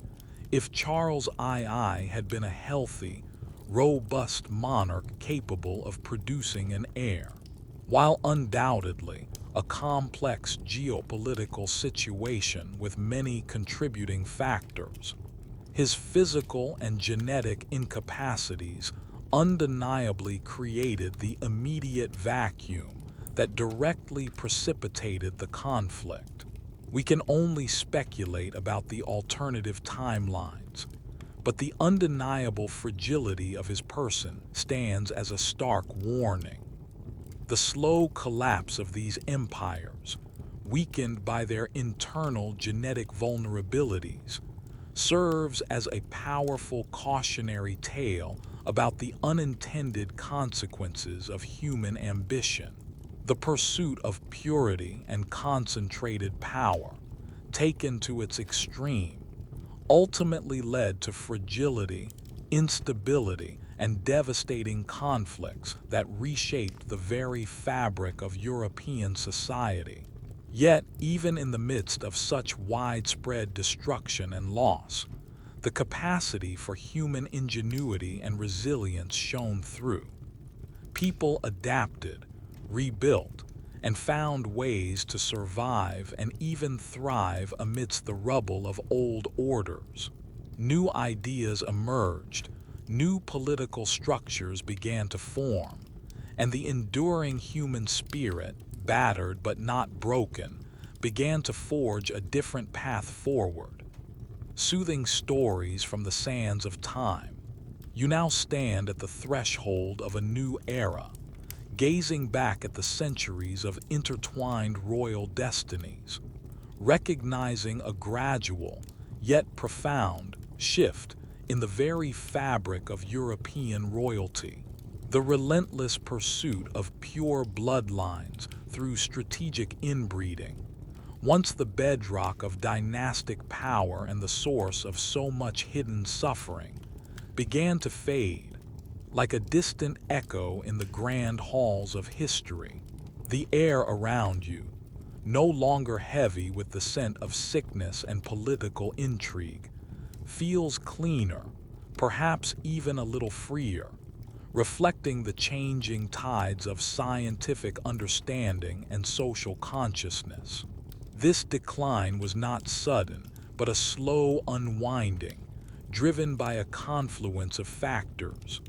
if Charles II had been a healthy, robust monarch capable of producing an heir. While undoubtedly a complex geopolitical situation with many contributing factors, his physical and genetic incapacities undeniably created the immediate vacuum that directly precipitated the conflict. We can only speculate about the alternative timelines, but the undeniable fragility of his person stands as a stark warning. The slow collapse of these empires, weakened by their internal genetic vulnerabilities, serves as a powerful cautionary tale about the unintended consequences of human ambition. The pursuit of purity and concentrated power, taken to its extreme, ultimately led to fragility, instability, and devastating conflicts that reshaped the very fabric of European society. Yet, even in the midst of such widespread destruction and loss, the capacity for human ingenuity and resilience shone through. People adapted, rebuilt, and found ways to survive and even thrive amidst the rubble of old orders. New ideas emerged, new political structures began to form, and the enduring human spirit, battered but not broken, began to forge a different path forward. Soothing stories from the sands of time, you now stand at the threshold of a new era, gazing back at the centuries of intertwined royal destinies, recognizing a gradual, yet profound, shift in the very fabric of European royalty. The relentless pursuit of pure bloodlines through strategic inbreeding, once the bedrock of dynastic power and the source of so much hidden suffering, began to fade, like a distant echo in the grand halls of history. The air around you, no longer heavy with the scent of sickness and political intrigue, feels cleaner, perhaps even a little freer, reflecting the changing tides of scientific understanding and social consciousness. This decline was not sudden, but a slow unwinding, driven by a confluence of factors.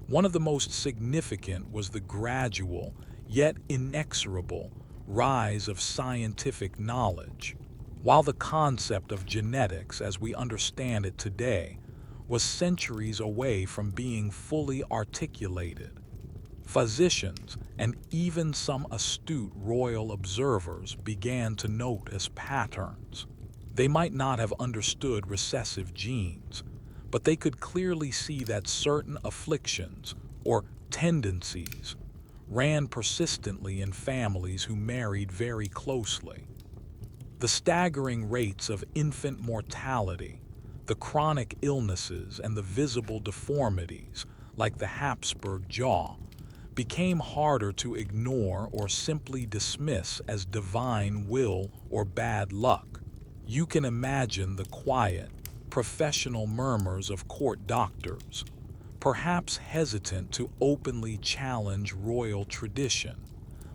One of the most significant was the gradual, yet inexorable, rise of scientific knowledge. While the concept of genetics as we understand it today was centuries away from being fully articulated, physicians and even some astute royal observers began to notice patterns. They might not have understood recessive genes, but they could clearly see that certain afflictions, or tendencies, ran persistently in families who married very closely. The staggering rates of infant mortality, the chronic illnesses, and the visible deformities, like the Habsburg jaw, became harder to ignore or simply dismiss as divine will or bad luck. You can imagine the quiet, professional murmurs of court doctors, perhaps hesitant to openly challenge royal tradition,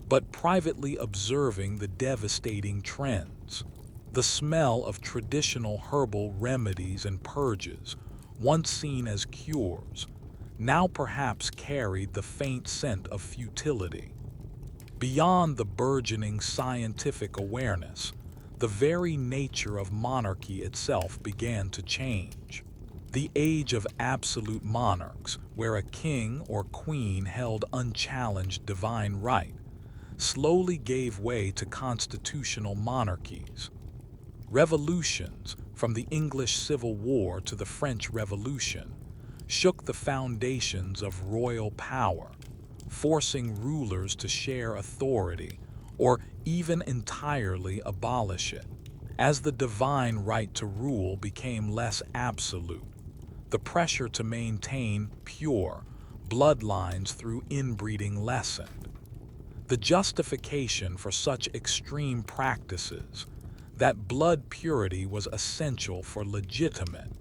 but privately observing the devastating trends. The smell of traditional herbal remedies and purges, once seen as cures, now perhaps carried the faint scent of futility. Beyond the burgeoning scientific awareness, the very nature of monarchy itself began to change. The age of absolute monarchs, where a king or queen held unchallenged divine right, slowly gave way to constitutional monarchies. Revolutions, from the English Civil War to the French Revolution, shook the foundations of royal power, forcing rulers to share authority or even entirely abolish it. As the divine right to rule became less absolute, the pressure to maintain pure, bloodlines through inbreeding lessened. The justification for such extreme practices, that blood purity was essential for legitimate,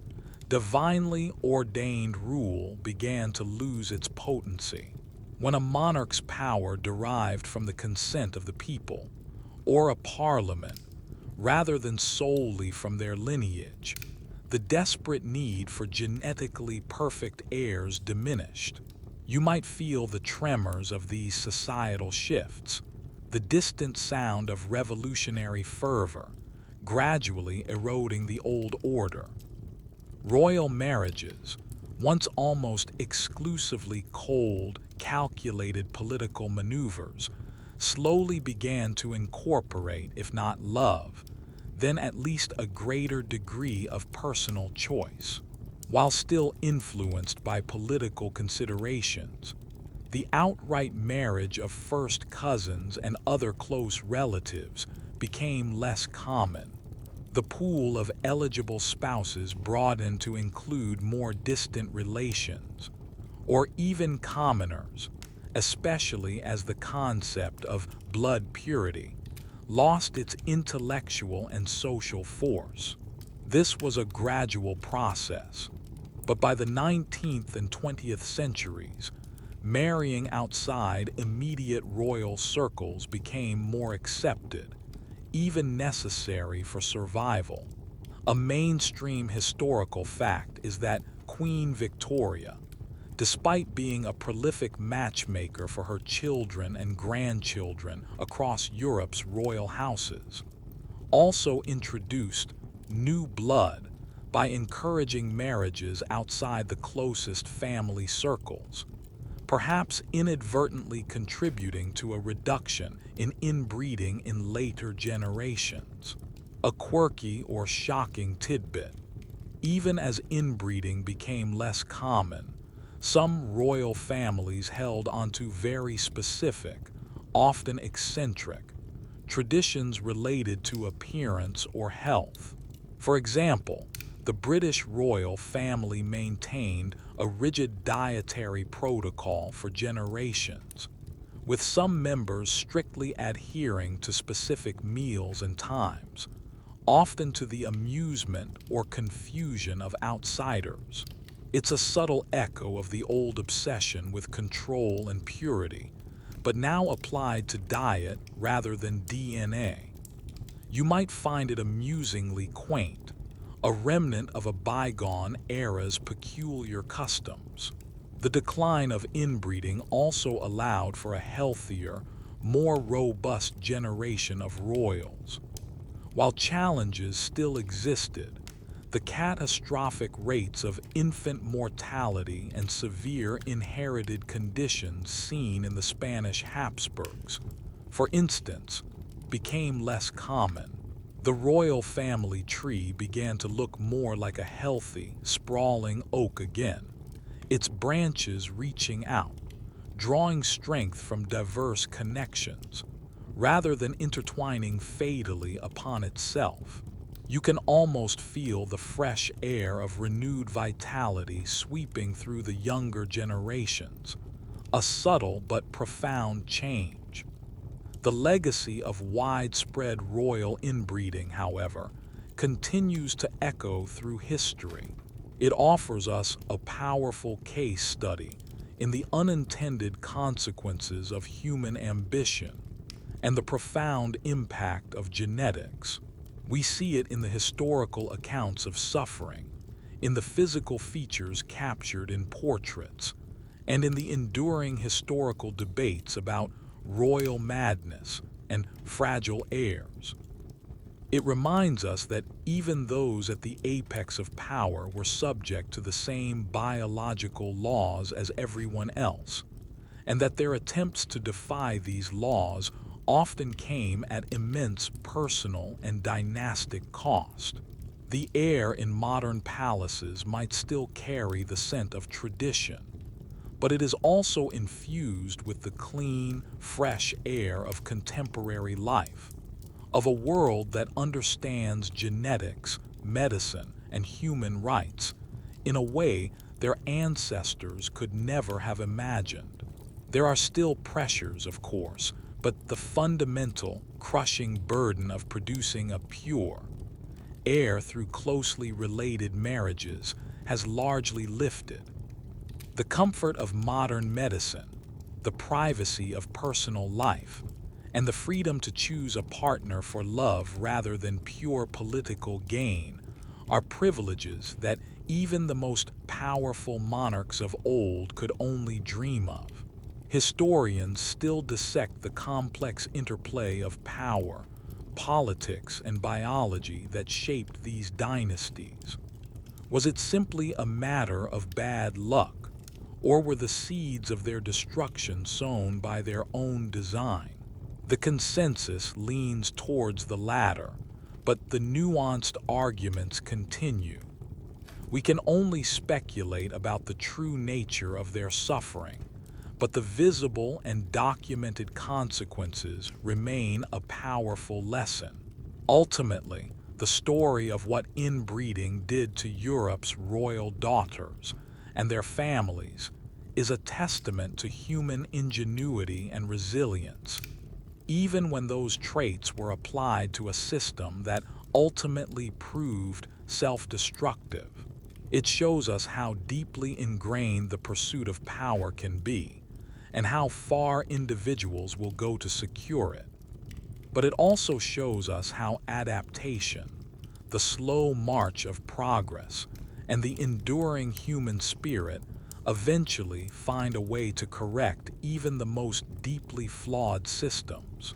divinely ordained rule, began to lose its potency. When a monarch's power derived from the consent of the people, or a parliament, rather than solely from their lineage, the desperate need for genetically perfect heirs diminished. You might feel the tremors of these societal shifts, the distant sound of revolutionary fervor, gradually eroding the old order. Royal marriages, once almost exclusively cold, calculated political maneuvers, slowly began to incorporate, if not love, then at least a greater degree of personal choice. While still influenced by political considerations, the outright marriage of first cousins and other close relatives became less common. The pool of eligible spouses broadened to include more distant relations, or even commoners, especially as the concept of blood purity lost its intellectual and social force. This was a gradual process, but by the 19th and 20th centuries, marrying outside immediate royal circles became more accepted, even necessary for survival. A mainstream historical fact is that Queen Victoria, despite being a prolific matchmaker for her children and grandchildren across Europe's royal houses, also introduced new blood by encouraging marriages outside the closest family circles, perhaps inadvertently contributing to a reduction in inbreeding in later generations. A quirky or shocking tidbit: even as inbreeding became less common, some royal families held onto very specific, often eccentric, traditions related to appearance or health. For example, the British royal family maintained a rigid dietary protocol for generations, with some members strictly adhering to specific meals and times, often to the amusement or confusion of outsiders. It's a subtle echo of the old obsession with control and purity, but now applied to diet rather than DNA. You might find it amusingly quaint, a remnant of a bygone era's peculiar customs. The decline of inbreeding also allowed for a healthier, more robust generation of royals. While challenges still existed, the catastrophic rates of infant mortality and severe inherited conditions seen in the Spanish Habsburgs, for instance, became less common. The royal family tree began to look more like a healthy, sprawling oak again, its branches reaching out, drawing strength from diverse connections, rather than intertwining fatally upon itself. You can almost feel the fresh air of renewed vitality sweeping through the younger generations, a subtle but profound change. The legacy of widespread royal inbreeding, however, continues to echo through history. It offers us a powerful case study in the unintended consequences of human ambition and the profound impact of genetics. We see it in the historical accounts of suffering, in the physical features captured in portraits, and in the enduring historical debates about royal madness and fragile heirs. It reminds us that even those at the apex of power were subject to the same biological laws as everyone else, and that their attempts to defy these laws often came at immense personal and dynastic cost. The air in modern palaces might still carry the scent of tradition, but it is also infused with the clean, fresh air of contemporary life, of a world that understands genetics, medicine, and human rights in a way their ancestors could never have imagined. There are still pressures, of course, but the fundamental, crushing burden of producing a pure heir through closely related marriages has largely lifted. The comfort of modern medicine, the privacy of personal life, and the freedom to choose a partner for love rather than pure political gain are privileges that even the most powerful monarchs of old could only dream of. Historians still dissect the complex interplay of power, politics, and biology that shaped these dynasties. Was it simply a matter of bad luck, or were the seeds of their destruction sown by their own design? The consensus leans towards the latter, but the nuanced arguments continue. We can only speculate about the true nature of their suffering, but the visible and documented consequences remain a powerful lesson. Ultimately, the story of what inbreeding did to Europe's royal daughters and their families is a testament to human ingenuity and resilience, even when those traits were applied to a system that ultimately proved self-destructive. It shows us how deeply ingrained the pursuit of power can be, and how far individuals will go to secure it. But it also shows us how adaptation, the slow march of progress, and the enduring human spirit eventually find a way to correct even the most deeply flawed systems.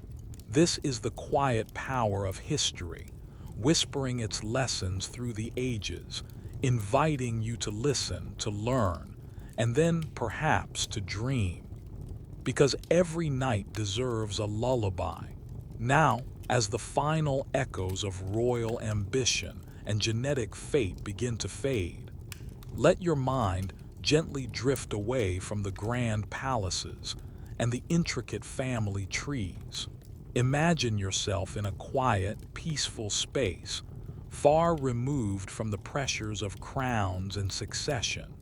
This is the quiet power of history, whispering its lessons through the ages, inviting you to listen, to learn, and then perhaps to dream. Because every night deserves a lullaby. Now, as the final echoes of royal ambition and genetic fate begin to fade, let your mind gently drift away from the grand palaces and the intricate family trees. Imagine yourself in a quiet, peaceful space, far removed from the pressures of crowns and succession.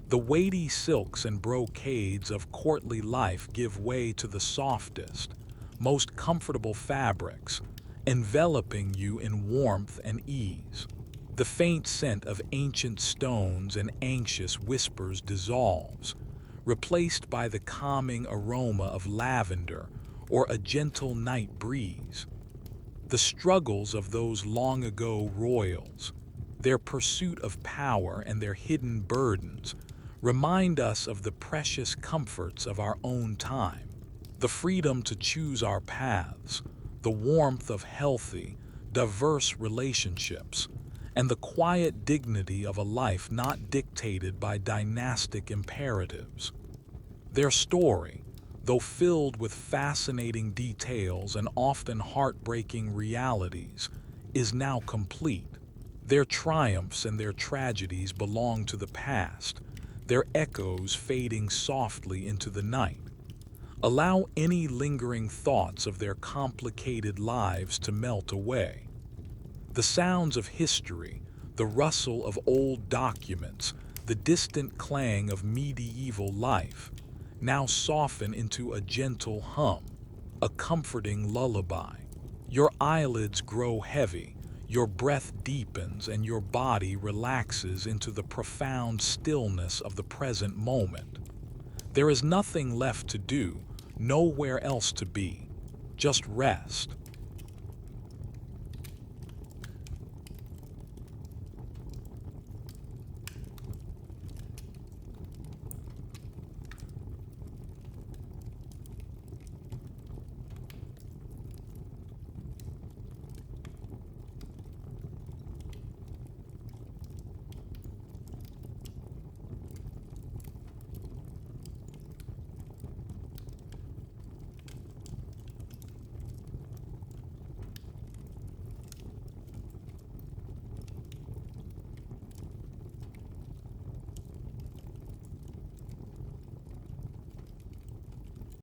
The weighty silks and brocades of courtly life give way to the softest, most comfortable fabrics, enveloping you in warmth and ease. The faint scent of ancient stones and anxious whispers dissolves, replaced by the calming aroma of lavender or a gentle night breeze. The struggles of those long-ago royals, their pursuit of power and their hidden burdens, remind us of the precious comforts of our own time. The freedom to choose our paths, the warmth of healthy, diverse relationships, and the quiet dignity of a life not dictated by dynastic imperatives. Their story, though filled with fascinating details and often heartbreaking realities, is now complete. Their triumphs and their tragedies belong to the past, their echoes fading softly into the night. Allow any lingering thoughts of their complicated lives to melt away. The sounds of history, the rustle of old documents, the distant clang of medieval life, now soften into a gentle hum, a comforting lullaby. Your eyelids grow heavy, your breath deepens, and your body relaxes into the profound stillness of the present moment. There is nothing left to do, nowhere else to be. Just rest.